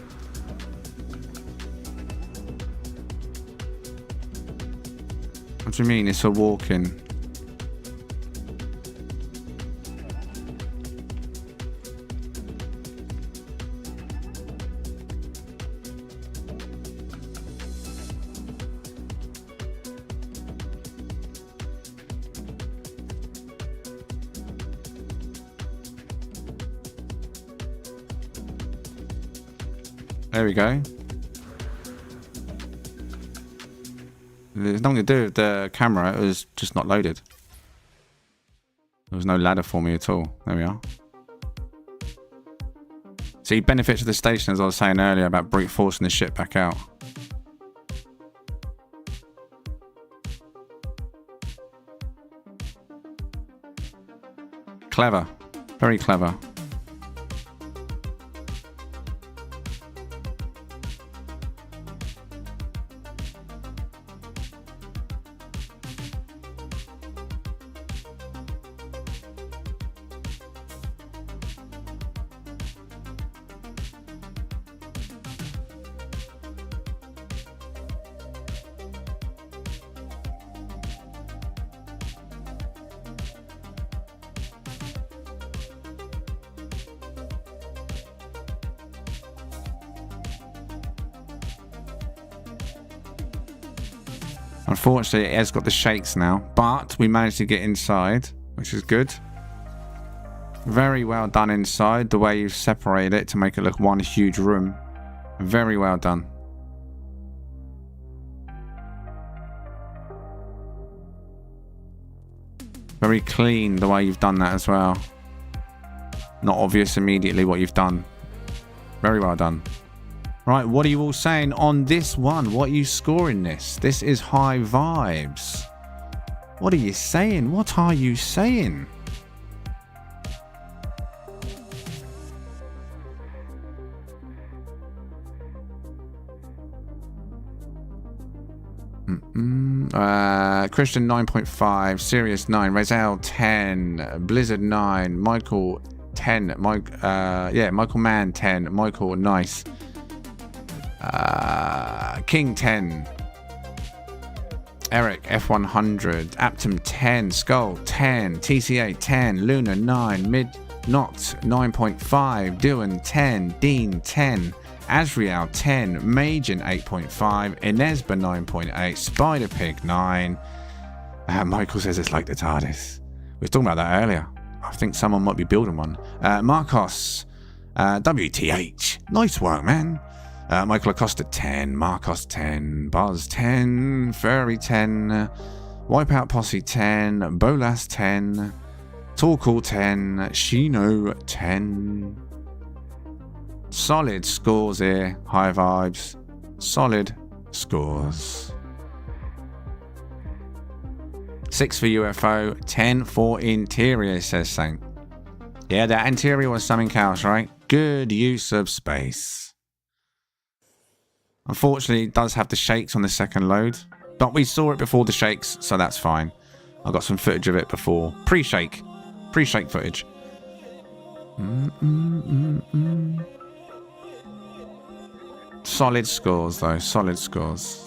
Speaker 1: What do you mean it's a walk-in? There we go. There's nothing to do with the camera, it was just not loaded. There was no ladder for me at all. There we are. See, benefits of the station, as I was saying earlier, about brute forcing the ship back out. Clever. Very clever. Unfortunately, it has got the shakes now, but we managed to get inside, which is good. Very well done inside, the way you've separated it to make it look one huge room. Very well done. Very clean the way you've done that as well. Not obvious immediately what you've done. Very well done. Right, what are you all saying on this one? What are you scoring this? This is high vibes. What are you saying? What are you saying? Christian 9.5, Sirius 9, Razel 10, Blizzard 9, Michael 10, Michael Mann 10, Michael nice. King 10, Eric F100, Aptum 10, Skull 10, TCA 10, Luna 9, Mid Not 9.5, Dylan 10, Dean 10, Azriel 10, Majin 8.5, Inesba 9.8, Spider Pig 9. Michael says it's like the TARDIS. We were talking about that earlier. I think someone might be building one. Marcos, WTH, nice work, man. Michael Acosta 10, Marcos 10, Buzz 10, Furry 10, Wipeout Posse 10, Bolas 10, Torkoal 10, Shino 10. Solid scores here, high vibes. Solid scores. 6 for UFO, 10 for interior, says Saint. Yeah, that interior was something else, right? Good use of space. Unfortunately, it does have the shakes on the second load, but we saw it before the shakes, so that's fine. I got some footage of it before. Pre-shake footage. Solid scores, though. Solid scores.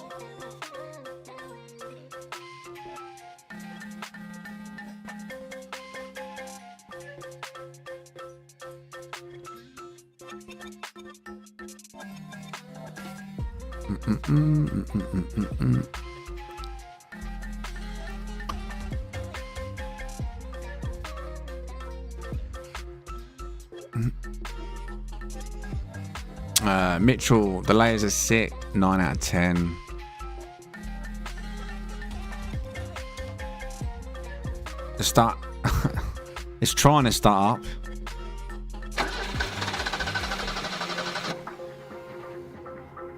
Speaker 1: Mitchell, the layers are sick. 9 out of 10. The start. It's trying to start up.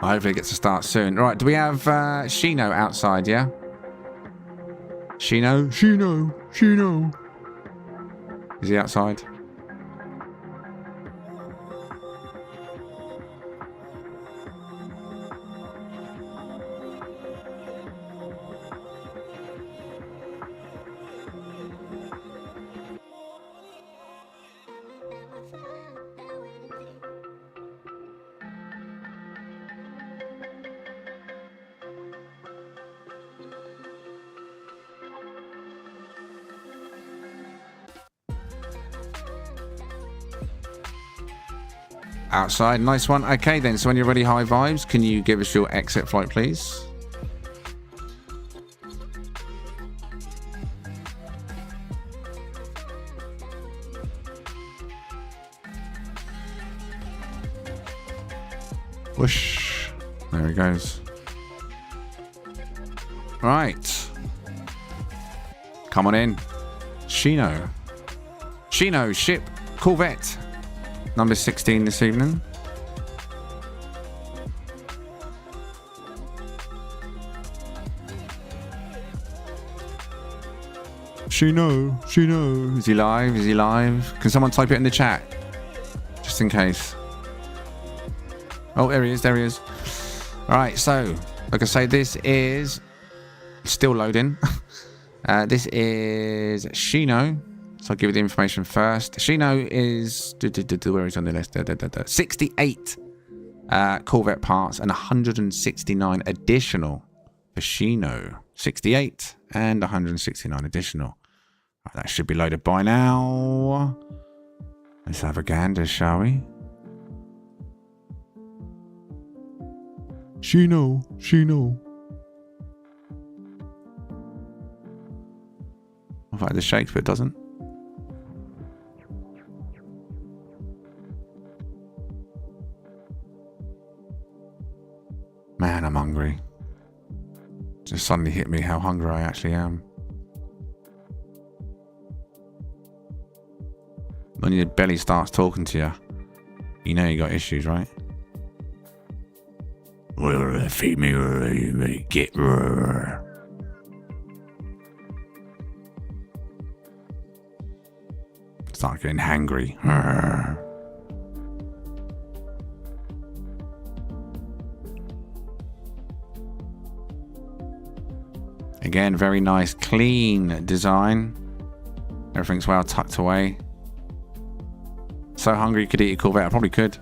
Speaker 1: Hopefully it gets to start soon. Right, do we have Shino outside, yeah? Shino. Is he outside? Outside, nice one. Okay then, so when you're ready, high vibes, can you give us your exit flight, please? Whoosh. There he goes. Right. Come on in. Shino, ship, Corvette. Number 16 this evening. Shino. Is he live? Is he live? Can someone type it in the chat? Just in case. Oh, there he is. Alright, so, like I say, this is still loading. This is Shino. So I'll give you the information first. Shino is... Where is he on the list? 68 Corvette parts and 169 additional for Shino. 68 and 169 additional. Right, that should be loaded by now. Let's have a gander, shall we? Shino. I thought it shakes, but it doesn't. Man, I'm hungry. Just suddenly hit me how hungry I actually am. When your belly starts talking to you, you know you got issues, right? Feed me, get. Start getting hangry. Again, very nice, clean design. Everything's well tucked away. So hungry you could eat a Corvette. I probably could.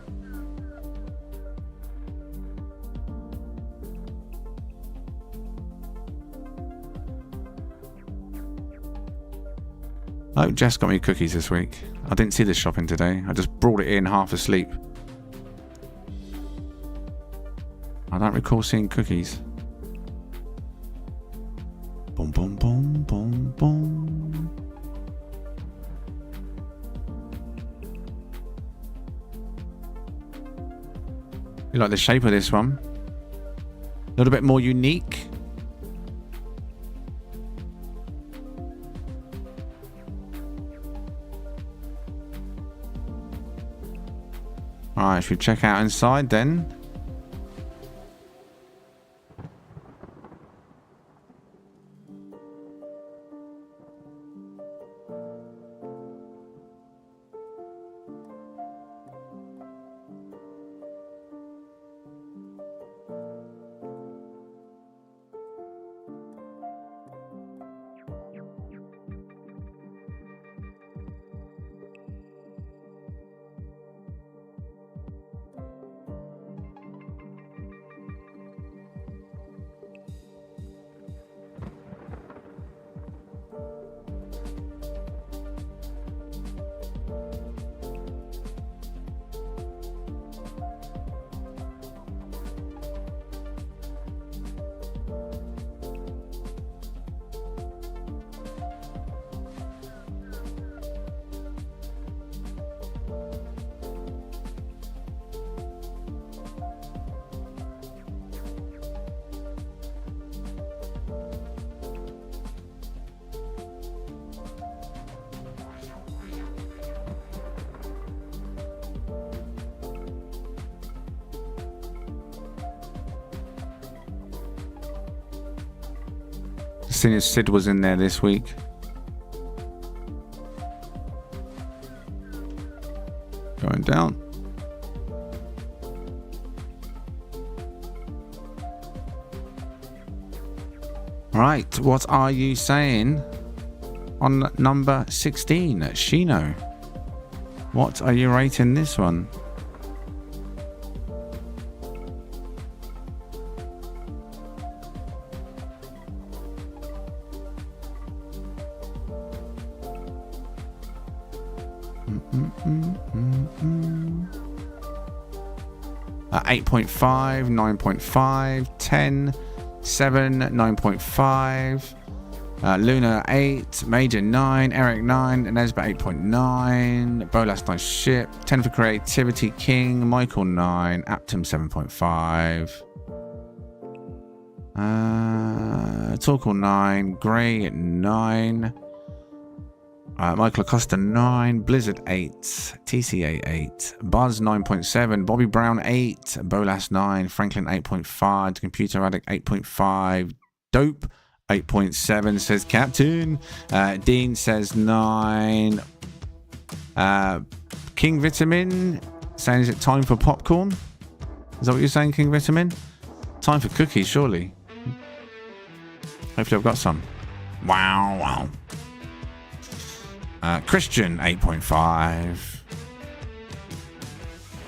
Speaker 1: Oh, Jess got me cookies this week. I didn't see this shopping today. I just brought it in half asleep. I don't recall seeing cookies. Boom, boom, boom, boom, boom. You like the shape of this one? A little bit more unique. Alright, should we check out inside then? Seeing as Sid was in there this week. Going down. Right, what are you saying on number 16, Shino? What are you rating this one? At 8.5, 9.5, 10, 7, 9.5, Luna 8, Major 9, Eric 9, Nesba 8.9, Bolas Nice Ship, 10 for Creativity, King, Michael 9, Aptum 7.5, Torkel 9, Grey at 9, Michael Acosta 9, Blizzard 8, TCA 8, Buzz 9.7, Bobby Brown 8, Bolas 9, Franklin 8.5, Computer Addict 8.5, Dope 8.7 says Captain, Dean says 9, King Vitamin saying, is it time for popcorn? Is that what you're saying, King Vitamin? Time for cookies, surely. Hopefully I've got some. Wow. Christian 8.5.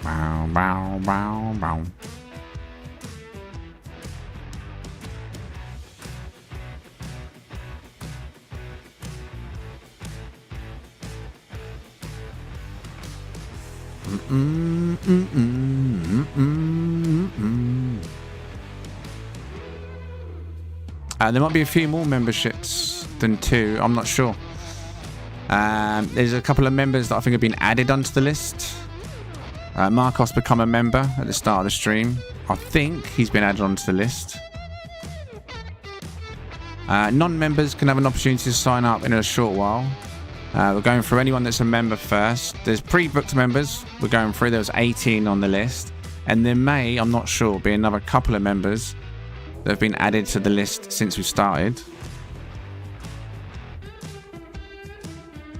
Speaker 1: Bow. There might be a few more memberships than 2. I'm not sure. There's a couple of members that I think have been added onto the list. Marcos become a member at the start of the stream. I think he's been added onto the list. Non-members can have an opportunity to sign up in a short while. We're going through anyone that's a member first. There's pre-booked members we're going through. There was 18 on the list. And there may, I'm not sure, be another couple of members that have been added to the list since we started.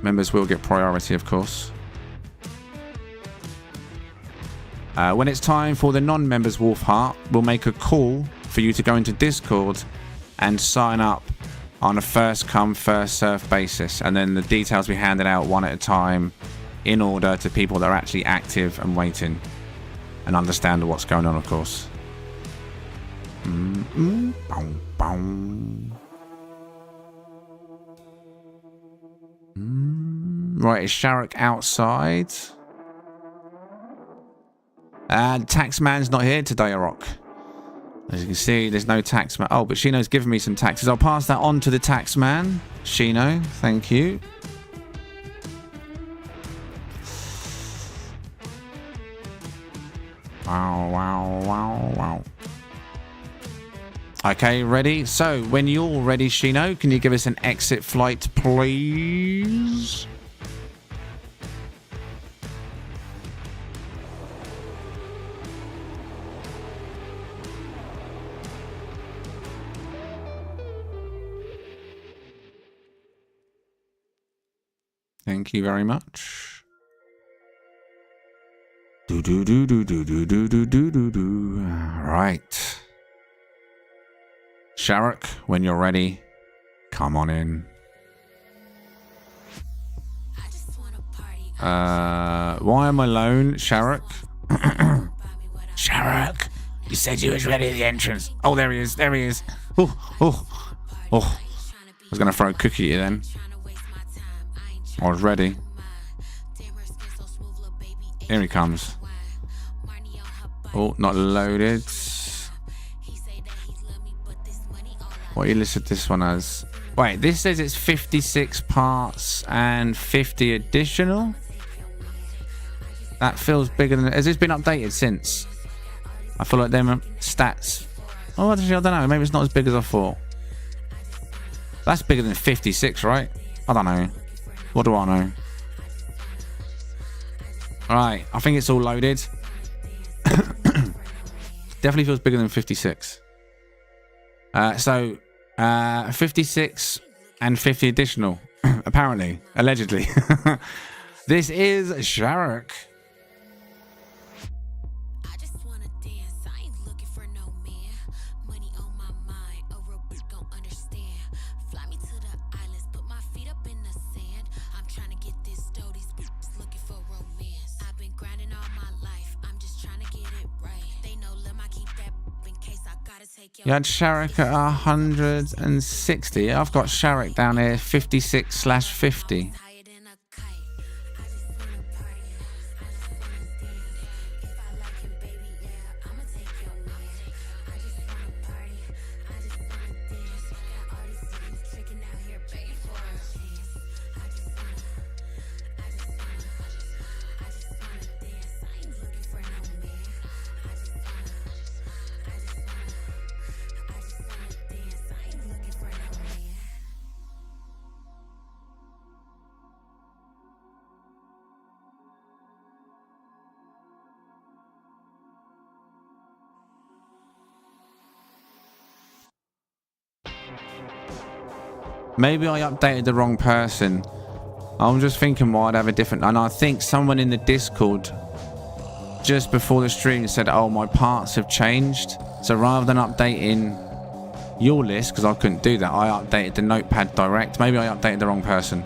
Speaker 1: Members will get priority, of course. When it's time for the non-members Wolf Heart, we'll make a call for you to go into Discord and sign up on a first come, first serve basis. And then the details we handed out one at a time in order to people that are actually active and waiting and understand what's going on, of course. Right, is Sharrock outside? Taxman's not here today, Rock. As you can see, there's no taxman. Oh, but Shino's given me some taxes. I'll pass that on to the taxman. Shino, thank you. Wow. Okay, ready? So, when you're ready, Shino, can you give us an exit flight, please? Thank you very much. Right. Sharrock, when you're ready, come on in. Why am I alone, Sharrock? Sharrock, you said you was ready at the entrance. Oh, there he is. Oh. I was going to throw a cookie at you then. I was ready. Here he comes. Oh, not loaded. What you listed this one as? Wait, this says it's 56 parts and 50 additional? That feels bigger than... Has this been updated since? I feel like them stats... Oh, actually, I don't know. Maybe it's not as big as I thought. That's bigger than 56, right? I don't know. What do I know? Alright, I think it's all loaded. Definitely feels bigger than 56. So, 56 and 50 additional, apparently, allegedly. This is Sharrock.
Speaker 3: I just wanna dance. I ain't looking for no man. Money on my mind. A real bitch gon' understand. Fly me to the islands. Put my feet up in the sand. I'm trying to get this dough. These bitches looking for romance. I've been grinding all my life. I'm just trying to get it right. They know let my keep that in case I gotta take your.
Speaker 1: You had Sharrock at 160. I've got Sharrock down here 56/50.
Speaker 3: Higher than a kite. I just wanna party. I just wanna dance. If I like him, baby, yeah, I'ma take your man. I just wanna party. I just wanna dance. Got all these cities tricking out here, begging for a chance. I just wanna dance. I ain't looking for no man. I just wanna dance. I ain't looking for no man.
Speaker 1: Maybe I updated the wrong person. I'm just thinking why I'd have a different... And I think someone in the Discord just before the stream said, oh, my parts have changed. So rather than updating your list, because I couldn't do that, I updated the notepad direct. Maybe I updated the wrong person.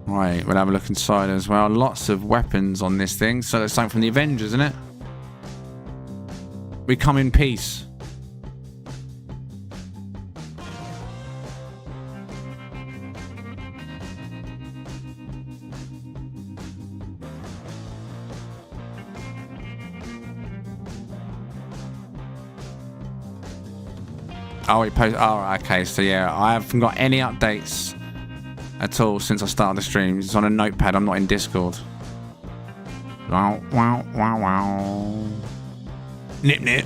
Speaker 1: Right, we'll have a look inside as well. Lots of weapons on this thing. So it's something from the Avengers, isn't it? We come in peace. Oh, we post. Oh, okay. So yeah, I haven't got any updates at all since I started the stream. It's on a notepad. I'm not in Discord. Wow, wow, wow, wow. Nip, nip.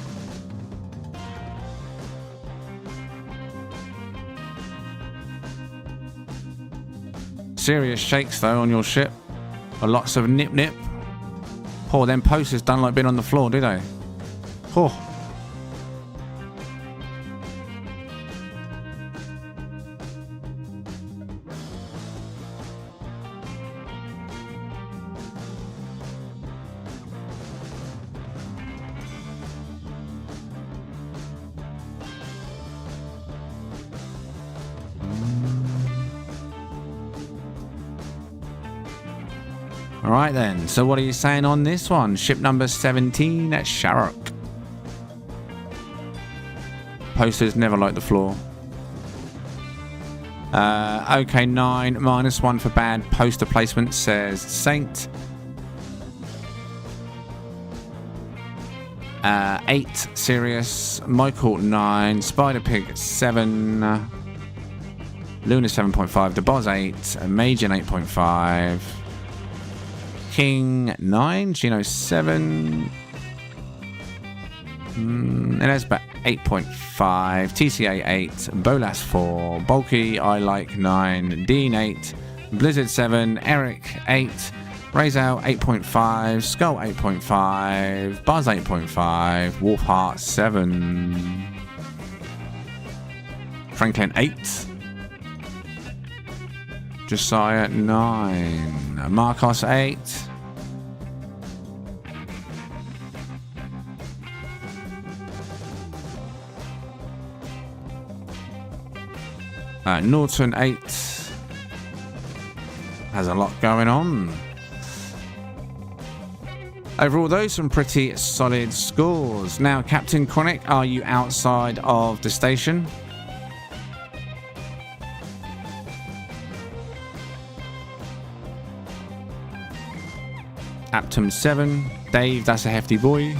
Speaker 1: Serious shakes though on your ship. Lots of nip, nip. Oh, them posters don't like being on the floor, do they? Oh. Alright then, so what are you saying on this one? Ship number 17 at Sharrock. Posters never like the floor. Okay, 9, -1 for bad poster placement, says Saint. 8, Sirius. Michael, 9. Spider Pig, 7. Luna, 7.5. The Boz, 8. Majin, 8.5. King, 9. Gino, 7. Enesba, 8.5. TCA, 8. Bolas, 4. Bulky, I like, 9. Dean, 8. Blizzard, 7. Eric, 8. Razal, 8.5. Skull, 8.5. Buzz, 8.5. Wolfheart, 7. Franklin, 8. Josiah, 9. Marcos, 8. Norton, 8. Has a lot going on. Overall, though, some pretty solid scores. Now, Captain Chronic, are you outside of the station? Aptum, 7. Dave, that's a hefty boy.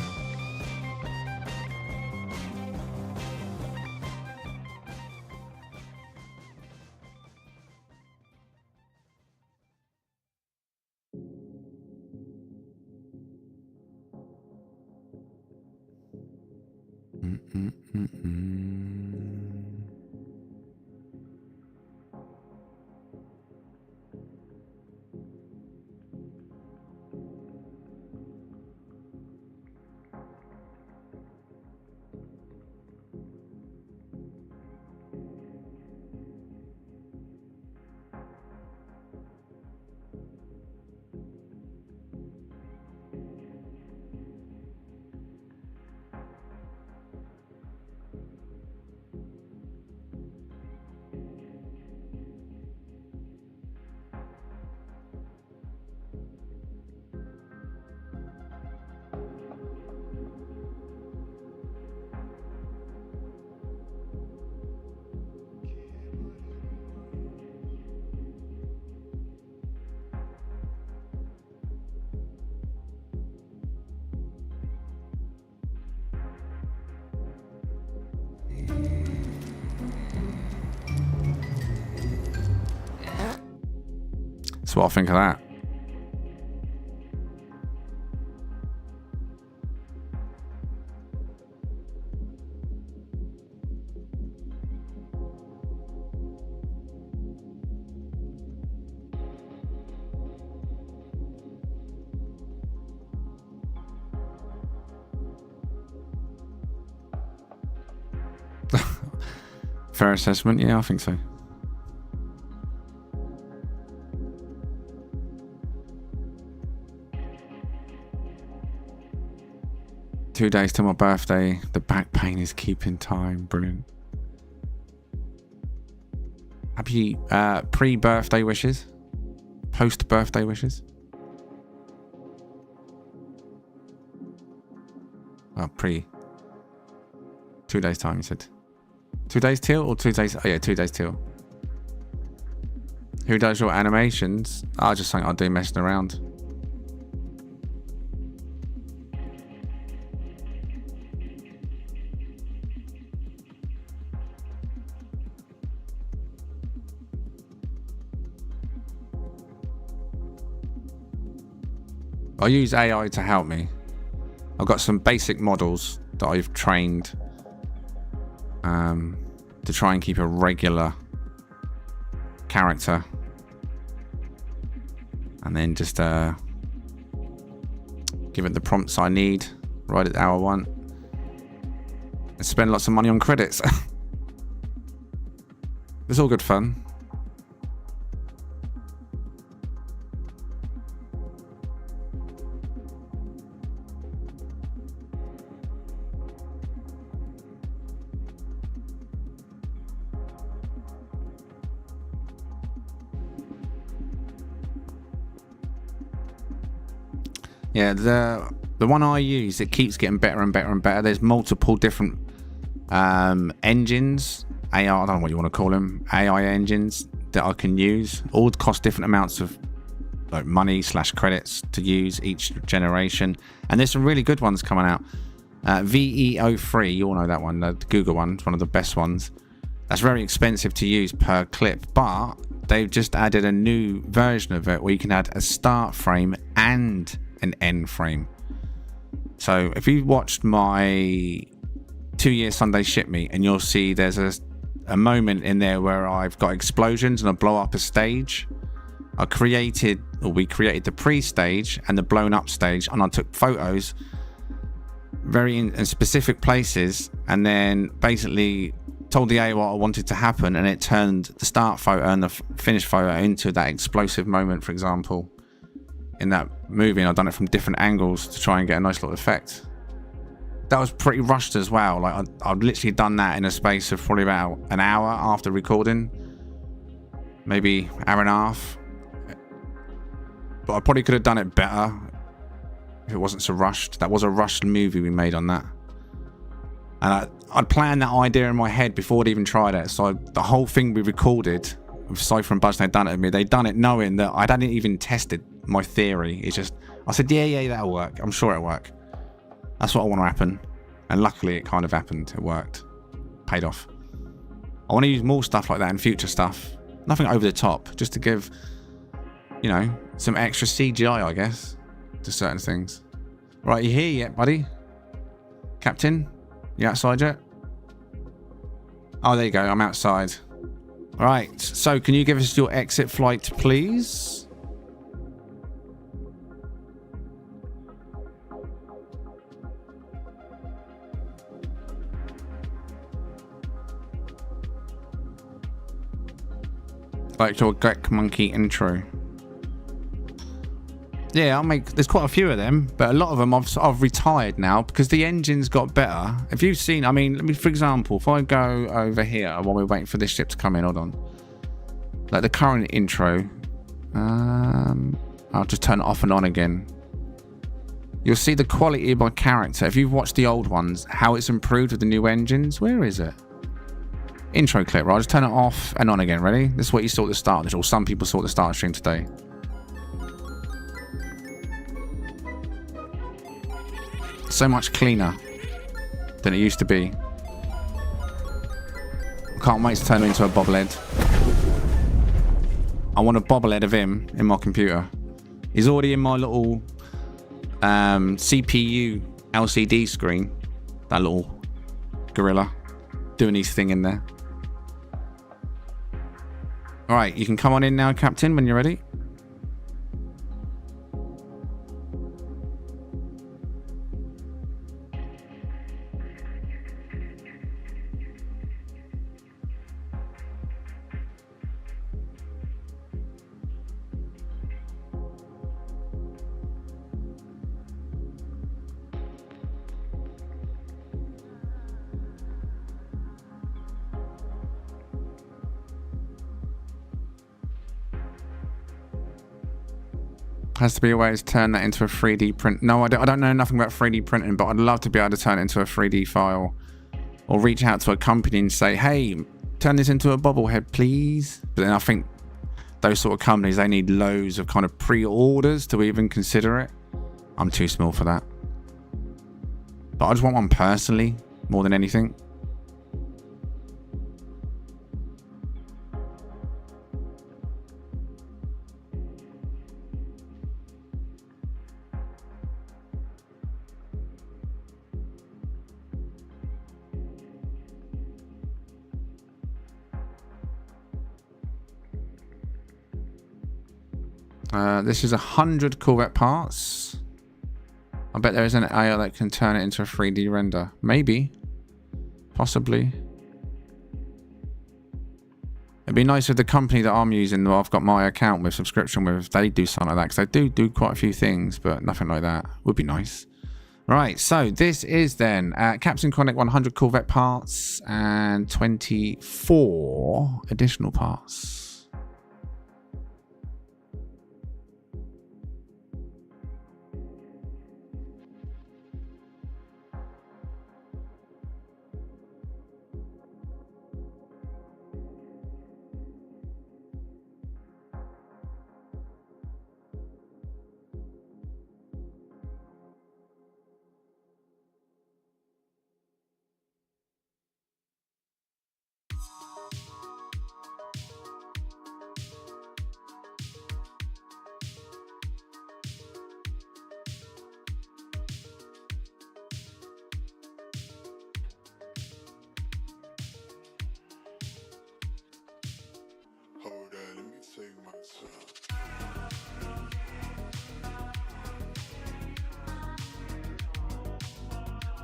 Speaker 1: That's what I think of that. Fair assessment, yeah, I think so. Two days to my birthday. The back pain is keeping time. Brilliant. Happy pre-birthday wishes. Post-birthday wishes. Oh, pre. 2 days time, you said. 2 days till or 2 days? Oh yeah, 2 days till. Who does your animations? I just think I'll do messing around. I use AI to help me. I've got some basic models that I've trained to try and keep a regular character, and then just give it the prompts I need right at hour one, and spend lots of money on credits. It's all good fun. Yeah, the one I use, it keeps getting better and better and better. There's multiple different engines, AI, I don't know what you want to call them, AI engines that I can use. All cost different amounts of like money / credits to use each generation. And there's some really good ones coming out. VEO3, you all know that one, the Google one, it's one of the best ones. That's very expensive to use per clip, but they've just added a new version of it where you can add a start frame and an end frame. So if you watched my 2-year Sunday ship meet, and you'll see there's a moment in there where I've got explosions and I blow up a stage. We created the pre-stage and the blown up stage, and I took photos very in specific places, and then basically told the AI what I wanted to happen, and it turned the start photo and the finished photo into that explosive moment, for example, in that movie. And I've done it from different angles to try and get a nice little effect. That was pretty rushed as well. Like I've literally done that in a space of probably about an hour after recording, maybe hour and a half. But I probably could have done it better if it wasn't so rushed. That was a rushed movie we made on that. And I'd planned that idea in my head before I'd even tried it. So the whole thing we recorded with Cypher and Buzz, they'd done it with me. They'd done it knowing that I hadn't even tested my theory. It's just, I said, yeah, that'll work. I'm sure it'll work. That's what I want to happen. And luckily it kind of happened. It worked. Paid off. I want to use more stuff like that in future stuff. Nothing over the top. Just to give, you know, some extra CGI, I guess, to certain things. Right, you here yet, buddy? Captain? You outside yet? Oh, there you go. I'm outside. Right. So can you give us your exit flight, please? Like your Gek Monkey intro. Yeah, there's quite a few of them, but a lot of them I've retired now because the engine's got better. If you've seen, I mean, for example, if I go over here while we're waiting for this ship to come in, hold on. Like the current intro, I'll just turn it off and on again. You'll see the quality of my character. If you've watched the old ones, how it's improved with the new engines. Where is it? Intro clip, right? I'll just turn it off and on again. Ready? This is what you saw at the start, or some people saw at the start of the stream today. So much cleaner than it used to be. Can't wait to turn him into a bobblehead. I want a bobblehead of him in my computer. He's already in my little CPU LCD screen. That little gorilla doing his thing in there. All right, you can come on in now, Captain, when you're ready. Has to be a way to turn that into a 3D print. No, I don't know nothing about 3D printing, but I'd love to be able to turn it into a 3D file, or reach out to a company and say, hey, turn this into a bobblehead, please. But then I think those sort of companies, they need loads of kind of pre-orders to even consider it. I'm too small for that. But I just want one personally, more than anything. This is 100 Corvette parts. I bet there is an AI that can turn it into a 3D render. Maybe. Possibly. It'd be nice if the company that I'm using, that I've got my account with, subscription with, they do something like that. Because they do quite a few things, but nothing like that. Would be nice. Right, so this is then Captain Chronic 100 Corvette parts and 24 additional parts.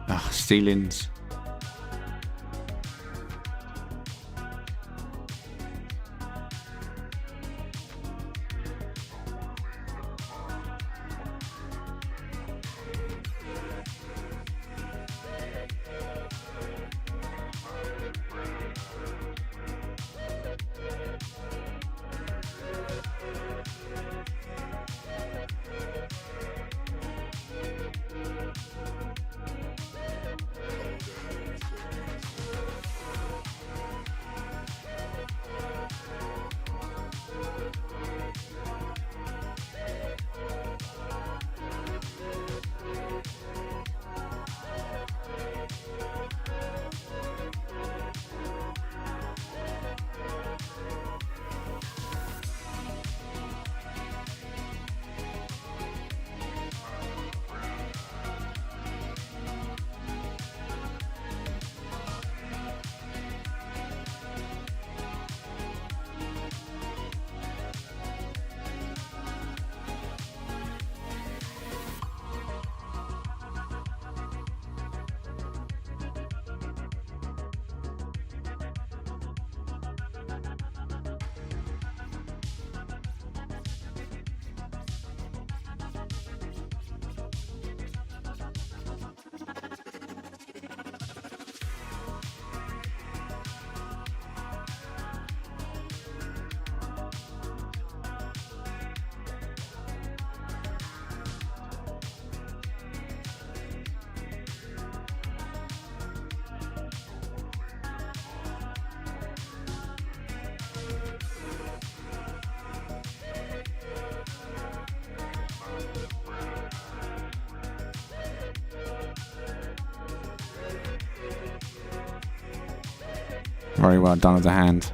Speaker 1: Ah, ceilings. Very well done with the hand.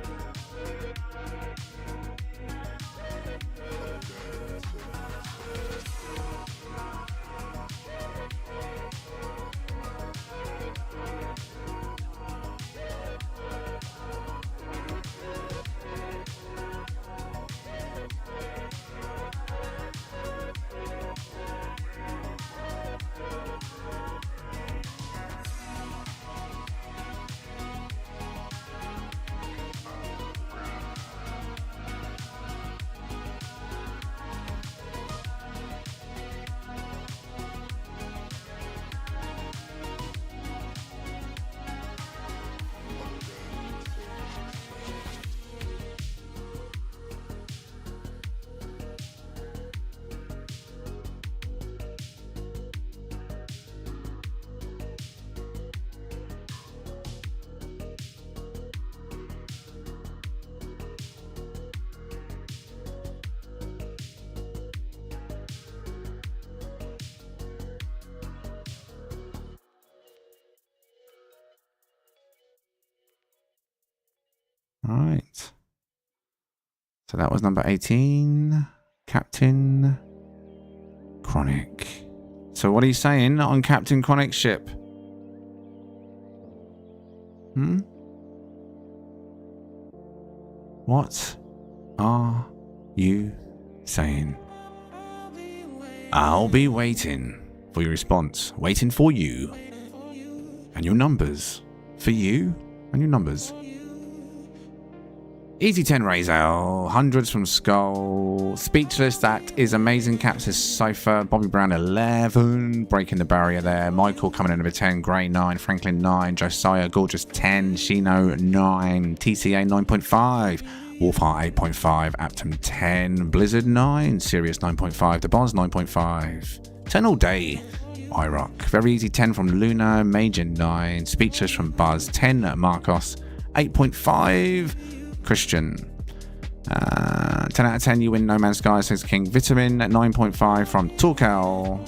Speaker 1: Right. So that was number 18. Captain Chronic. So what are you saying on Captain Chronic's ship? What are you saying? I'll be waiting for your response. Waiting for you. And your numbers. For you and your numbers. Easy 10 Razel, hundreds from Skull, Speechless, that is amazing, Capsis Cypher, Bobby Brown 11, breaking the barrier there, Michael coming in number 10, Gray 9, Franklin 9, Josiah Gorgeous 10, Shino 9, TCA 9.5, Wolfheart 8.5, Aptum 10, Blizzard 9, Sirius 9.5, The Boz 9.5, 10 all day, iRock, very easy 10 from Luna, Major 9, Speechless from Buzz 10, Marcos 8.5, Christian. 10 out of 10, you win No Man's Sky, says King. Vitamin 9.5 from Torkel.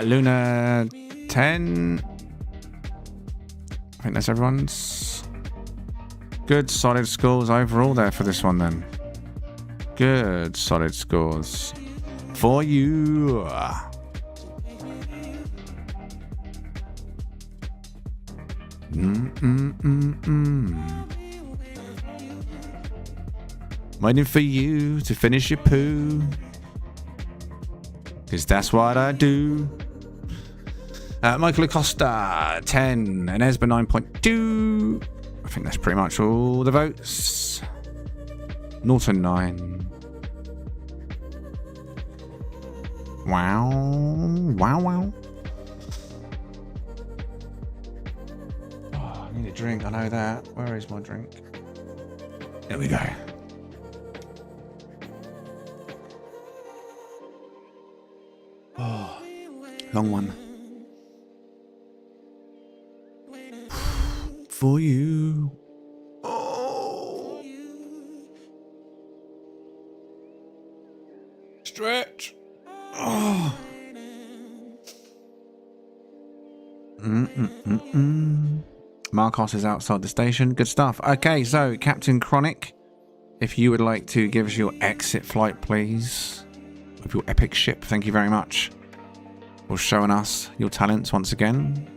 Speaker 1: Luna 10. I think that's everyone's. Good solid scores overall there for this one then. Good solid scores for you. Waiting for you to finish your poo, 'cause that's what I do. Michael Acosta 10 and Esba 9.2. I think that's pretty much all the votes. Norton 9. Wow. I need a drink, I know that. Where is my drink? There we go. Oh, long one. For you. Oh. Stretch. Oh. Marcos is outside the station. Good stuff. Okay, so Captain Chronic, if you would like to give us your exit flight, please, with your epic ship. Thank you very much for showing us your talents once again.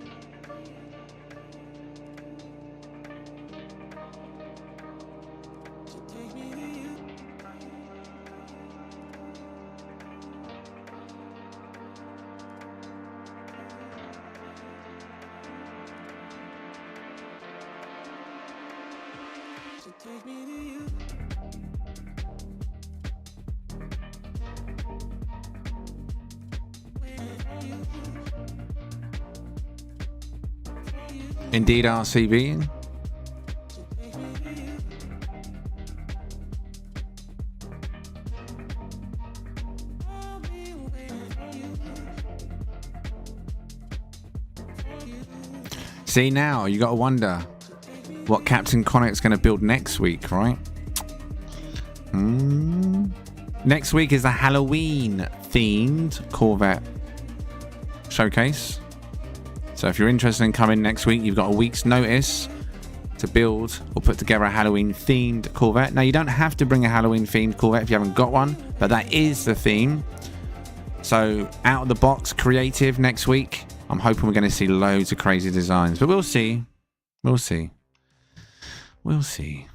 Speaker 1: Indeed, RCB. See, now you got to wonder what Captain Connic's going to build next week, right? Next week is the Halloween themed Corvette showcase. So if you're interested in coming next week, you've got a week's notice to build or put together a Halloween themed Corvette. Now, you don't have to bring a Halloween themed Corvette if you haven't got one, but that is the theme. So out of the box, creative next week. I'm hoping we're going to see loads of crazy designs, but we'll see. We'll see. We'll see.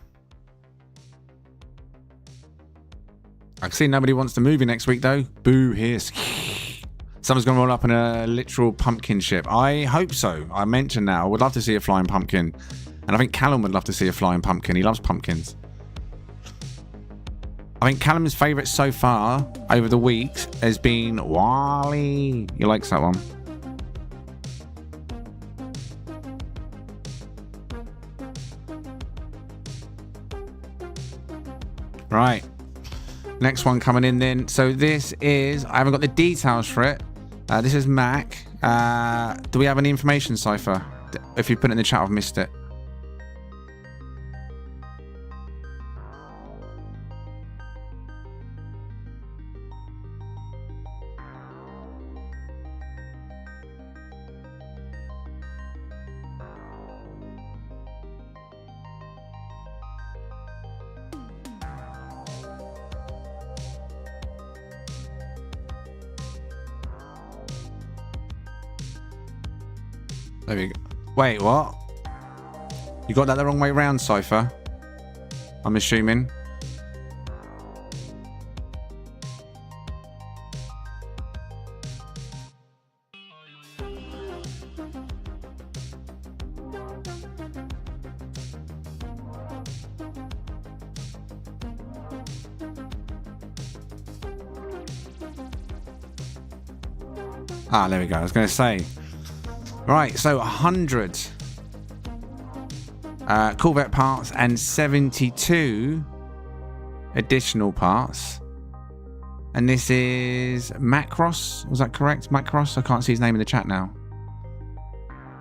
Speaker 1: I can see nobody wants the movie next week, though. Boo, hiss. Someone's going to roll up in a literal pumpkin ship. I hope so. I mentioned that. I would love to see a flying pumpkin. And I think Callum would love to see a flying pumpkin. He loves pumpkins. I think Callum's favourite so far over the weeks has been Wally. He likes that one. Right. Next one coming in then. So this is... I haven't got the details for it. This is Mac. Do we have any information, Cypher? If you put it in the chat, I've missed it. There we go. Wait, what? You got that the wrong way round, Cypher? I'm assuming. Ah, there we go. I was going to say. Right, so 100 Corvette parts and 72 additional parts. And this is Macross. Was that correct? Macross? I can't see his name in the chat now.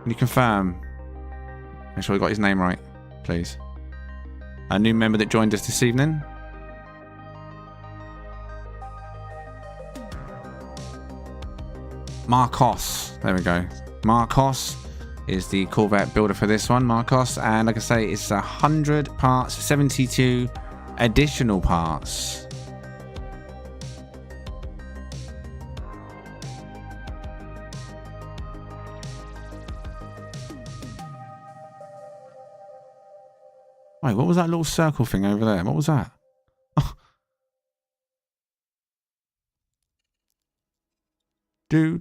Speaker 1: Can you confirm? Make sure we got his name right, please. A new member that joined us this evening. Marcos. There we go. Marcos is the Corvette builder for this one. Marcos. And like I say, it's 100 parts, 72 additional parts. Wait, what was that little circle thing over there? What was that? Oh. Do.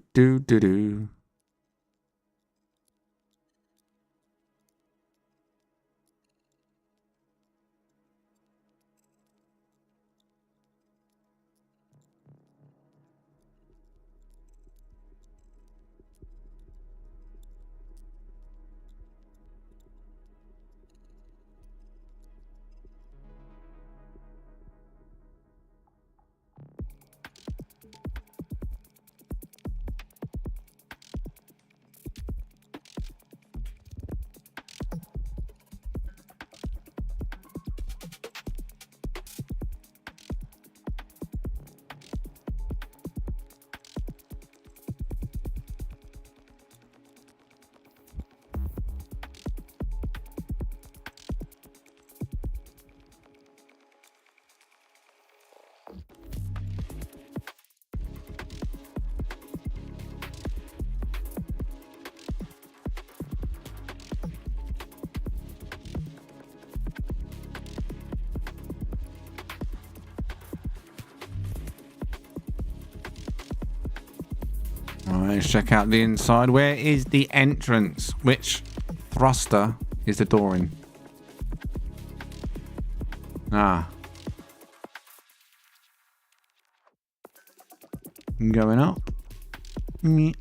Speaker 1: Alright, let's check out the inside. Where is the entrance? Which thruster is the door in? Ah. Going up. Meh.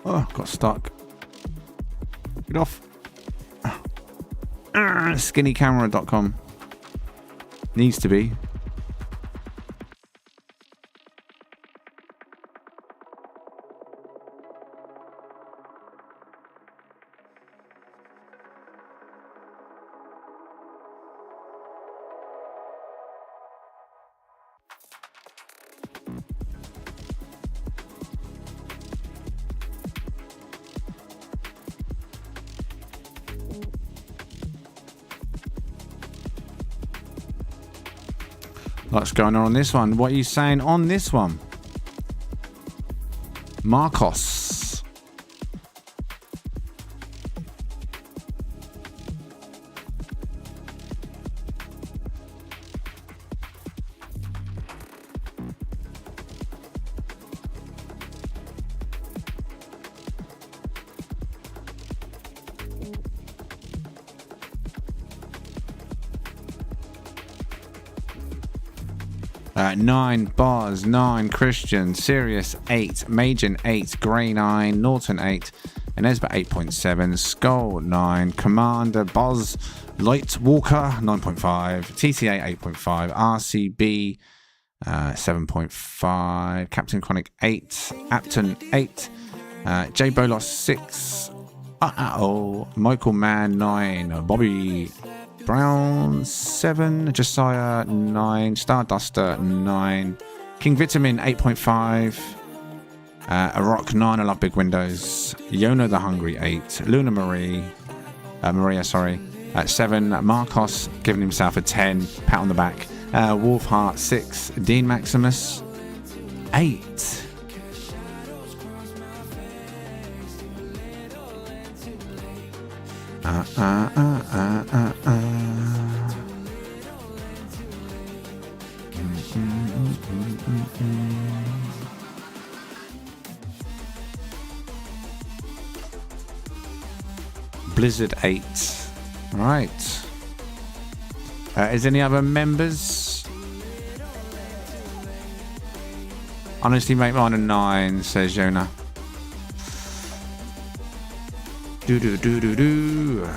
Speaker 1: Oh, got stuck. Get off. Skinnycamera.com. Needs to be. What's going on this one? What are you saying on this one? Marcos. Nine Bars, 9 Christian, Sirius 8, Majin 8, Grey 9, Norton 8, and Esbit 8.7, Skull 9, Commander Boz, Light Walker 9.5, TTA 8.5, RCB 7.5, Captain Chronic 8, Apton 8, J Bolos 6, Michael Mann 9, Bobby Brown 7, Josiah 9, Starduster 9, King Vitamin 8.5, Arock 9, I love big windows, Yona the Hungry 8, Luna Maria 7, Marcos giving himself a 10, pat on the back, Wolfheart 6, Dean Maximus 8. Blizzard 8. Right. Is any other members? Honestly, make mine a 9, says Jonah. Do.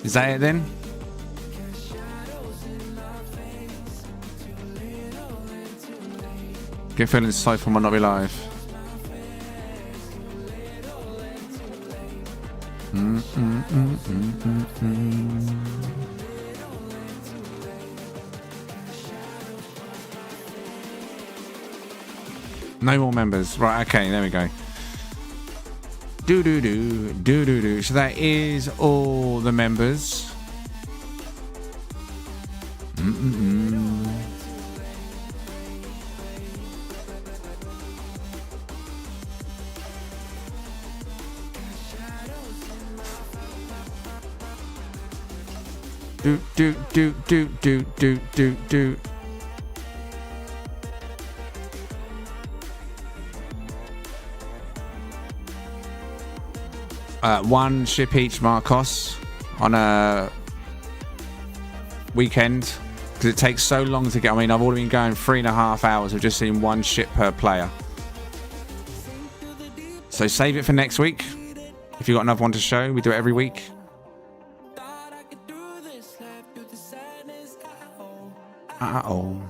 Speaker 1: Is that it then? Get feeling sorry for might not be live. No more members. Right, okay, there we go. Do. So that is all the members. Do. One ship each, Marcos, on a weekend, because it takes so long to get. I mean, I've already been going 3.5 hours of just seeing one ship per player. So save it for next week. If you've got another one to show, we do it every week. All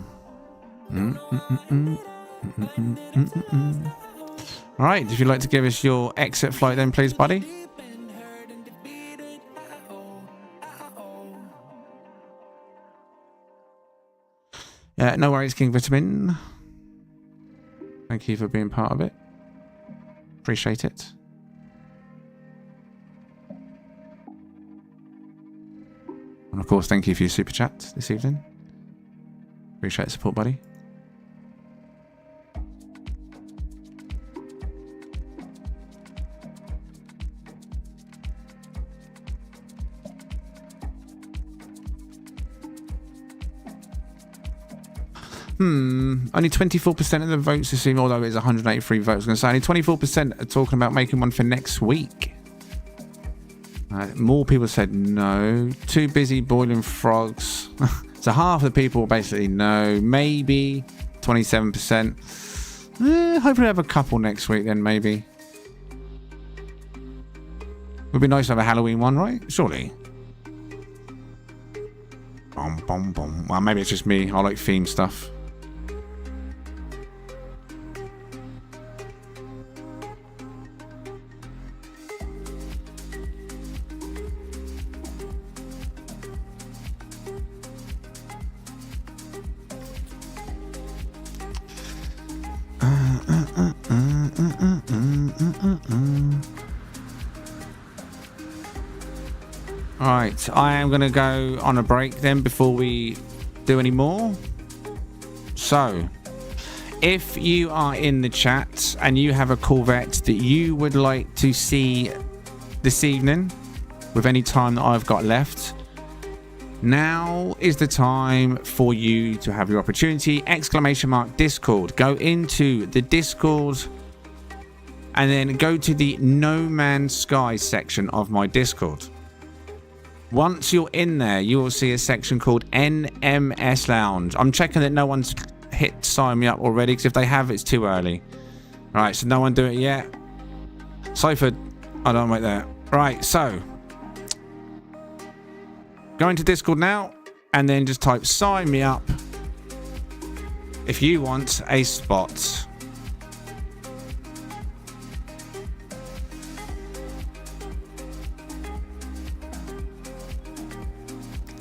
Speaker 1: right, if you'd like to give us your exit flight then, please, buddy. No worries, King Vitamin. Thank you for being part of it. Appreciate it. And of course, thank you for your super chat this evening. Appreciate the support, buddy. Only 24% of the votes this evening, although it's 183 votes. I was going to say only 24% are talking about making one for next week. More people said no. Too busy boiling frogs. So half the people basically no. Maybe 27%. Hopefully have a couple next week then, maybe. Would be nice to have a Halloween one, right? Surely. Bom, bom, bom. Well, maybe it's just me. I like theme stuff. Alright, I am going to go on a break then before we do any more. So, if you are in the chat and you have a Corvette that you would like to see this evening, with any time that I've got left, now is the time for you to have your opportunity. ! Discord. Go into the Discord and then go to the No Man's Sky section of my Discord. Once you're in there, you will see a section called NMS Lounge. I'm checking that no one's hit sign me up already, because if they have, it's too early. Alright, so no one do it yet. Cypher, I don't wait there. Right, so go into Discord now, and then just type sign me up if you want a spot.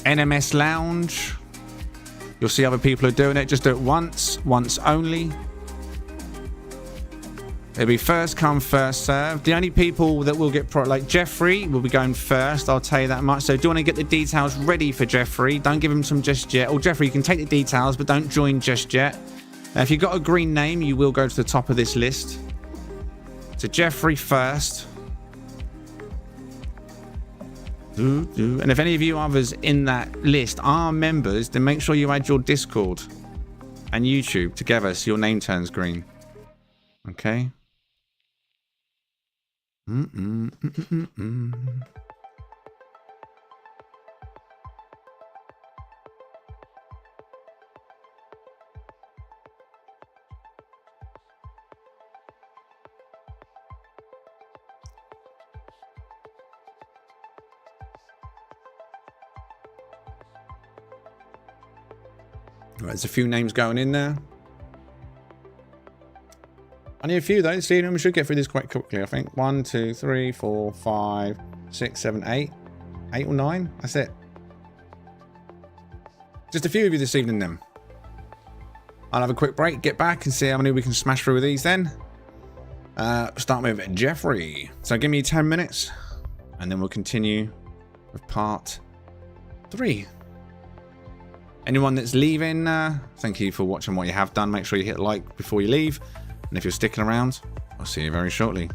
Speaker 1: NMS Lounge. You'll see other people are doing it. Just do it once only. It'll be first come, first served. The only people that will get like Jeffrey will be going first, I'll tell you that much. So do you want to get the details ready for Jeffrey? Don't give him some just yet. Or Jeffrey, you can take the details, but don't join just yet. Now, if you've got a green name, you will go to the top of this list. So Jeffrey first. And if any of you others in that list are members, then make sure you add your Discord and YouTube together so your name turns green. Okay? Right, there's a few names going in there. Only a few though. See, we should get through this quite quickly, I think. 1, 2, 3, 4, 5, 6, 7, 8. 8 or 9. That's it. Just a few of you this evening then. I'll have a quick break, get back and see how many we can smash through with these then. Start with Jeffrey. So give me 10 minutes and then we'll continue with part 3. Anyone that's leaving, thank you for watching what you have done. Make sure you hit like before you leave. And if you're sticking around, I'll see you very shortly.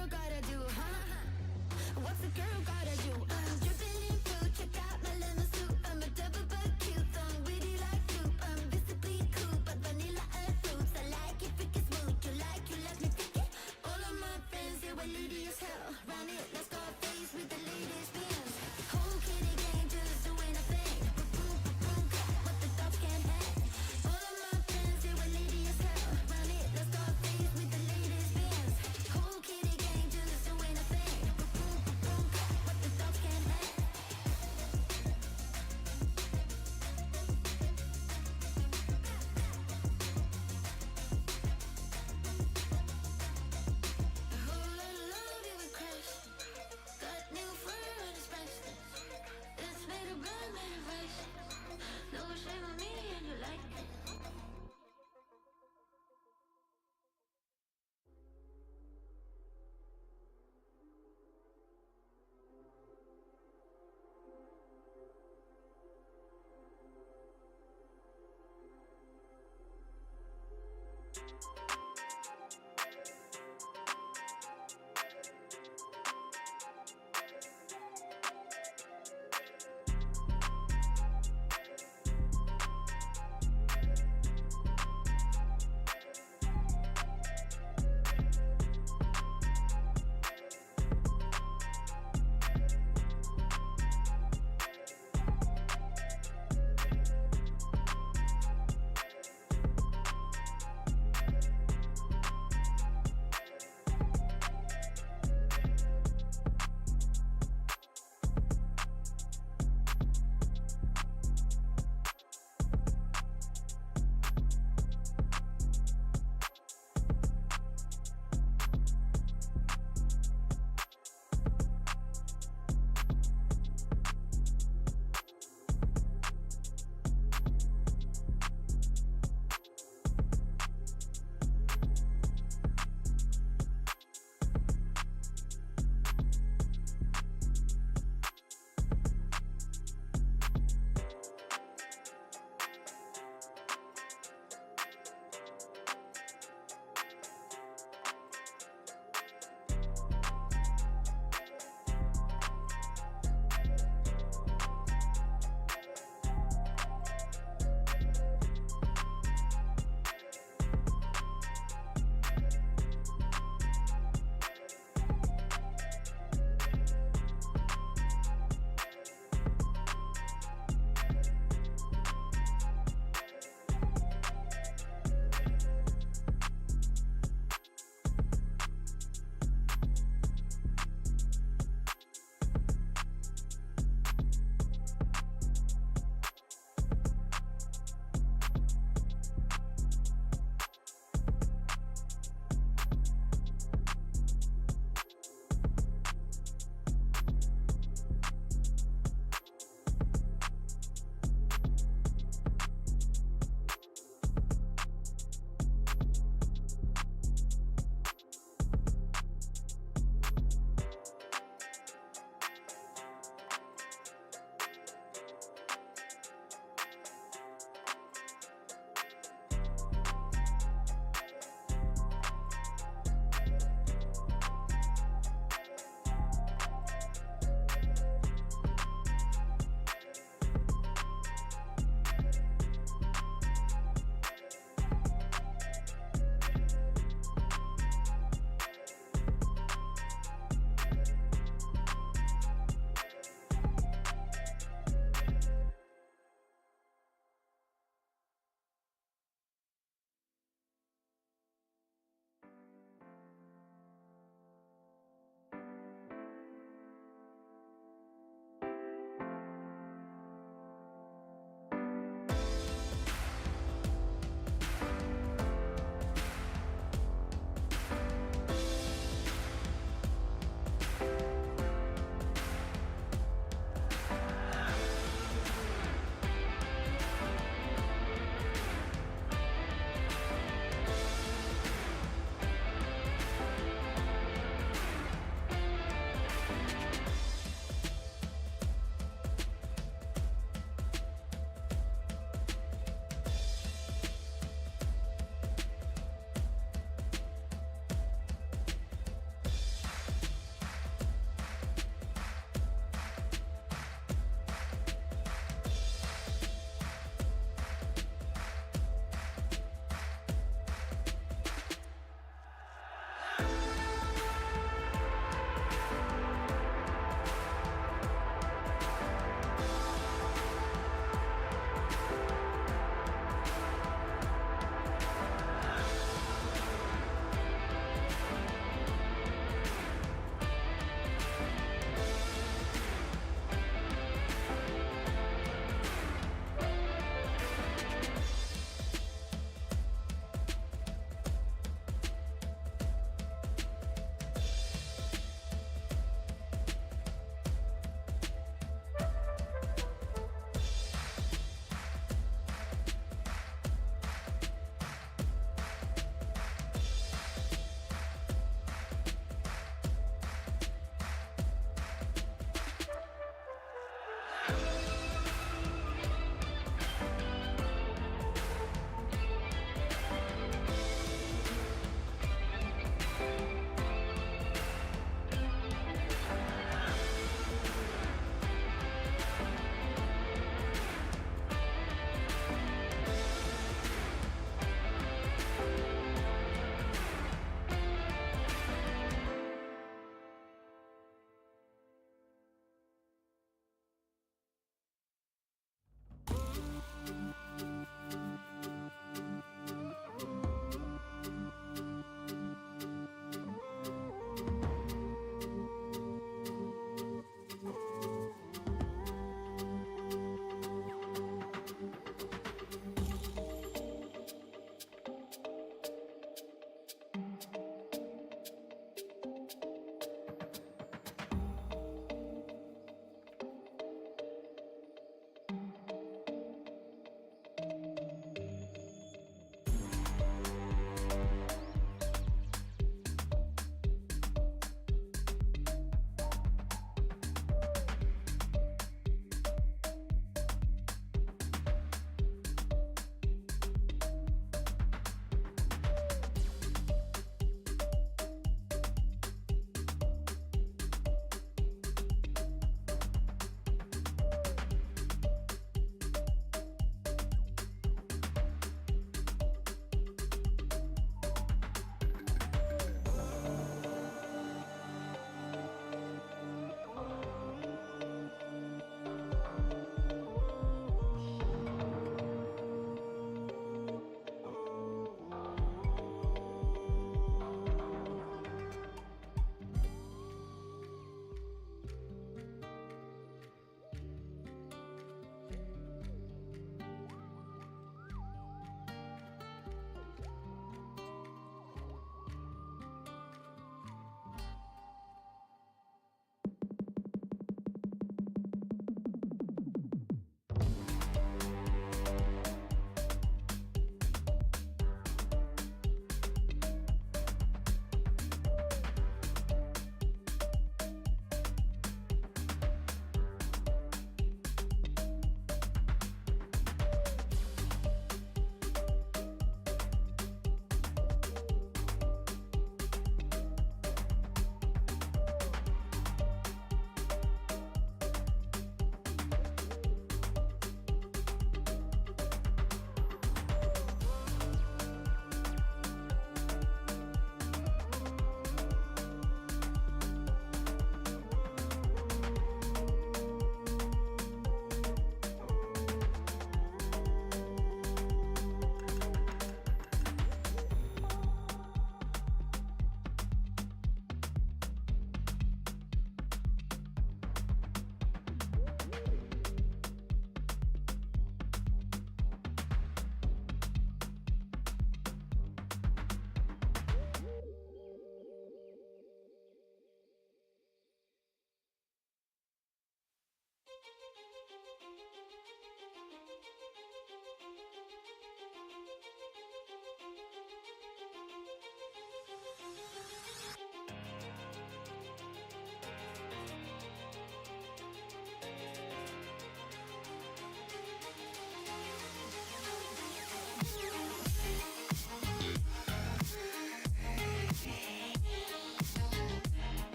Speaker 3: girl gotta do, huh? What's a girl gotta do? I'm dripping in fruit, check out my lemon soup. I'm a double but cute, I'm witty like soup. I'm visibly cool, but vanilla and fruits. I like it freaky smooth, you like me freaky. All of my friends, they were lady as hell. Run it, let's go face with the latest bands. Whole kitty gang just doing a thing. Boom, boom, boom, what the dogs can't hang. All of my friends, they were lady as hell. Run it, let's go face with the latest bands. Whole kitty gang just doing a thing. Boom, boom, boom, what the dogs can't hang.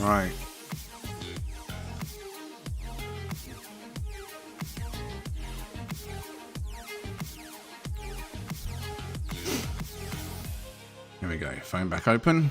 Speaker 1: Right. Here we go. Phone back open.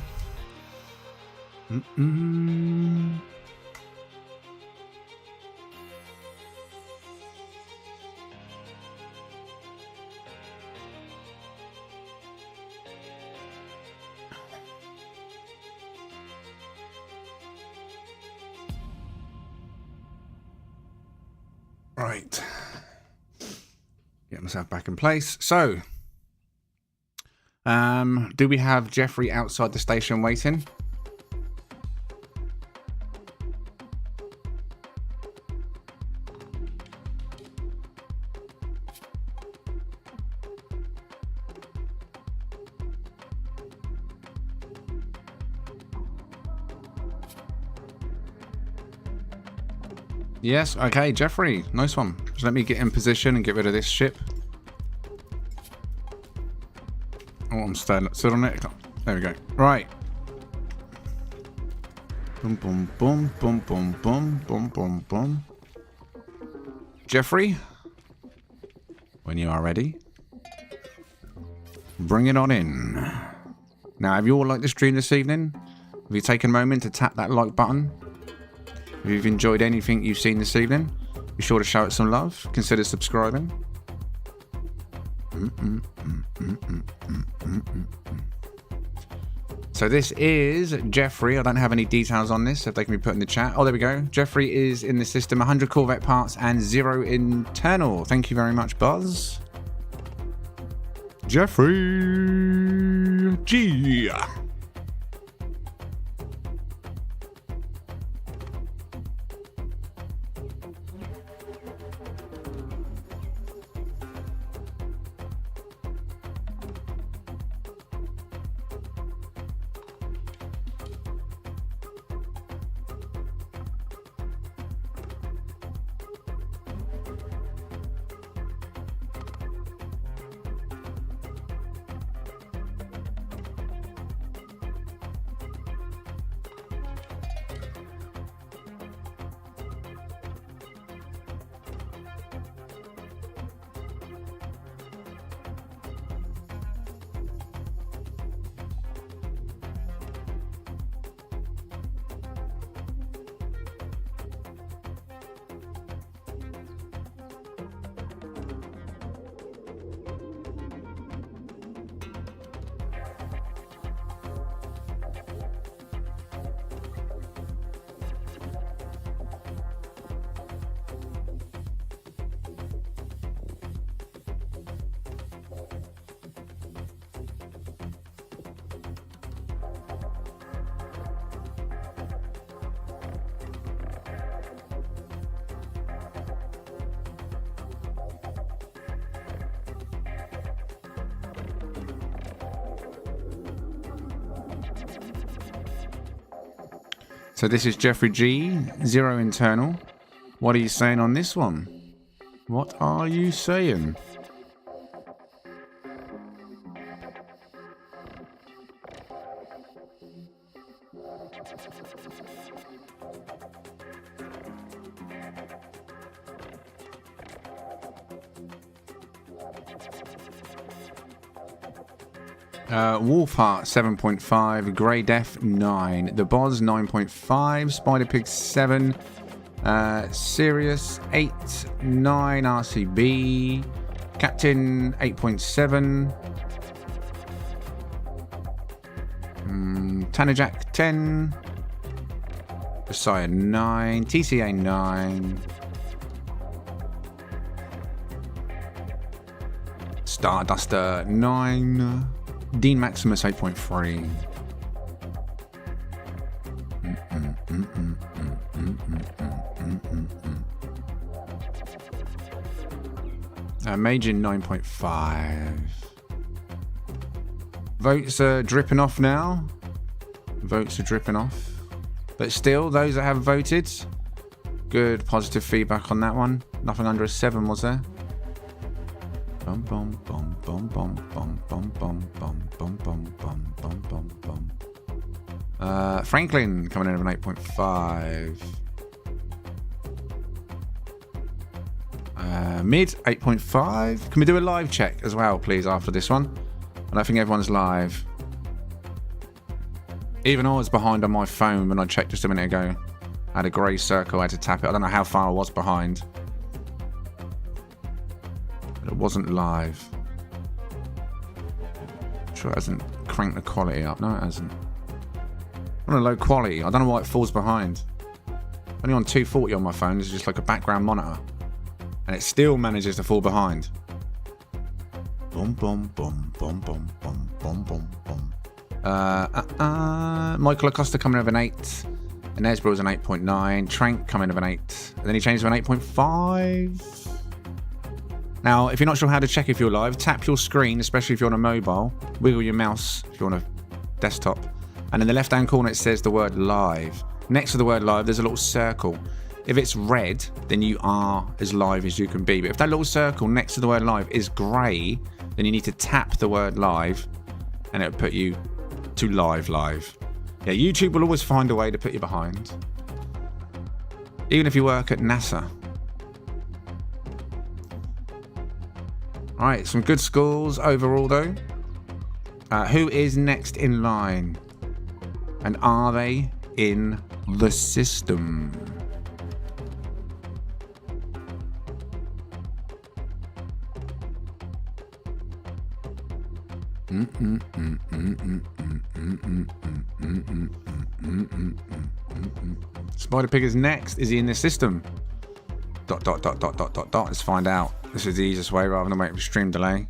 Speaker 1: Right. Get myself back in place. So, do we have Jeffrey outside the station waiting? Yes, okay, Jeffrey, nice one. So let me get in position and get rid of this ship. Oh, I'm stood on it. There we go. Right. Boom, boom, boom, boom, boom, boom, boom, boom, boom. Jeffrey, when you are ready, bring it on in. Now, have you all liked the stream this evening? Have you taken a moment to tap that like button? If you've enjoyed anything you've seen this evening, be sure to show it some love. Consider subscribing. So this is Jeffrey. I don't have any details on this, if they can be put in the chat. Oh, there we go. Jeffrey is in the system. 100 Corvette parts and 0 internal. Thank you very much, Buzz. Jeffrey G. So this is Jeffrey G, 0 internal. What are you saying on this one? What are you saying? Wolfheart 7.5, Grey Death 9, The Boz 9.5, Spider Pig 7, Sirius 8, 9, RCB, Captain 8.7, Tanajak 10, Messiah 9, TCA 9, Starduster 9, Dean Maximus 8.3. Major 9.5. Votes are dripping off now. Votes are dripping off. But still, those that have voted, good positive feedback on that one. Nothing under a 7, was there? Bum bum bum bum bum bum bum bum bum bum bum bum bum bum bum. Franklin coming in with an 8.5. Mid 8.5. Can we do a live check as well, please, after this one? I don't think everyone's live. Even I was behind on my phone when I checked just a minute ago. I had a grey circle, I had to tap it. I don't know how far I was behind. But it wasn't live. Sure it hasn't cranked the quality up. No, it hasn't. On a low quality. I don't know why it falls behind. Only on 240 on my phone. It's just like a background monitor. And it still manages to fall behind. Boom, boom, boom, boom, boom, boom, boom, boom, boom. Michael Acosta coming with an 8. And Esbro's an 8.9. Trank coming with an 8. And then he changed to an 8.5. Now, if you're not sure how to check if you're live, tap your screen, especially if you're on a mobile. Wiggle your mouse if you're on a desktop. And in the left-hand corner, it says the word live. Next to the word live, there's a little circle. If it's red, then you are as live as you can be. But if that little circle next to the word live is grey, then you need to tap the word live, and it'll put you to live. Yeah, YouTube will always find a way to put you behind. Even if you work at NASA. Alright, some good scores overall though. Who is next in line? And are they in the system? Spider Pig is next. Is he in the system? ... Let's find out. This is the easiest way rather than waiting for stream delay.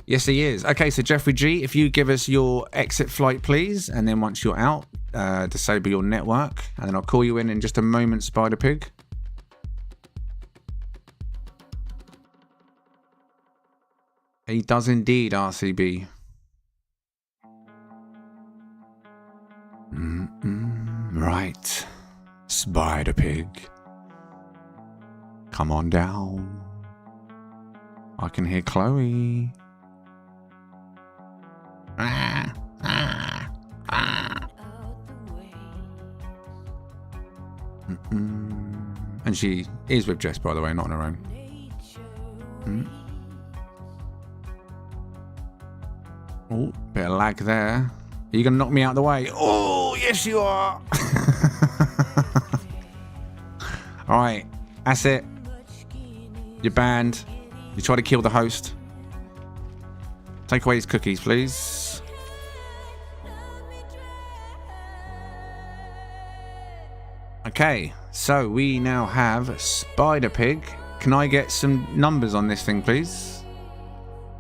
Speaker 1: Yes, he is. Okay, so Jeffrey G, if you give us your exit flight, please, and then once you're out, disable your network, and then I'll call you in just a moment, Spider Pig. He does indeed, RCB. Right. Spider Pig. Come on down. I can hear Chloe. And she is with Jess, by the way, not on her own. Oh, bit of lag there. Are you going to knock me out of the way? Oh, yes you are. Alright, that's it. You're banned. You try to kill the host. Take away his cookies, please. Okay, so we now have Spider Pig. Can I get some numbers on this thing, please?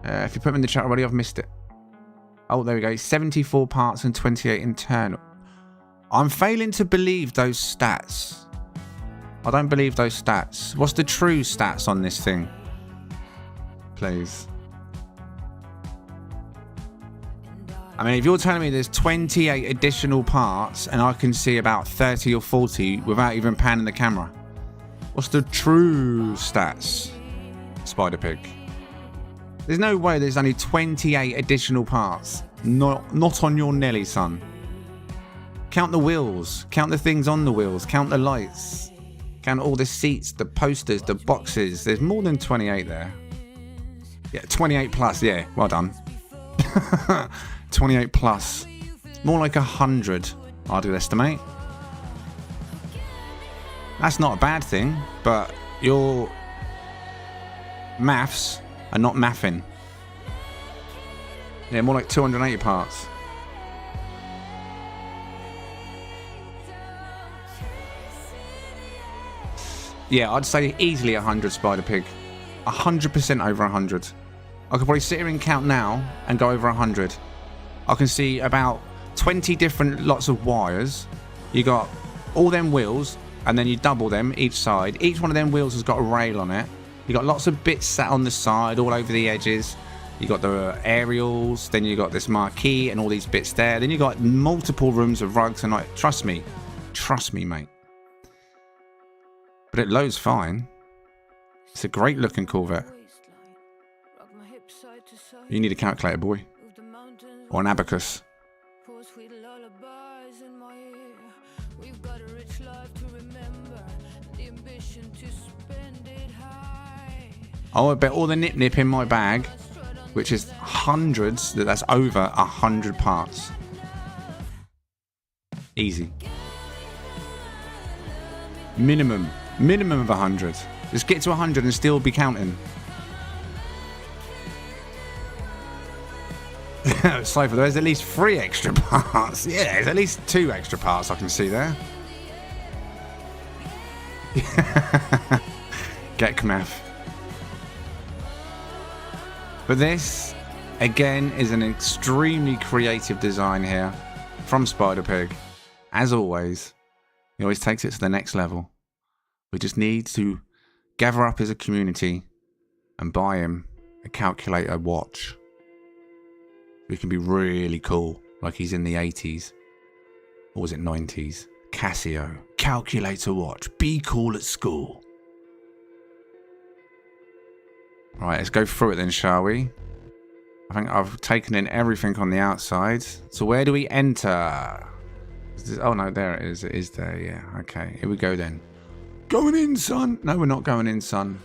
Speaker 1: If you put them in the chat already, I've missed it. Oh, there we go. 74 parts and 28 internal. I'm failing to believe those stats. I don't believe those stats. What's the true stats on this thing? Please. I mean, if you're telling me there's 28 additional parts and I can see about 30 or 40 without even panning the camera. What's the true stats, Spider Pig? There's no way there's only 28 additional parts. Not on your Nelly, son. Count the wheels. Count the things on the wheels. Count the lights. Count all the seats, the posters, the boxes. There's more than 28 there. Yeah, 28 plus. Yeah, well done. 28 plus. More like 100, I'd estimate. That's not a bad thing, but your maths are not mathing. Yeah, more like 280 parts. Yeah, I'd say easily 100, Spider Pig. 100% over 100. I could probably sit here and count now and go over 100. I can see about 20 different lots of wires. You got all them wheels, and then you double them each side. Each one of them wheels has got a rail on it. You got lots of bits sat on the side, all over the edges. You got the aerials, then you got this marquee and all these bits there. Then you got multiple rooms of rugs, and like, trust me, mate. But it loads fine. It's a great looking Corvette. You need a calculator, boy. Or an abacus. Oh, I bet all the nip in my bag, which is hundreds, that's over 100 parts. Easy. Minimum of 100. Just get to 100 and still be counting. Cypher, there's at least 3 extra parts. Yeah, there's at least 2 extra parts I can see there. Get Kmaf. But this, again, is an extremely creative design here from Spider-Pig. As always, he always takes it to the next level. We just need to gather up as a community and buy him a calculator watch. We can be really cool, like he's in the 80s. Or was it 90s? Casio. Calculator watch. Be cool at school. Right, let's go through it then, shall we? I think I've taken in everything on the outside. So where do we enter? Oh no, there it is. It is there, yeah. Okay, here we go then. Going in, son. No, we're not going in, son.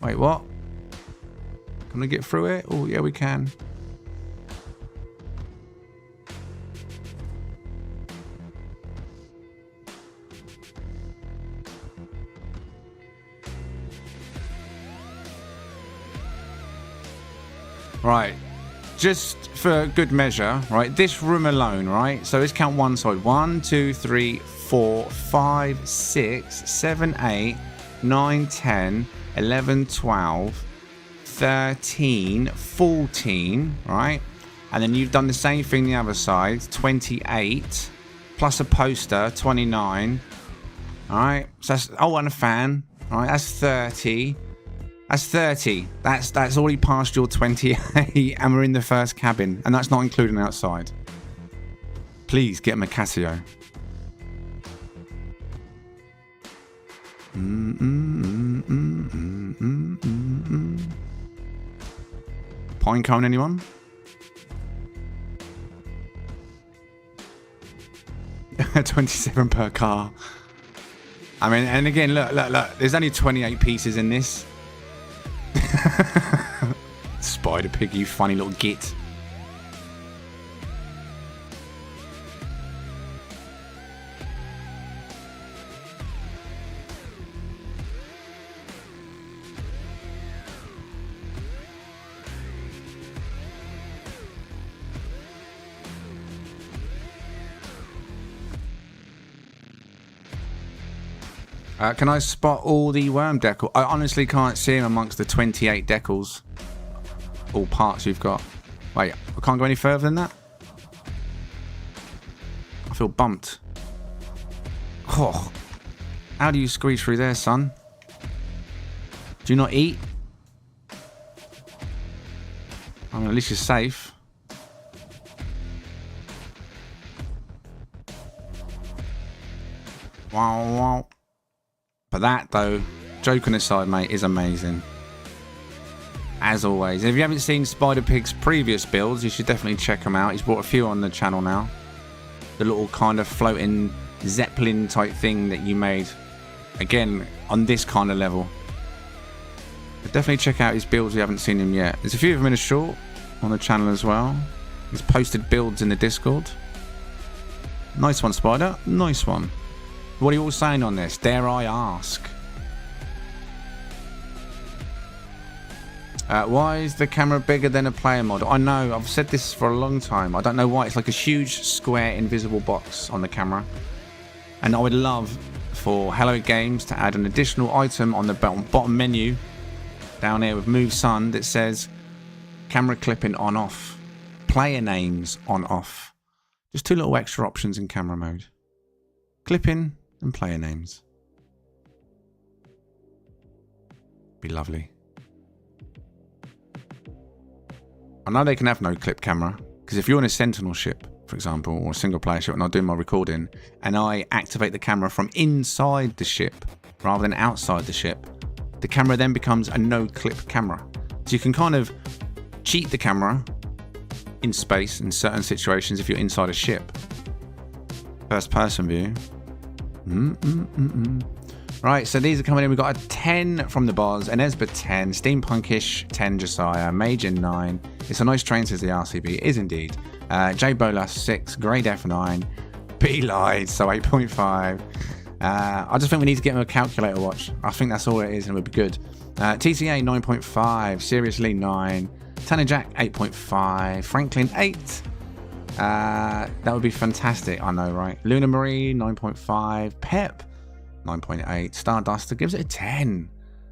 Speaker 1: Wait, what? Can we get through it? Oh, yeah, we can. Right, just for good measure, right, this room alone, right, so let's count one side. 1, 2, 3, 4, 5, 6, 7, 8, 9, 10, 11, 12, 13, 14, right, and then you've done the same thing the other side, 28, plus a poster, 29, all right, so that's, oh, and a fan, all right, that's 30. That's 30. That's already past your 28, and we're in the first cabin, and that's not including outside. Please get him a Casio. Pine cone, anyone? $27 per car. I mean, and again, look. There's only 28 pieces in this. Spider-Pig, you funny little git. Can I spot all the worm decal? I honestly can't see him amongst the 28 decals. All parts you've got. Wait, I can't go any further than that? I feel bumped. Oh, how do you squeeze through there, son? Do you not eat? I mean, at least you're safe. Wow, wow. But that, though, joking aside, mate, is amazing. As always. If you haven't seen Spider-Pig's previous builds, you should definitely check them out. He's brought a few on the channel now. The little kind of floating Zeppelin type thing that you made. Again, on this kind of level. But definitely check out his builds if you haven't seen him yet. There's a few of them in a short on the channel as well. He's posted builds in the Discord. Nice one, Spider. Nice one. What are you all saying on this? Dare I ask? Why is the camera bigger than a player model? I know, I've said this for a long time. I don't know why. It's like a huge square invisible box on the camera. And I would love for Hello Games to add an additional item on the bottom menu down here with Move Sun that says camera clipping on off, player names on off. Just 2 little extra options in camera mode. Clipping and player names. Be lovely. I know they can have no clip camera, because if you're in a Sentinel ship, for example, or a single player ship, and I'm doing my recording, and I activate the camera from inside the ship rather than outside the ship, the camera then becomes a no clip camera. So you can kind of cheat the camera in space in certain situations if you're inside a ship. First person view. Right, so these are coming in. We've got a 10 from the Boz, an Esbit 10, Steampunkish 10 Josiah, Major 9. It's a nice train, says the RCB. It is indeed. J Bolas 6, Grey Def 9, B Light, so 8.5. I just think we need to get him a calculator watch. I think that's all it is and it would be good. TCA 9.5, Seriously 9, Tanner Jack 8.5, Franklin 8. That would be fantastic, I know, right? Luna Marie 9.5, Pep 9.8, Starduster gives it a 10.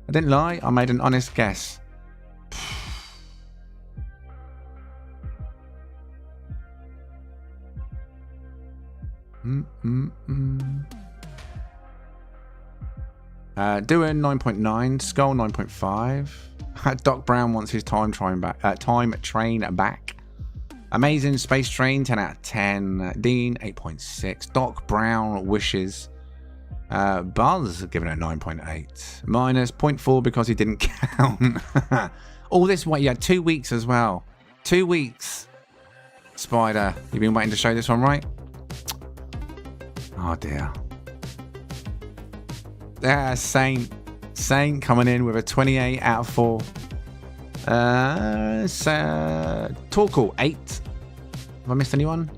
Speaker 1: I didn't lie, I made an honest guess. Doing 9.9, Skull 9.5. Doc Brown wants his time train back. Amazing Space Train 10 out of 10. Dean 8.6. Doc Brown wishes. Buzz giving it a 9.8. Minus 0.4 because he didn't count. All this way, you had 2 weeks as well. 2 weeks. Spider, you've been waiting to show this one, right? Oh dear. Saint coming in with a 28 out of 4. Torkel 8. Have I missed anyone?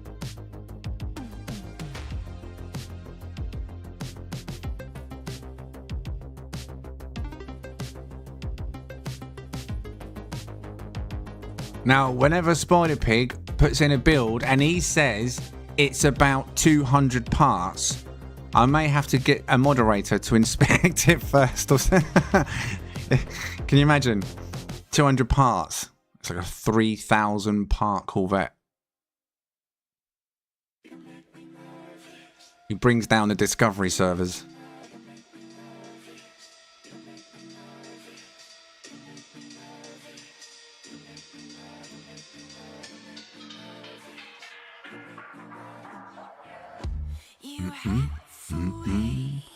Speaker 1: Now, whenever Spider Pig puts in a build and he says it's about 200 parts, I may have to get a moderator to inspect it first. Or can you imagine? 200 parts. It's like a 3,000 part Corvette. He brings down the Discovery servers.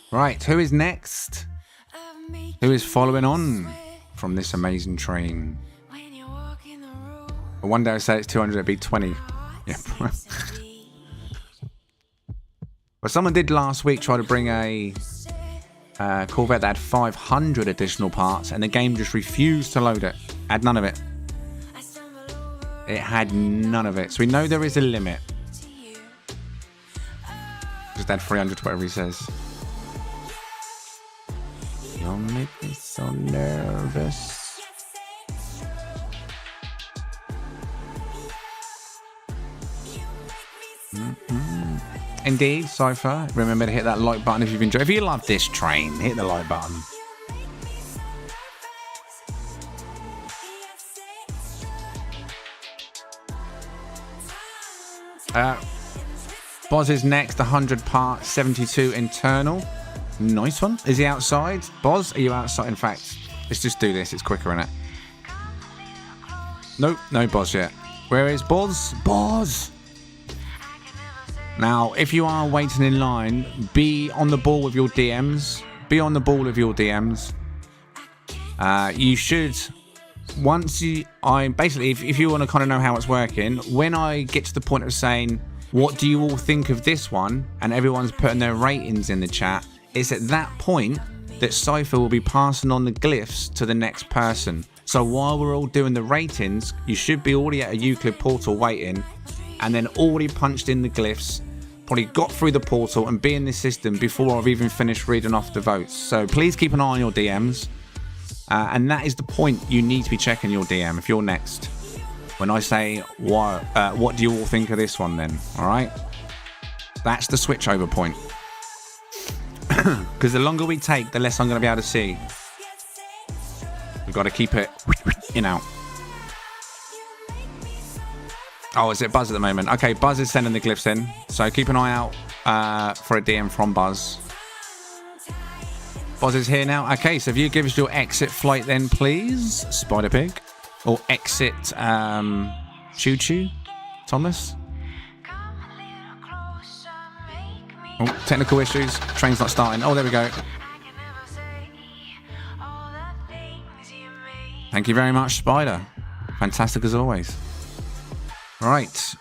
Speaker 1: Right, who is next? Who is following on from this amazing train? One day I say it's 200, it'd be 20. Yeah. Well, someone did last week try to bring a Corvette that had 500 additional parts, and the game just refused to load it. Had none of it. It had none of it. So we know there is a limit. Just add 300 to whatever he says. Don't make me so nervous. Indeed, Cypher. Remember to hit that like button if you've enjoyed. If you love this train, hit the like button. Boz is next, 100 parts, 72 internal. Nice one. Is he outside? Boz, are you outside? In fact, let's just do this. It's quicker, isn't it? Nope, no Boz yet. Where is Boz? Boz! Now, if you are waiting in line, be on the ball with your DMs. Be on the ball with your DMs. You should... Once you... Basically, if you want to kind of know how it's working, when I get to the point of saying, what do you all think of this one? And everyone's putting their ratings in the chat. It's at that point that Cypher will be passing on the glyphs to the next person. So while we're all doing the ratings, you should be already at a Euclid portal waiting, and then already punched in the glyphs, probably got through the portal and be in the system before I've even finished reading off the votes. So please keep an eye on your DMs. And that is the point. You need to be checking your DM if you're next. When I say, what do you all think of this one then? All right? That's the switchover point. Because the longer we take, the less I'm going to be able to see. We've got to keep it in out. Oh, is it Buzz at the moment? Okay, Buzz is sending the glyphs in. So keep an eye out for a DM from Buzz. Buzz is here now. Okay, so if you give us your exit flight then, please, Spider Pig. Or exit Choo Choo, Thomas. Oh, technical issues. Train's not starting. Oh, there we go. Thank you very much, Spider. Fantastic as always. Right.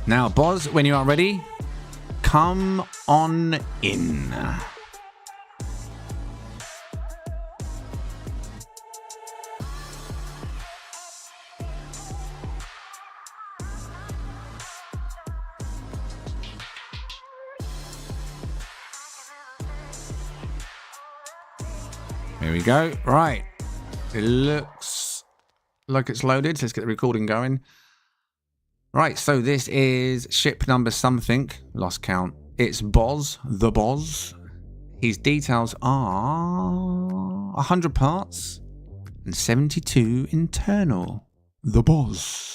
Speaker 1: Now, Boz, when you are ready, come on in. Here we go. Right. It looks like it's loaded. Let's get the recording going. Right, so this is ship number something. Lost count. It's Boz, the Boz. His details are 100 parts and 72 internal. The Boz.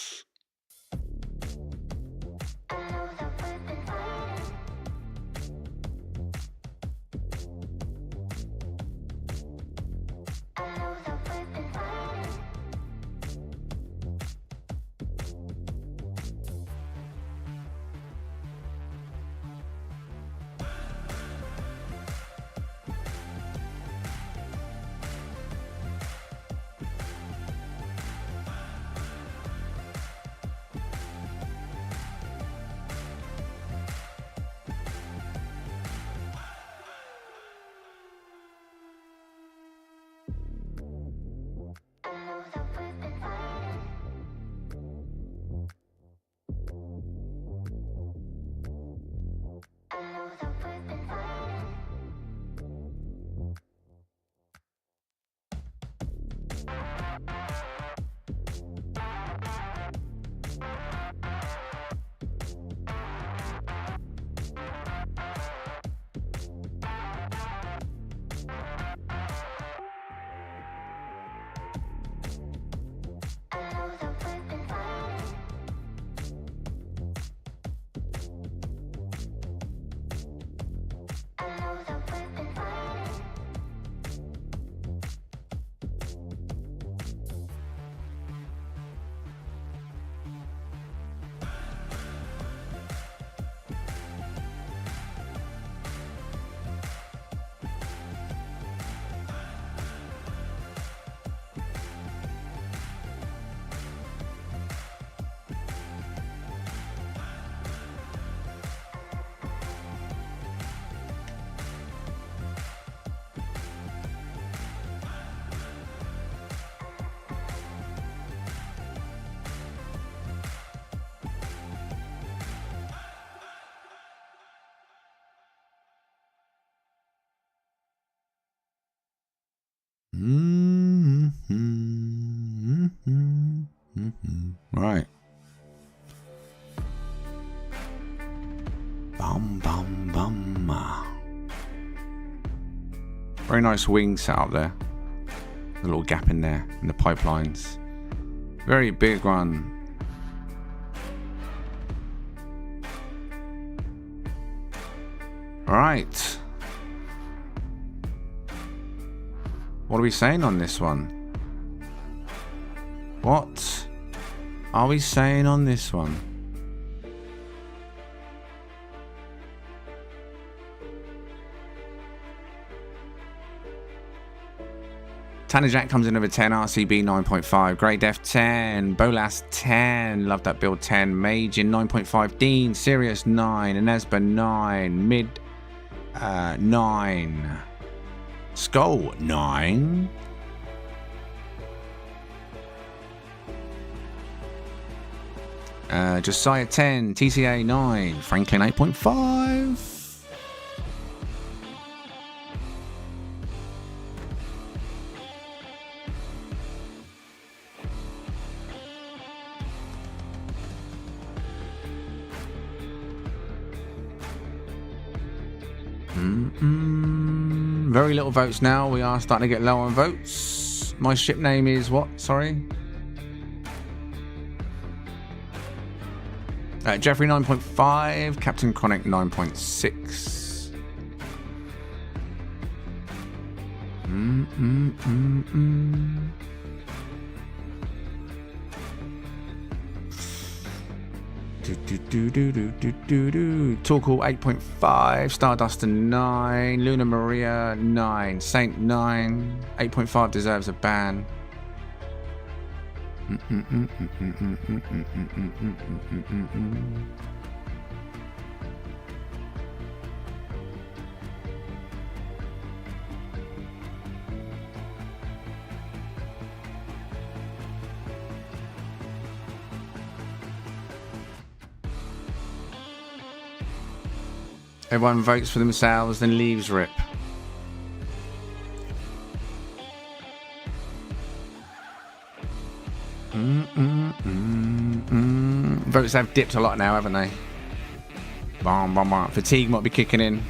Speaker 1: Right. Bum, bum, bum. Very nice wing setup there. A little gap in there in the pipelines. Very big one. All right. What are we saying on this one? What are we saying on this one? Tanner Jack comes in over 10, RCB 9.5, Grey Def 10, Bolas 10, love that build 10, Majin 9.5, Dean, Sirius 9, Inesba 9, Mid 9, Skull 9, Josiah 10, TCA 9, Franklin 8.5. Very little votes now. We are starting to get low on votes. My ship name is what? Sorry. Jeffrey 9.5. Captain Chronic 9.6. Torkoal 8.5, Stardust 9, Luna Maria 9, Saint 9, 8.5 deserves a ban. Everyone votes for themselves, then leaves rip. Votes have dipped a lot now, haven't they? Fatigue might be kicking in.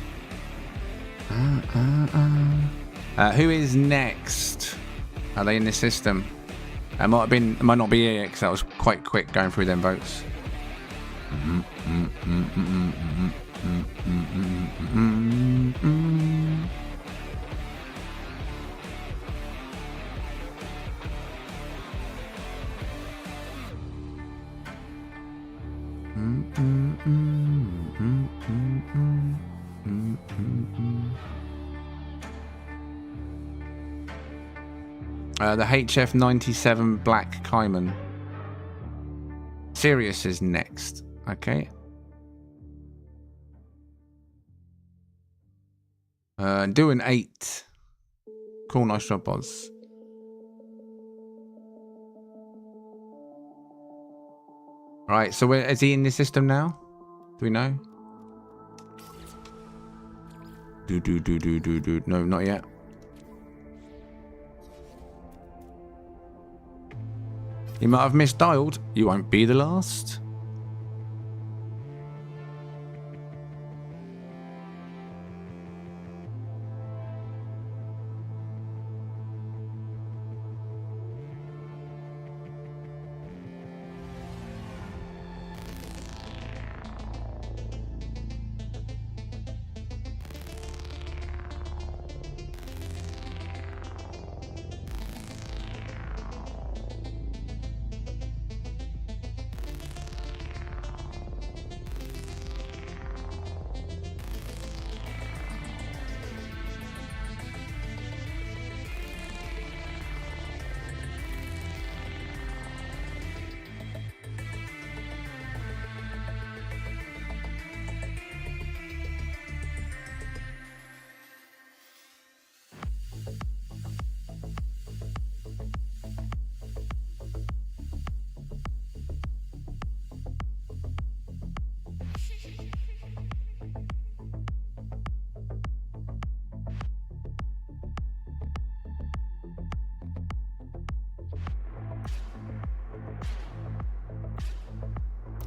Speaker 1: Who is next? Are they in the system? It might not be here because that was quite quick going through them votes. The HF-97 Black Cayman. Sirius is next. Okay. Do an 8. Cool, nice job, Boz. Right, so is he in the system now? Do we know? No, not yet. You might have misdialed. You won't be the last.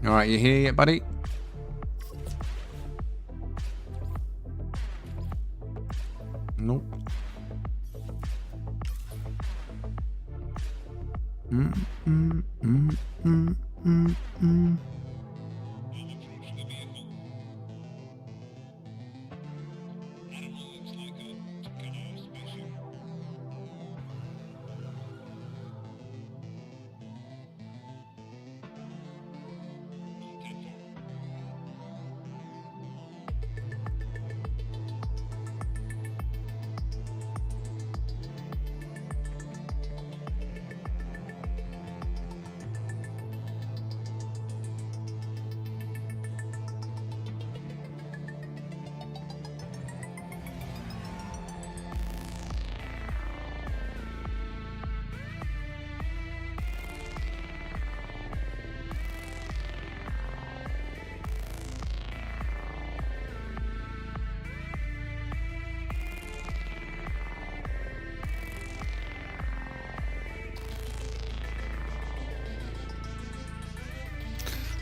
Speaker 1: All right, you here yet, buddy? Nope.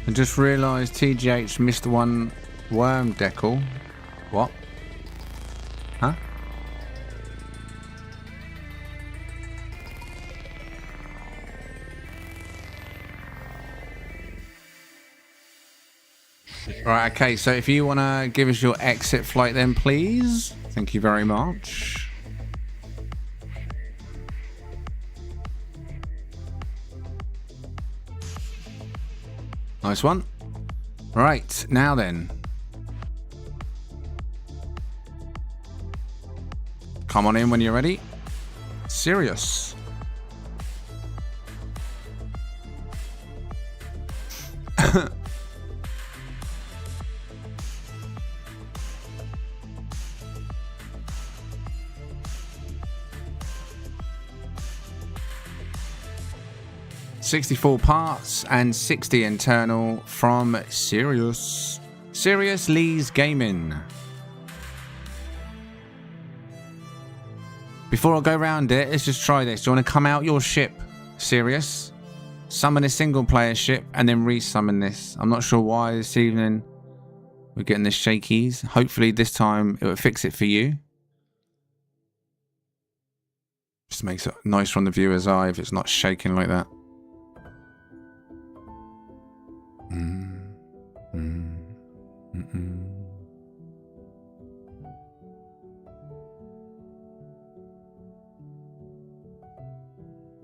Speaker 1: I just realised TGH missed one worm decal. What? Huh? Right, okay, so if you want to give us your exit flight then, please. Thank you very much. Nice one. Right, now then. Come on in when you're ready. Sirius. $64 parts and 60 internal from Sirius. Sirius Lee's Gaming. Before I go around it, let's just try this. Do you want to come out your ship? Serious? Summon a single player ship and then resummon this. I'm not sure why this evening we're getting the shakies. Hopefully this time it will fix it for you. Just makes it nice from the viewer's eye if it's not shaking like that.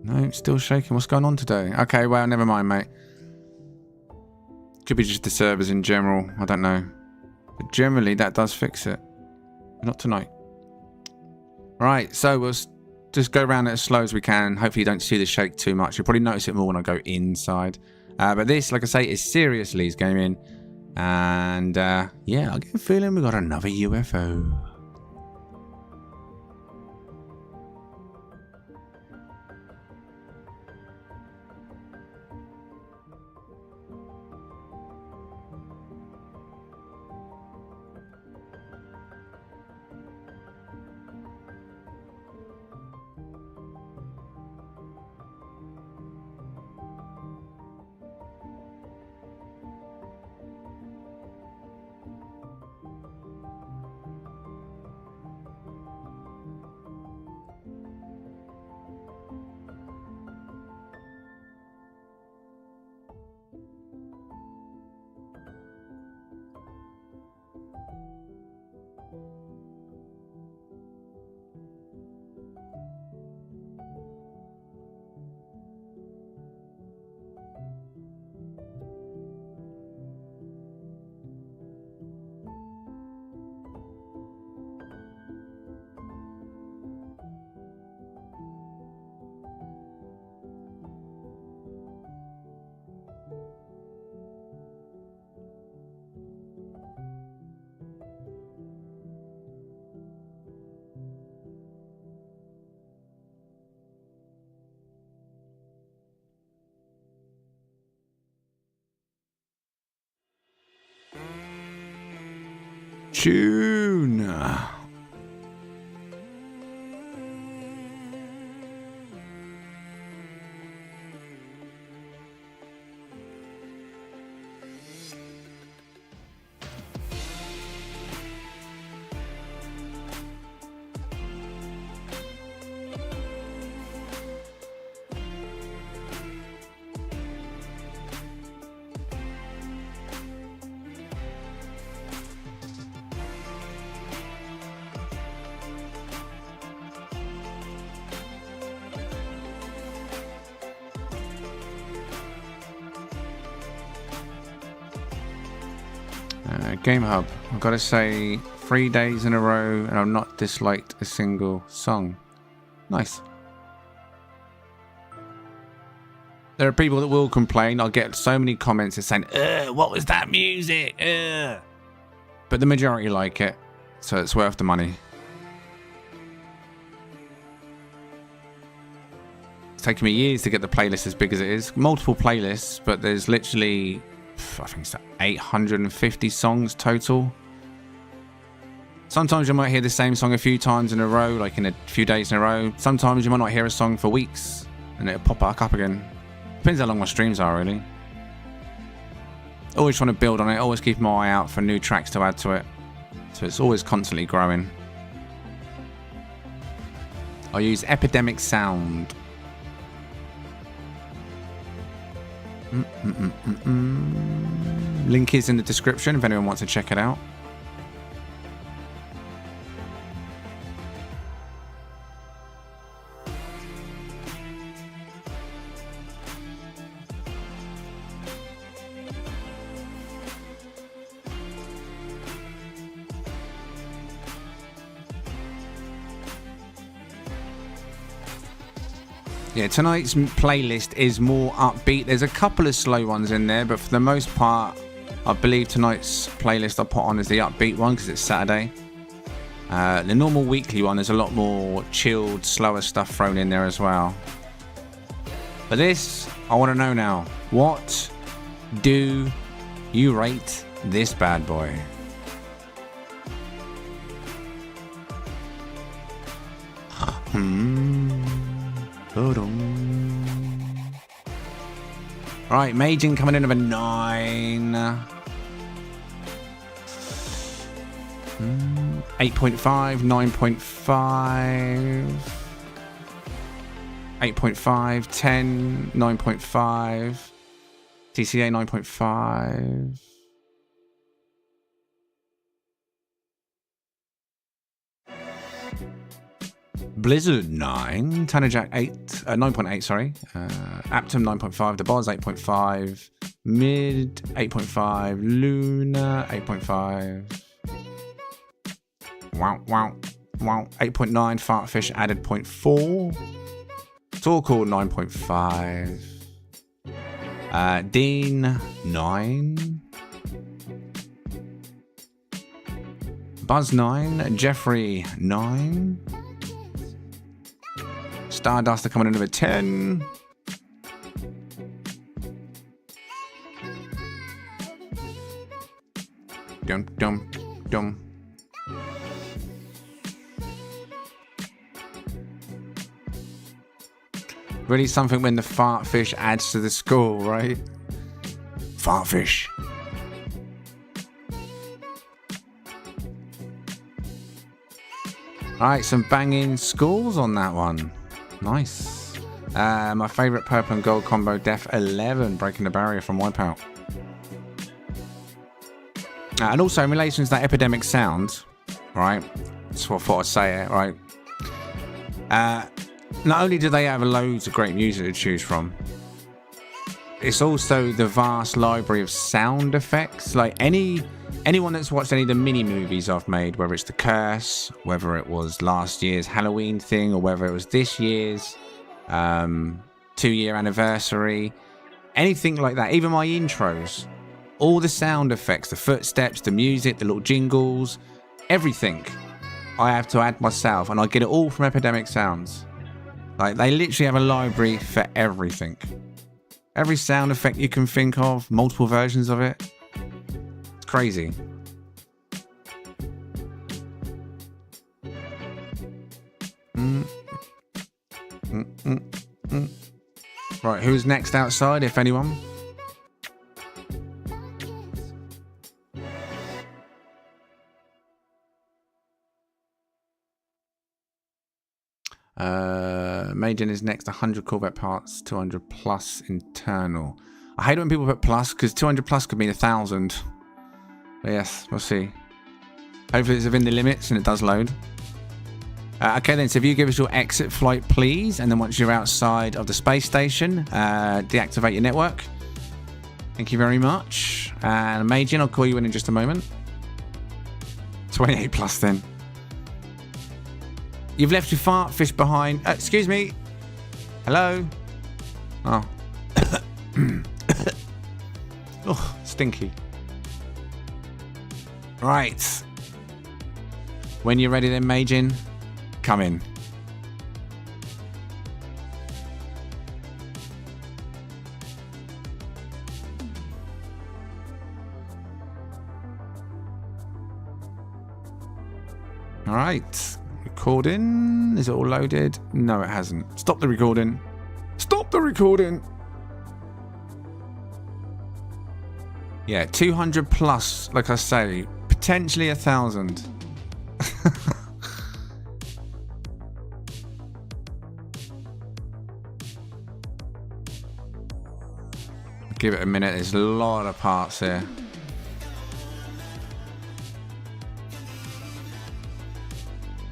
Speaker 1: No, it's still shaking. What's going on today? Okay, well, never mind, mate. Could be just the servers in general. I don't know. But generally, that does fix it. Not tonight. Right, so we'll just go around it as slow as we can. Hopefully you don't see the shake too much. You'll probably notice it more when I go inside. But this, like I say, is seriously gaming. And yeah, I get a feeling we got another UFO. Tune. Game Hub. I've got to say, 3 days in a row and I've not disliked a single song. Nice. There are people that will complain. I'll get so many comments that saying, what was that music? But the majority like it, so it's worth the money. It's taken me years to get the playlist as big as it is. Multiple playlists, but there's literally, I think it's 850 songs total. Sometimes you might hear the same song a few times in a row, like in a few days in a row. Sometimes you might not hear a song for weeks and it'll pop back up again. Depends how long my streams are, really. Always trying to build on it, always keep my eye out for new tracks to add to it. So it's always constantly growing. I use Epidemic Sound. Link is in the description if anyone wants to check it out. Yeah, tonight's playlist is more upbeat. There's a couple of slow ones in there, but for the most part, I believe tonight's playlist I put on is the upbeat one because it's Saturday. The normal weekly one, there's a lot more chilled, slower stuff thrown in there as well. But this, I want to know now, what do you rate this bad boy? Right, Majin coming in with a 9. 8.5, 9.5. 8.5, 10, 9.5. TCA 9.5. Blizzard 9, Tanajack 8, 9.8, sorry. Aptum 9.5, the Boz 8.5, Mid 8.5, Luna 8.5. Wow. 8.9, Fartfish added 0.4. Torkoal 9.5. Dean 9. Buzz 9, Jeffrey 9. Stardust are coming in with a 10. Dum. Really something when the Fartfish adds to the score, right? Fartfish. Alright, some banging scores on that one. Nice. My favourite purple and gold combo, Def 11, breaking the barrier from Wipeout. And also in relation to that epidemic sound, right? That's what I thought I'd say it, right? Not only do they have loads of great music to choose from, it's also the vast library of sound effects. Like anyone that's watched any of the mini movies I've made, whether it's The Curse, whether it was last year's Halloween thing, or whether it was this year's 2-year anniversary, anything like that, even my intros, all the sound effects, the footsteps, the music, the little jingles, everything I have to add myself, and I get it all from Epidemic Sounds. Like, they literally have a library for everything. Every sound effect you can think of, multiple versions of it. It's crazy. Right, who's next outside, if anyone? Maiden is next. 100 Corvette parts, 200 plus internal. I hate it when people put plus, because 200 plus could mean 1,000. But yes, we'll see. Hopefully it's within the limits and it does load. Okay then, so if you give us your exit flight, please, and then once you're outside of the space station, deactivate your network. Thank you very much. And Maiden, I'll call you in just a moment. 28 plus then. You've left your Fartfish behind. Excuse me. Hello. Oh. Oh, stinky. Right. When you're ready then, Majin, come in. All right. Recording. Is it all loaded? No, it hasn't. Stop the recording. Stop the recording. Yeah, 200 plus, like I say, potentially 1,000. Give it a minute. There's a lot of parts here.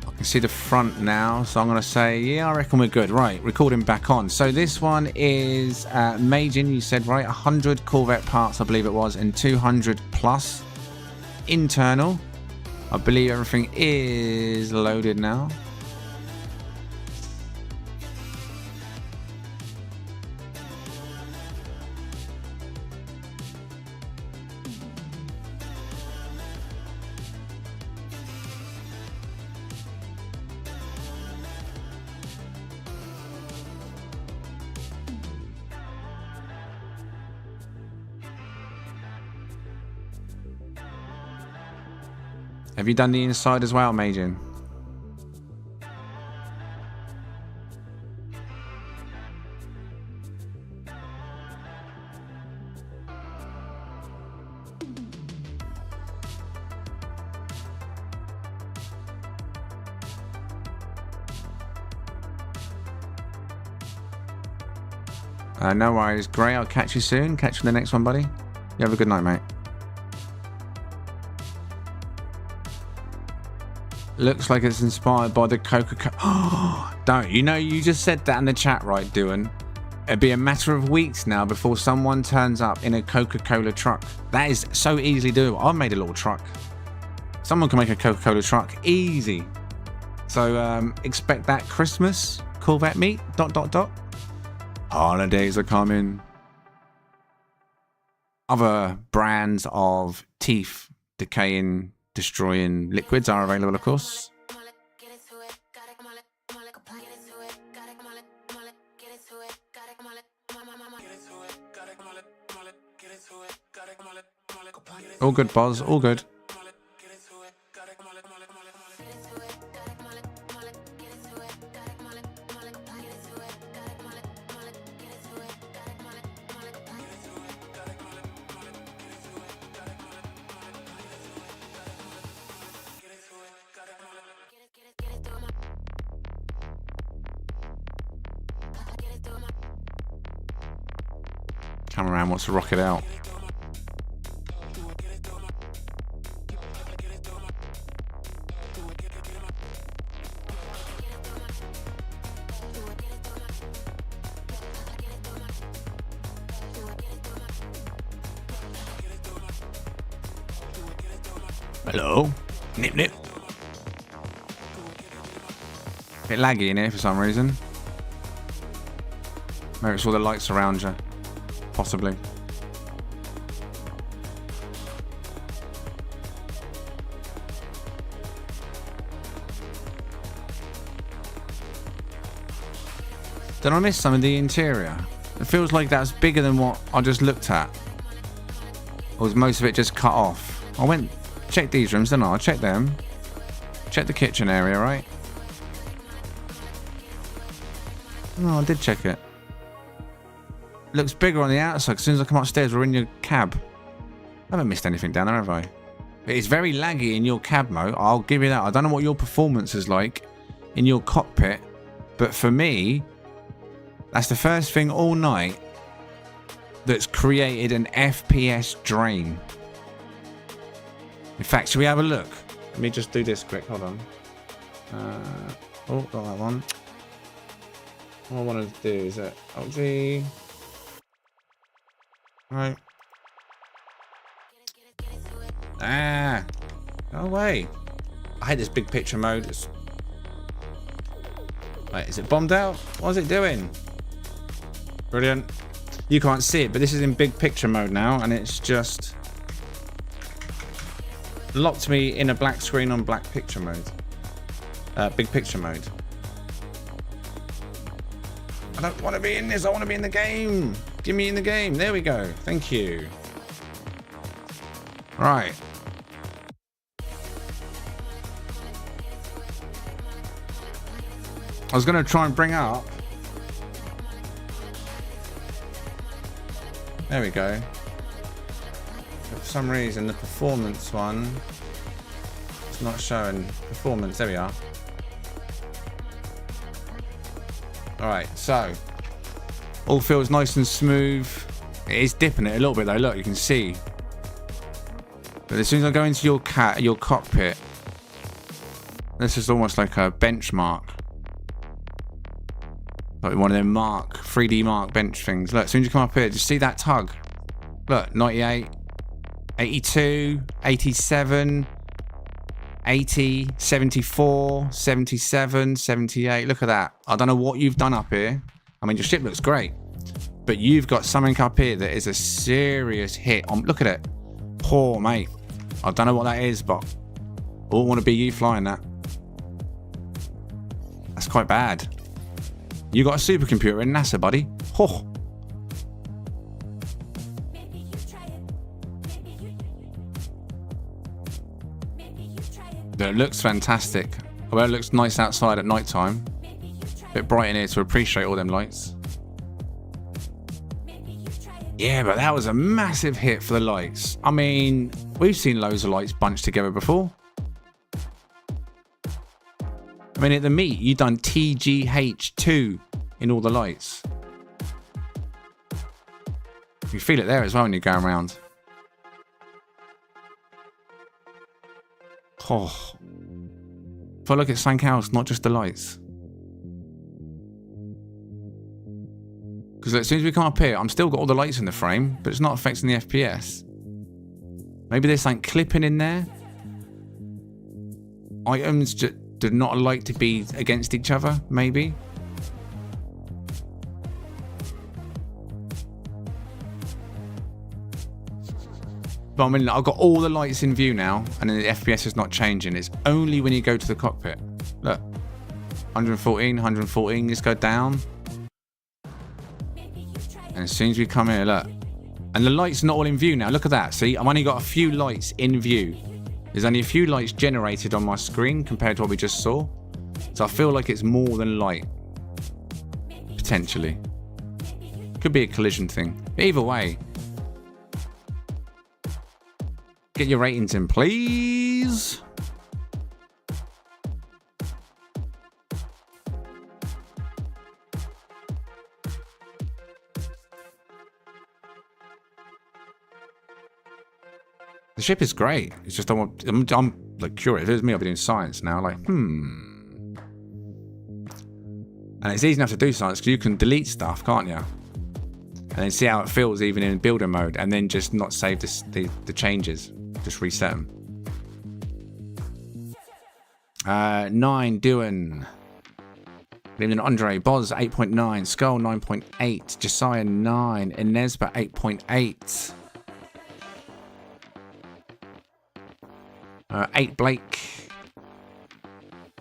Speaker 1: I can see the front now, so I'm going to say, yeah, I reckon we're good. Right, recording back on. So this one is Majin, you said, right? 100 Corvette parts, I believe it was, and 200 plus internal. I believe everything is loaded now. Have you done the inside as well, Majin? No worries, Gray. I'll catch you soon. Catch you in the next one, buddy. You have a good night, mate. Looks like it's inspired by the Coca-Cola. Don't. You know, you just said that in the chat, right, Duan? It'd be a matter of weeks now before someone turns up in a Coca-Cola truck. That is so easily doable. I've made a little truck. Someone can make a Coca-Cola truck. Easy. So expect that Christmas. Corvette meet. ... Holidays are coming. Other brands of teeth decaying, destroying liquids are available, of course. All good, Boz. All good. Cameraman wants to rock it out. Hello. Nip nip. Bit laggy in here for some reason. Maybe it's all the lights around you. Possibly. Did I miss some of the interior? It feels like that's bigger than what I just looked at. Or was most of it just cut off? I went, check these rooms, didn't I? I checked them. Check the kitchen area, right? No, I did check it. Looks bigger on the outside. As soon as I come upstairs, we're in your cab. I haven't missed anything down there, have I? It's very laggy in your cab mode. I'll give you that. I don't know what your performance is like in your cockpit, but for me, that's the first thing all night that's created an FPS drain. In fact, should we have a look? Let me just do this quick. Hold on. Oh, got that one. What I want to do is that OG. Right. Ah. Go away. I hate this big picture mode. Wait, is it bombed out? What is it doing? Brilliant. You can't see it, but this is in big picture mode now, and it's just locked me in a black screen on black picture mode. Big picture mode. I don't want to be in this. I want to be in the game. Give me in the game. There we go. Thank you. Right. I was going to try and bring up. There we go. But for some reason, the performance one, it's not showing performance. There we are. Alright, so all feels nice and smooth. It is dipping it a little bit though, look, you can see. But as soon as I go into your cockpit, this is almost like a benchmark. Like one of them 3D Mark bench things. Look, as soon as you come up here, just see that tug. Look, 98, 82, 87, 80, 74, 77, 78. Look at that. I don't know what you've done up here. I mean, your ship looks great, but you've got something up here that is a serious hit. Look at it. Poor mate. I don't know what that is, but I wouldn't want to be you flying that. That's quite bad. You got a supercomputer in NASA, buddy. Oh. It looks fantastic. Well, it looks nice outside at night time. Bit bright in here to appreciate all them lights. Yeah, but that was a massive hit for the lights. I mean, we've seen loads of lights bunched together before. I mean, at the meet, you done TGH2 in all the lights. You feel it there as well when you're going around. Oh. If I look at something else, not just the lights. Because as soon as we come up here, I'm still got all the lights in the frame, but it's not affecting the FPS. Maybe there's something clipping in there. Items just do not like to be against each other, maybe. But I mean, I've got all the lights in view now, and the FPS is not changing. It's only when you go to the cockpit. Look, 114, 114, just go down. And as soon as we come here, look. And the light's not all in view now. Look at that. See, I've only got a few lights in view. There's only a few lights generated on my screen compared to what we just saw. So I feel like it's more than light. Potentially. Could be a collision thing. But either way. Get your ratings in, please. The ship is great. It's just I'm like curious. If it was me, I'd be doing science now. Like, And it's easy enough to do science because you can delete stuff, can't you? And then see how it feels even in builder mode, and then just not save the changes. Just reset them. 9, Dewan. Good evening, Andre. Boz, 8.9. Skull, 9.8. Josiah, 9. Inesba, 8.8. 8 Blake,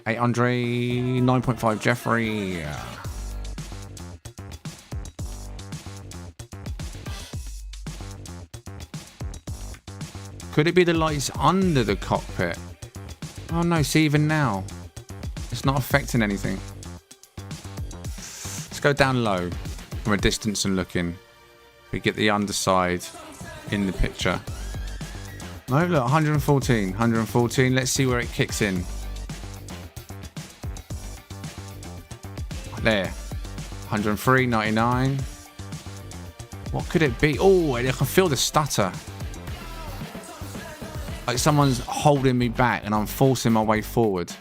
Speaker 1: 8 Andre, 9.5 Jeffrey. Could it be the lights under the cockpit? Oh no, see, even now it's not affecting anything. Let's go down low from a distance and look in. We get the underside in the picture. No, look, 114, 114. Let's see where it kicks in. There. 103, 99. What could it be? Oh, I can feel the stutter. Like someone's holding me back and I'm forcing my way forward.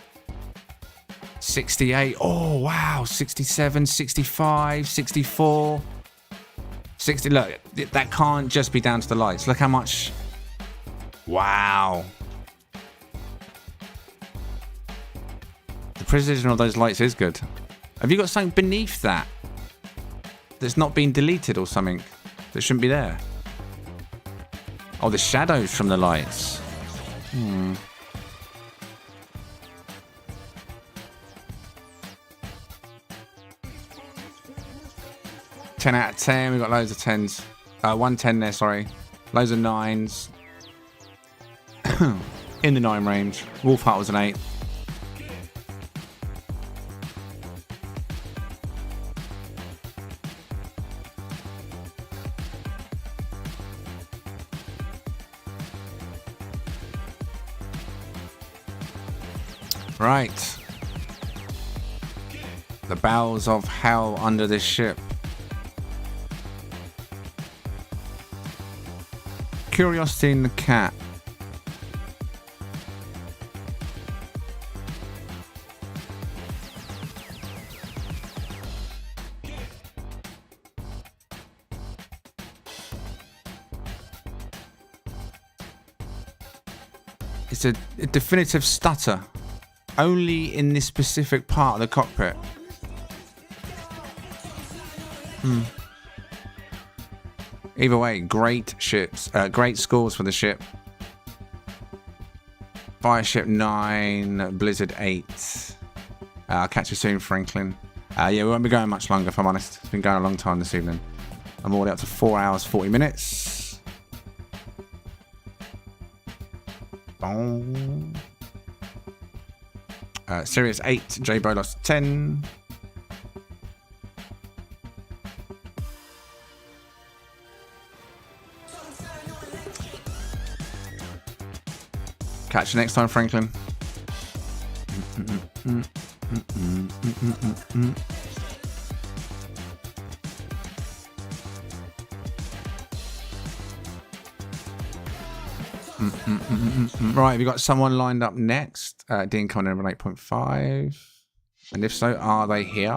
Speaker 1: 68. Oh, wow. 67, 65, 64. 60. Look, that can't just be down to the lights. Look how much... Wow. The precision of those lights is good. Have you got something beneath that that's not been deleted or something that shouldn't be there? Oh, the shadows from the lights. 10 out of 10. We've got loads of 10s. 110 there, sorry. Loads of 9s. In the 9 range. Wolfheart was an 8. Right. The bowels of hell under this ship. Curiosity in the cat. It's a definitive stutter. Only in this specific part of the cockpit. Either way, great ships. Great scores for the ship. Fireship 9, Blizzard 8. I'll catch you soon, Franklin. Yeah, we won't be going much longer, if I'm honest. It's been going a long time this evening. I'm already up to 4 hours, 40 minutes. Sirius 8, J Bolos 10. Catch you next time, Franklin. Right, we got someone lined up next. Dean coming in at 8.5. And if so, are they here?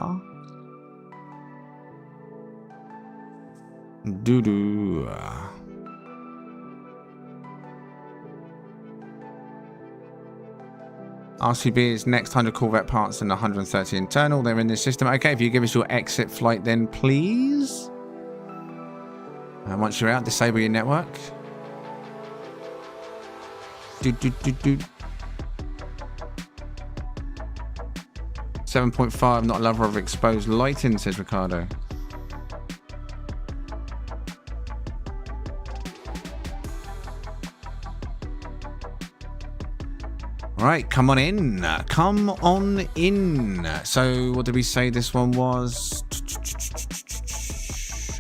Speaker 1: Doo-doo. RCB is next, 100 Corvette parts and 130 internal. They're in this system. Okay, if you give us your exit flight then, please. And once you're out, disable your network. 7.5, not a lover of exposed lighting, says Ricardo. All right, come on in. Come on in. So, what did we say this one was?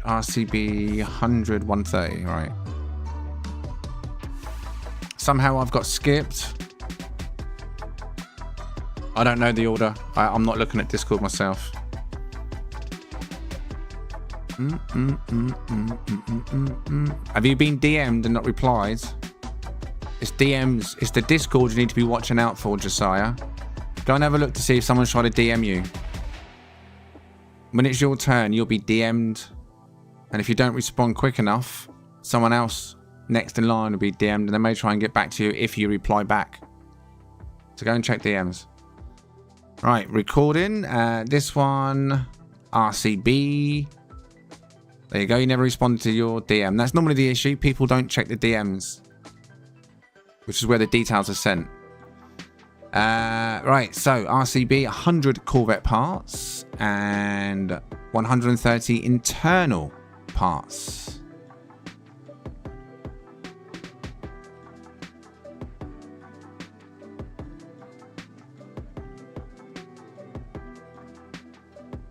Speaker 1: RCB 100, 130, right. Somehow I've got skipped. I don't know the order. I'm not looking at Discord myself. Have you been DM'd and not replied? It's DMs. It's the Discord you need to be watching out for, Josiah. Go and have a look to see if someone's trying to DM you. When it's your turn, you'll be DM'd. And if you don't respond quick enough, someone else next in line will be DM'd and they may try and get back to you if you reply back. So go and check DMs. Right, recording. This one, RCB. There you go. You never responded to your DM. That's normally the issue. People don't check the DMs, which is where the details are sent. Right, so RCB, 100 Corvette parts and 130 internal parts.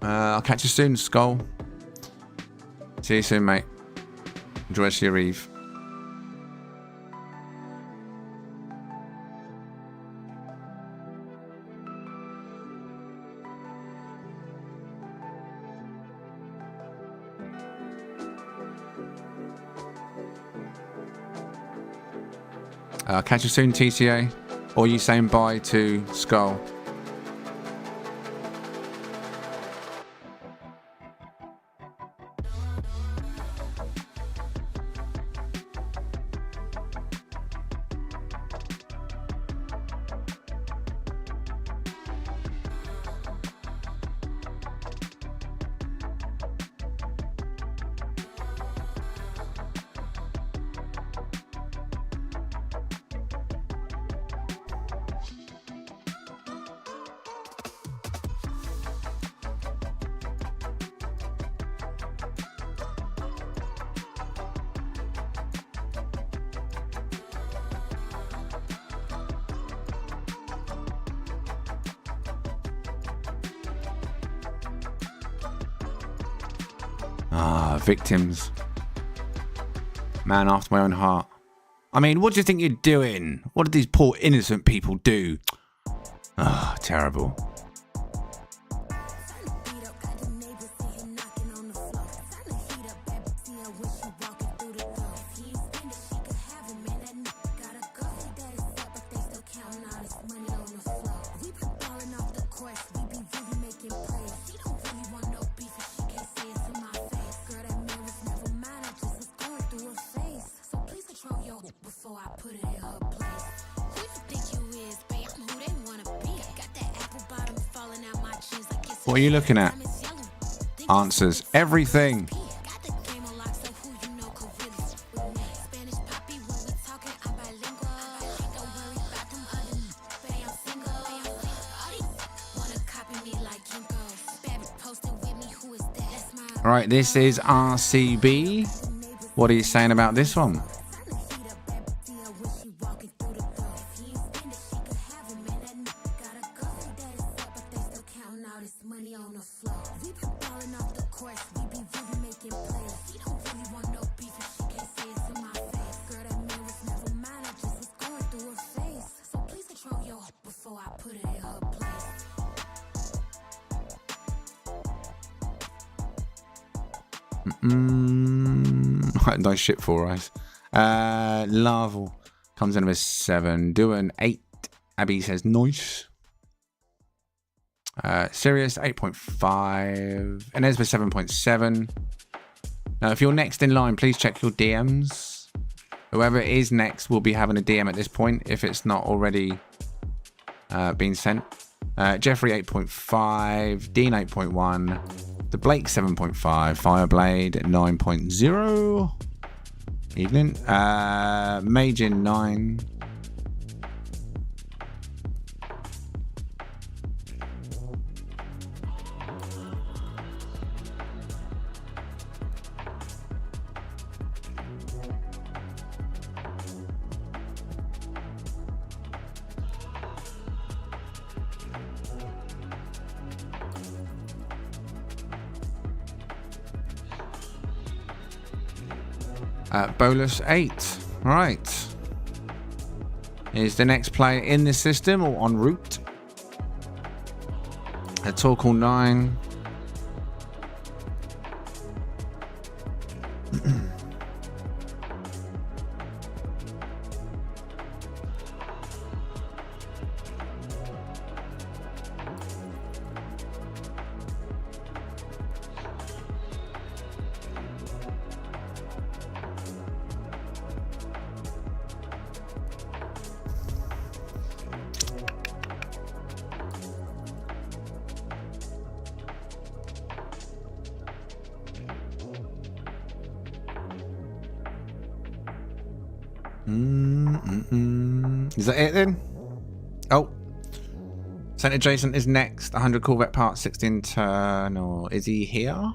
Speaker 1: I'll catch you soon, Skull. See you soon, mate. Enjoy the rest of your eve. Catch you soon, TCA. Or you saying bye to Skull. Victims. Man after my own heart. I mean, what do you think you're doing? What did these poor innocent people do? Ah, terrible. What are you looking at? Answers. Everything. All right, this is RCB. What are you saying about this one? Nice ship for us. Larval. Comes in with 7. Do an 8. Abby says nice. Sirius 8.5. And Esma 7.7. Now, if you're next in line, please check your DMs. Whoever is next will be having a DM at this point if it's not already been sent. Jeffrey 8.5. Dean 8.1. The Blake 7.5. Fireblade 9.0. Evening. Majin 9. Bolus 8. Right. Is the next player in this system or en route? A Torkel 9. Is that it then? Oh. St. Adjacent is next. 100 Corvette parts, 60 internal. Is he here?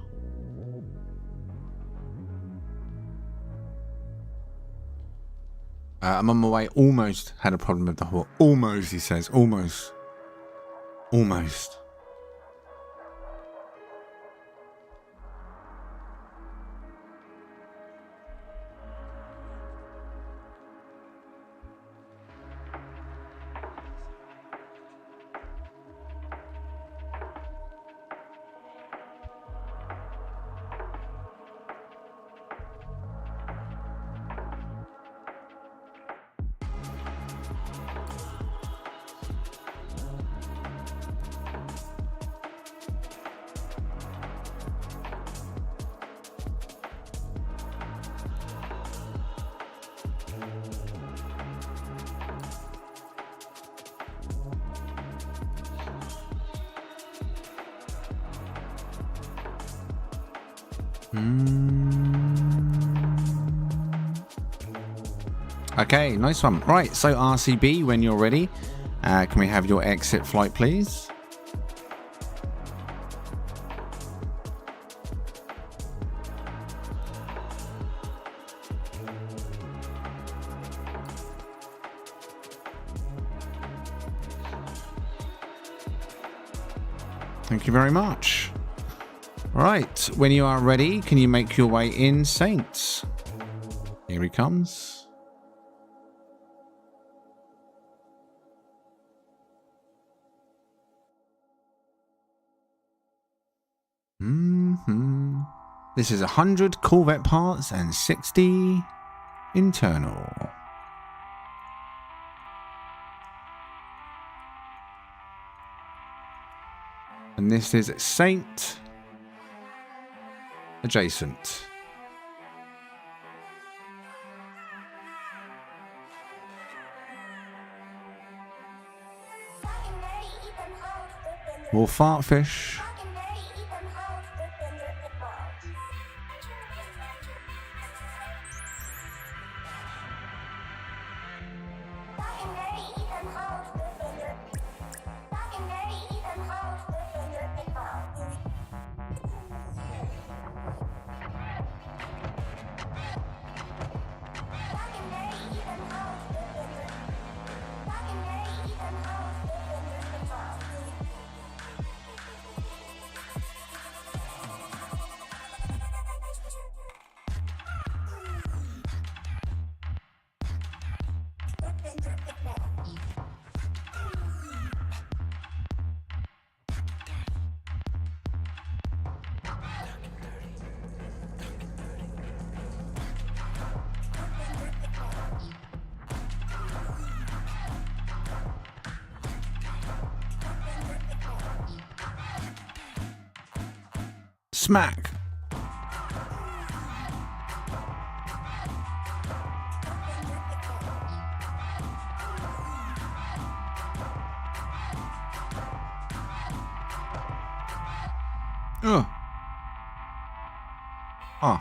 Speaker 1: I'm on my way. Almost had a problem with the horse. Almost, he says. Almost. Almost. Okay, nice one. Right, so RCB, when you're ready, can we have your exit flight, please? Thank you very much. Right, when you are ready, can you make your way in, Saints? Here he comes. This is 100 Corvette parts and 60 internal. And this is Saint Adjacent. More fartfish. Smack. Ugh. Oh.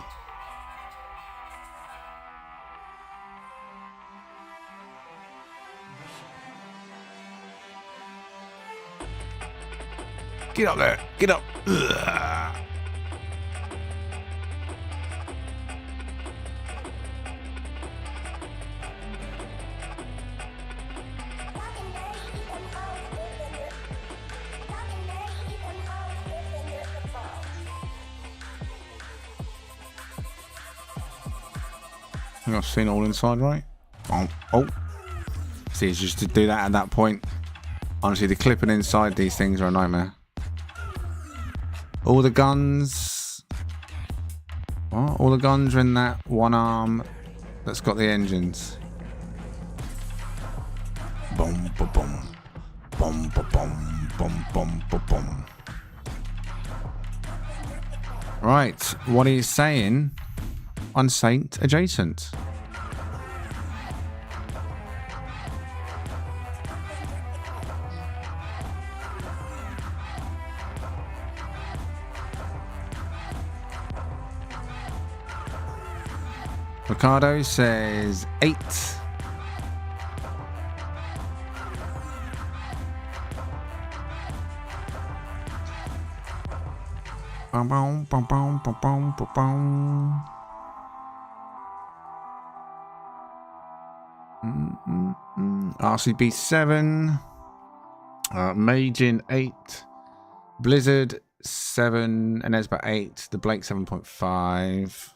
Speaker 1: Get up there. Get up. Ugh. I think I've seen all inside, right? Oh, oh. See, it's just to do that at that point. Honestly, the clipping inside these things are a nightmare. All the guns. What? All the guns are in that one arm that's got the engines. Boom, ba boom. Boom, ba boom. Boom, boom, ba boom. Right, what he's saying on Saint adjacent. Ricardo says 8. Bum, bum, bum, bum, bum, bum, bum, bum. RCB 7, Majin 8, Blizzard 7, and Esba 8, the Blake 7.5.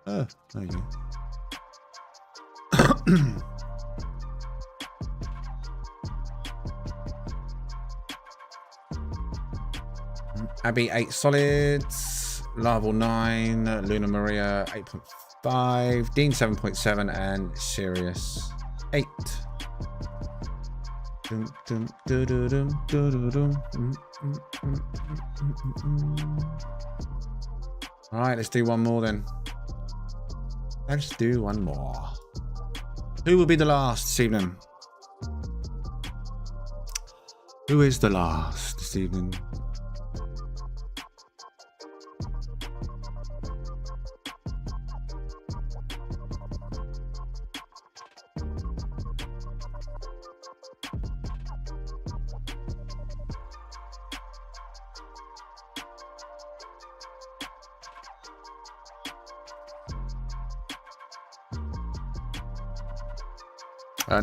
Speaker 1: Oh, there you go. Abby 8 solids, Larval 9, Luna Maria 8.5, Dean 7.7, and Sirius 8. All right, let's do one more then. Let's do one more. Who will be the last this evening? Who is the last this evening?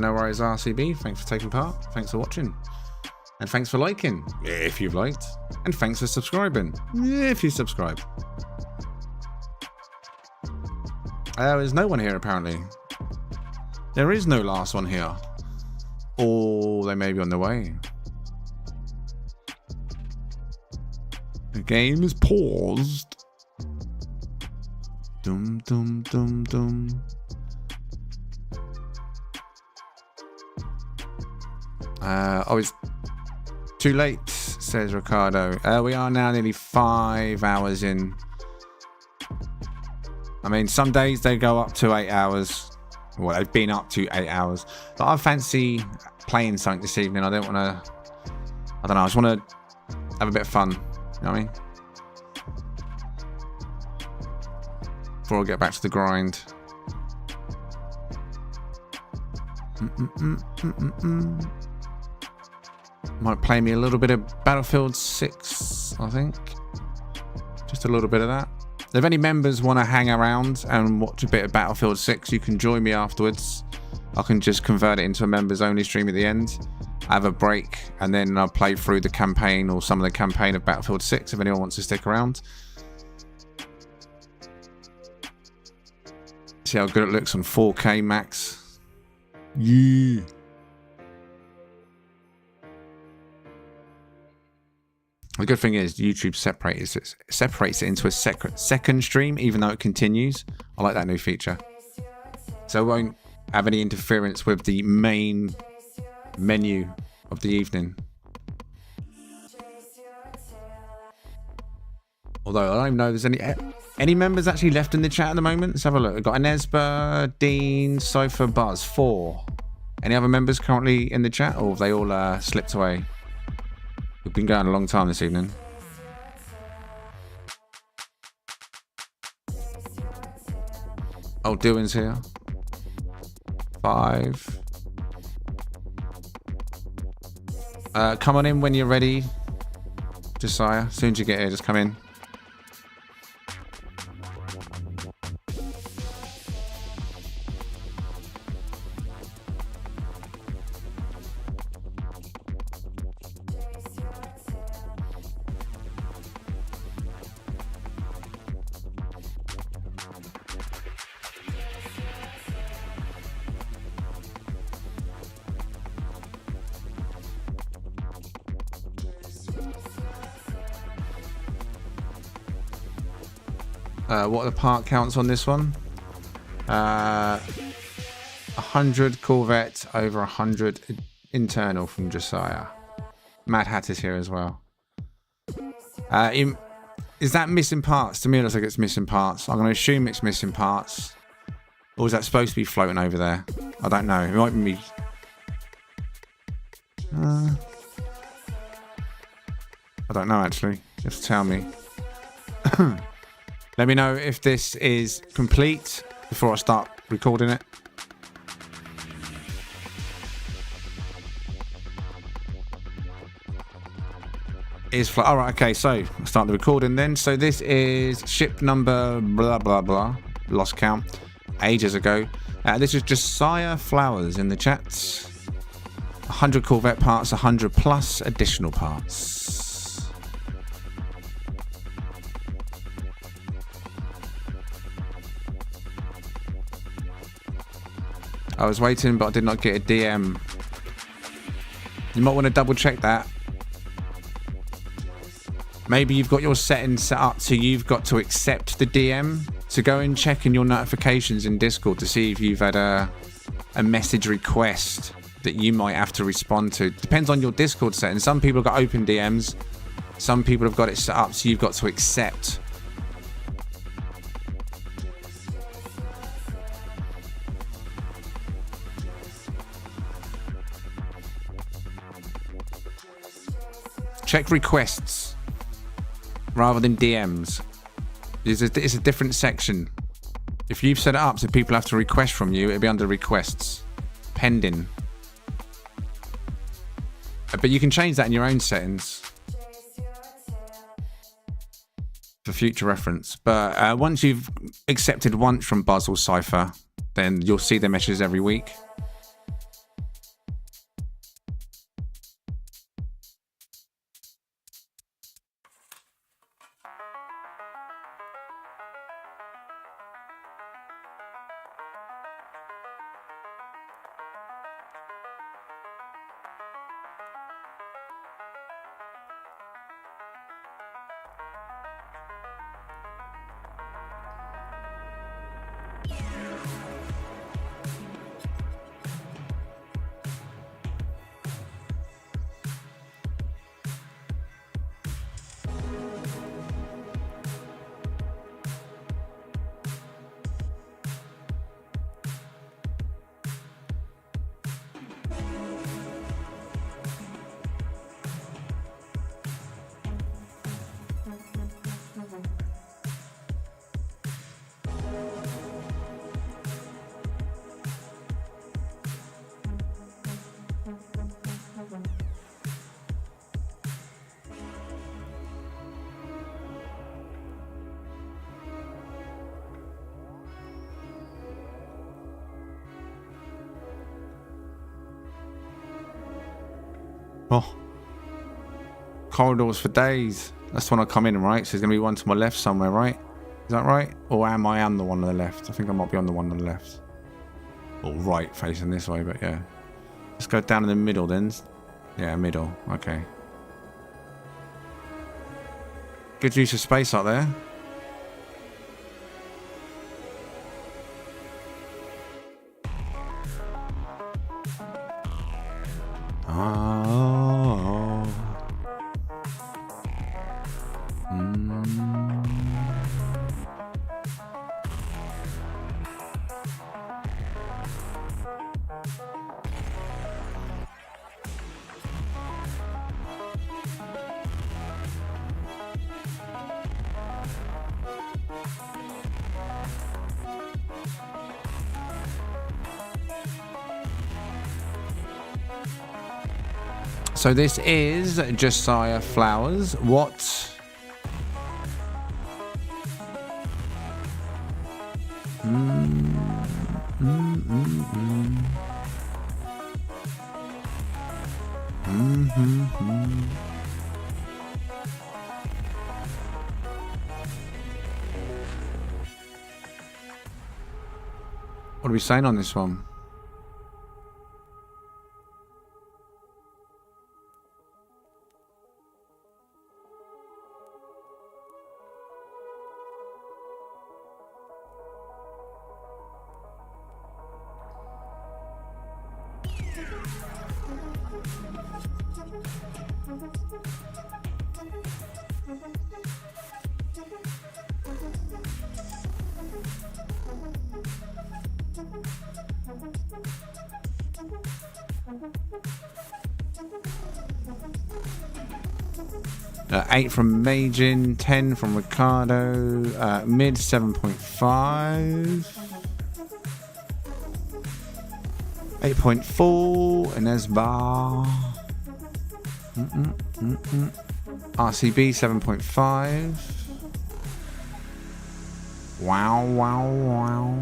Speaker 1: No worries, RCB. Thanks for taking part. Thanks for watching. And thanks for liking, if you've liked. And thanks for subscribing, if you subscribe. There's no one here, apparently. There is no last one here. Or they may be on the way. The game is paused. Dum, dum, dum, dum. Oh, it's too late, says Ricardo. We are now nearly 5 hours in. I mean, some days they go up to 8 hours. Well, they've been up to 8 hours. But I fancy playing something this evening. I don't want to... I don't know. I just want to have a bit of fun. You know what I mean? Before I get back to the grind. Might play me a little bit of Battlefield 6, I think. Just a little bit of that. If any members want to hang around and watch a bit of Battlefield 6, you can join me afterwards. I can just convert it into a members only stream at the end. I have a break and then I'll play through the campaign or some of the campaign of Battlefield 6 if anyone wants to stick around. See how good it looks on 4K max. Yeah. The good thing is YouTube separates it into a second stream, even though it continues. I like that new feature. So it won't have any interference with the main menu of the evening. Although I don't even know if there's any members actually left in the chat at the moment. Let's have a look. We've got Anesba, Dean, Sofa, Buzz, 4. Any other members currently in the chat, or have they all slipped away? We've been going a long time this evening. Oh, Dylan's here. 5. Come on in when you're ready, Josiah. As soon as you get here, just come in. What are the part counts on this one? 100 Corvette, over 100 internal from Josiah. Mad Hat is here as well. Is that missing parts? To me, it looks like it's missing parts. I'm going to assume it's missing parts. Or is that supposed to be floating over there? I don't know. It might be... I don't know, actually. Just tell me. Let me know if this is complete before I start recording it. All right, okay, so I'll start the recording then. So this is ship number blah, blah, blah. Lost count. Ages ago. This is Josiah Flowers in the chat. 100 Corvette parts, 100 plus additional parts. I was waiting, but I did not get a DM. You might want to double check that. Maybe you've got your settings set up so you've got to accept the DM. So go and check in your notifications in Discord to see if you've had a message request that you might have to respond to. Depends on your Discord settings. Some people have got open DMs. Some people have got it set up so you've got to accept. Check requests rather than DMs. It's a different section. If you've set it up so people have to request from you, it'll be under requests. Pending. But you can change that in your own settings for future reference. But once you've accepted once from Buzz or Cypher, then you'll see their messages every week. Oh, corridors for days. That's the one I come in, right? So there's going to be one to my left somewhere, right? Is that right? Or am I on the one on the left? I think I might be on the one on the left. Or right, facing this way, but yeah. Let's go down in the middle then. Yeah, middle. Okay. Good use of space up there. Oh. So this is Josiah Flowers. What? What are we saying on this one? Eight from Majin, 10 from Ricardo, mid 7.5, 8.4 Inez Bar, RCB 7.5, wow,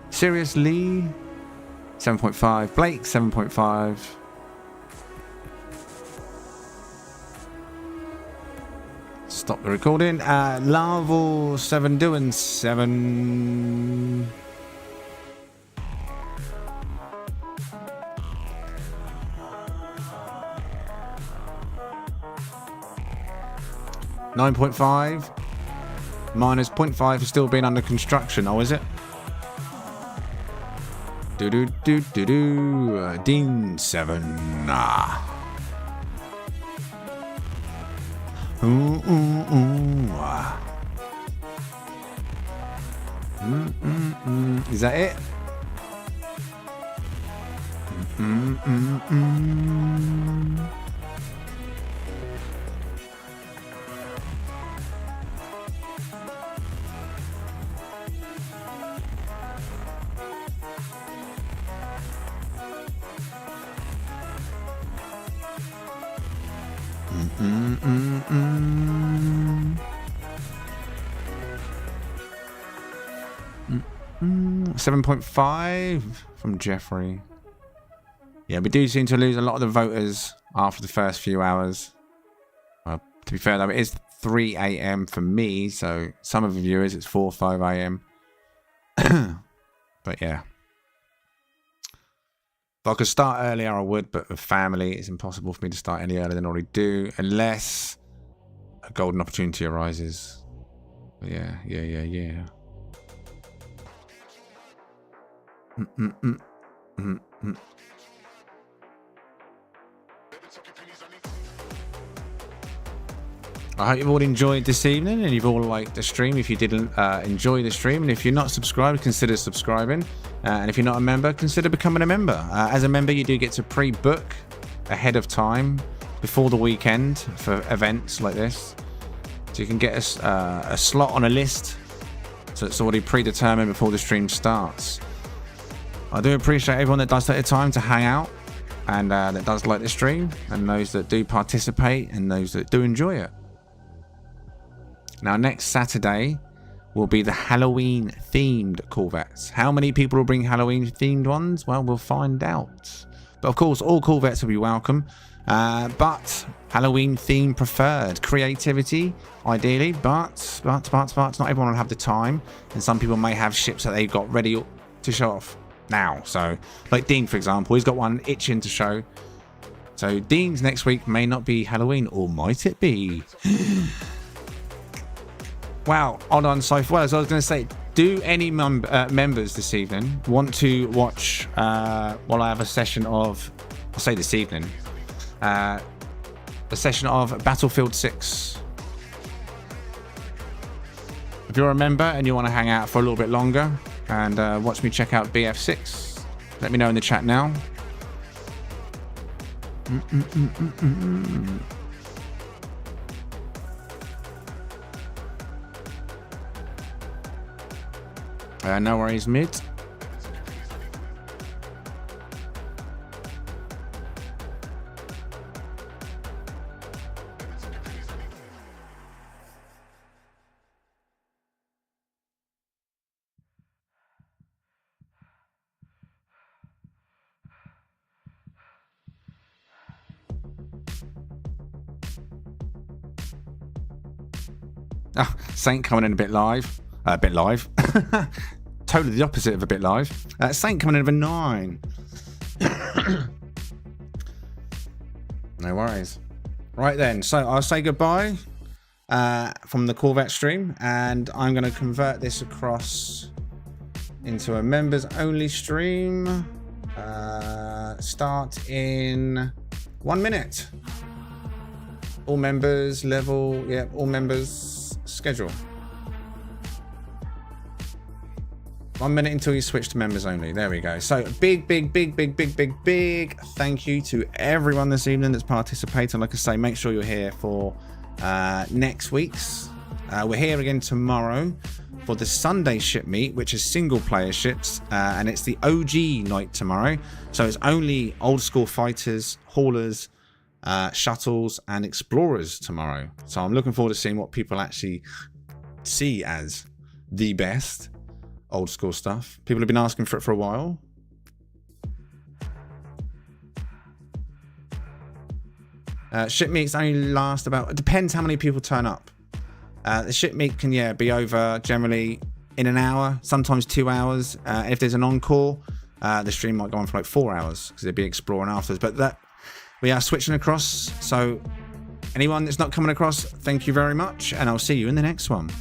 Speaker 1: Seriously 7.5, Blake 7.5. Stop the recording. Larval 7 doing 7. $9.5 minus 0.5 for still being under construction. Oh, is it? Dean 7. Is that it? $7.5 from Jeffrey. Yeah, we do seem to lose a lot of the voters after the first few hours. Well, to be fair though, it is 3 a.m. for me, so some of the viewers it's 4 or 5 a.m. But yeah. If I could start earlier, I would, but with family, it's impossible for me to start any earlier than I already do, unless a golden opportunity arises. But yeah. I hope you've all enjoyed this evening and you've all liked the stream. If you didn't enjoy the stream, and if you're not subscribed, consider subscribing. And if you're not a member, consider becoming a member. As a member, you do get to pre-book ahead of time before the weekend for events like this. So you can get a slot on a list, so it's already predetermined before the stream starts. I do appreciate everyone that does take the time to hang out and that does like the stream, and those that do participate and those that do enjoy it. Now, next Saturday will be the Halloween themed Corvettes. How many people will bring Halloween themed ones? Well, we'll find out. But of course, all Corvettes will be welcome. But Halloween theme preferred. Creativity, ideally, but not everyone will have the time. And some people may have ships that they've got ready to show off now. So, like Dean, for example, he's got one itching to show. So Dean's next week may not be Halloween, or might it be? Wow, hold on. So, well, as I was going to say, do any members this evening want to watch while I have a session of, I'll say this evening, a session of Battlefield 6. If you're a member and you want to hang out for a little bit longer and watch me check out BF6, let me know in the chat now. No worries, mid. Oh, Saint coming in a bit live. Totally the opposite of a bit live. Saint coming in with a 9. No worries. Right then, so I'll say goodbye from the Corvette stream, and I'm going to convert this across into a members only stream. Start in 1 minute. All members level, yeah, all members schedule. 1 minute until you switch to members only. There we go. So big thank you to everyone this evening that's participated. Like I say, make sure you're here for next week's. We're here again tomorrow for the Sunday ship meet, which is single player ships, and it's the OG night tomorrow. So it's only old school fighters, haulers, shuttles and explorers tomorrow. So I'm looking forward to seeing what people actually see as the best old school stuff. People have been asking for it for a while. Ship meets only last about, it depends how many people turn up. The ship meet can be over generally in an hour, sometimes 2 hours. If there's an encore, the stream might go on for like 4 hours because they'd be exploring afterwards. But that we are switching across, so anyone that's not coming across, thank you very much, and I'll see you in the next one.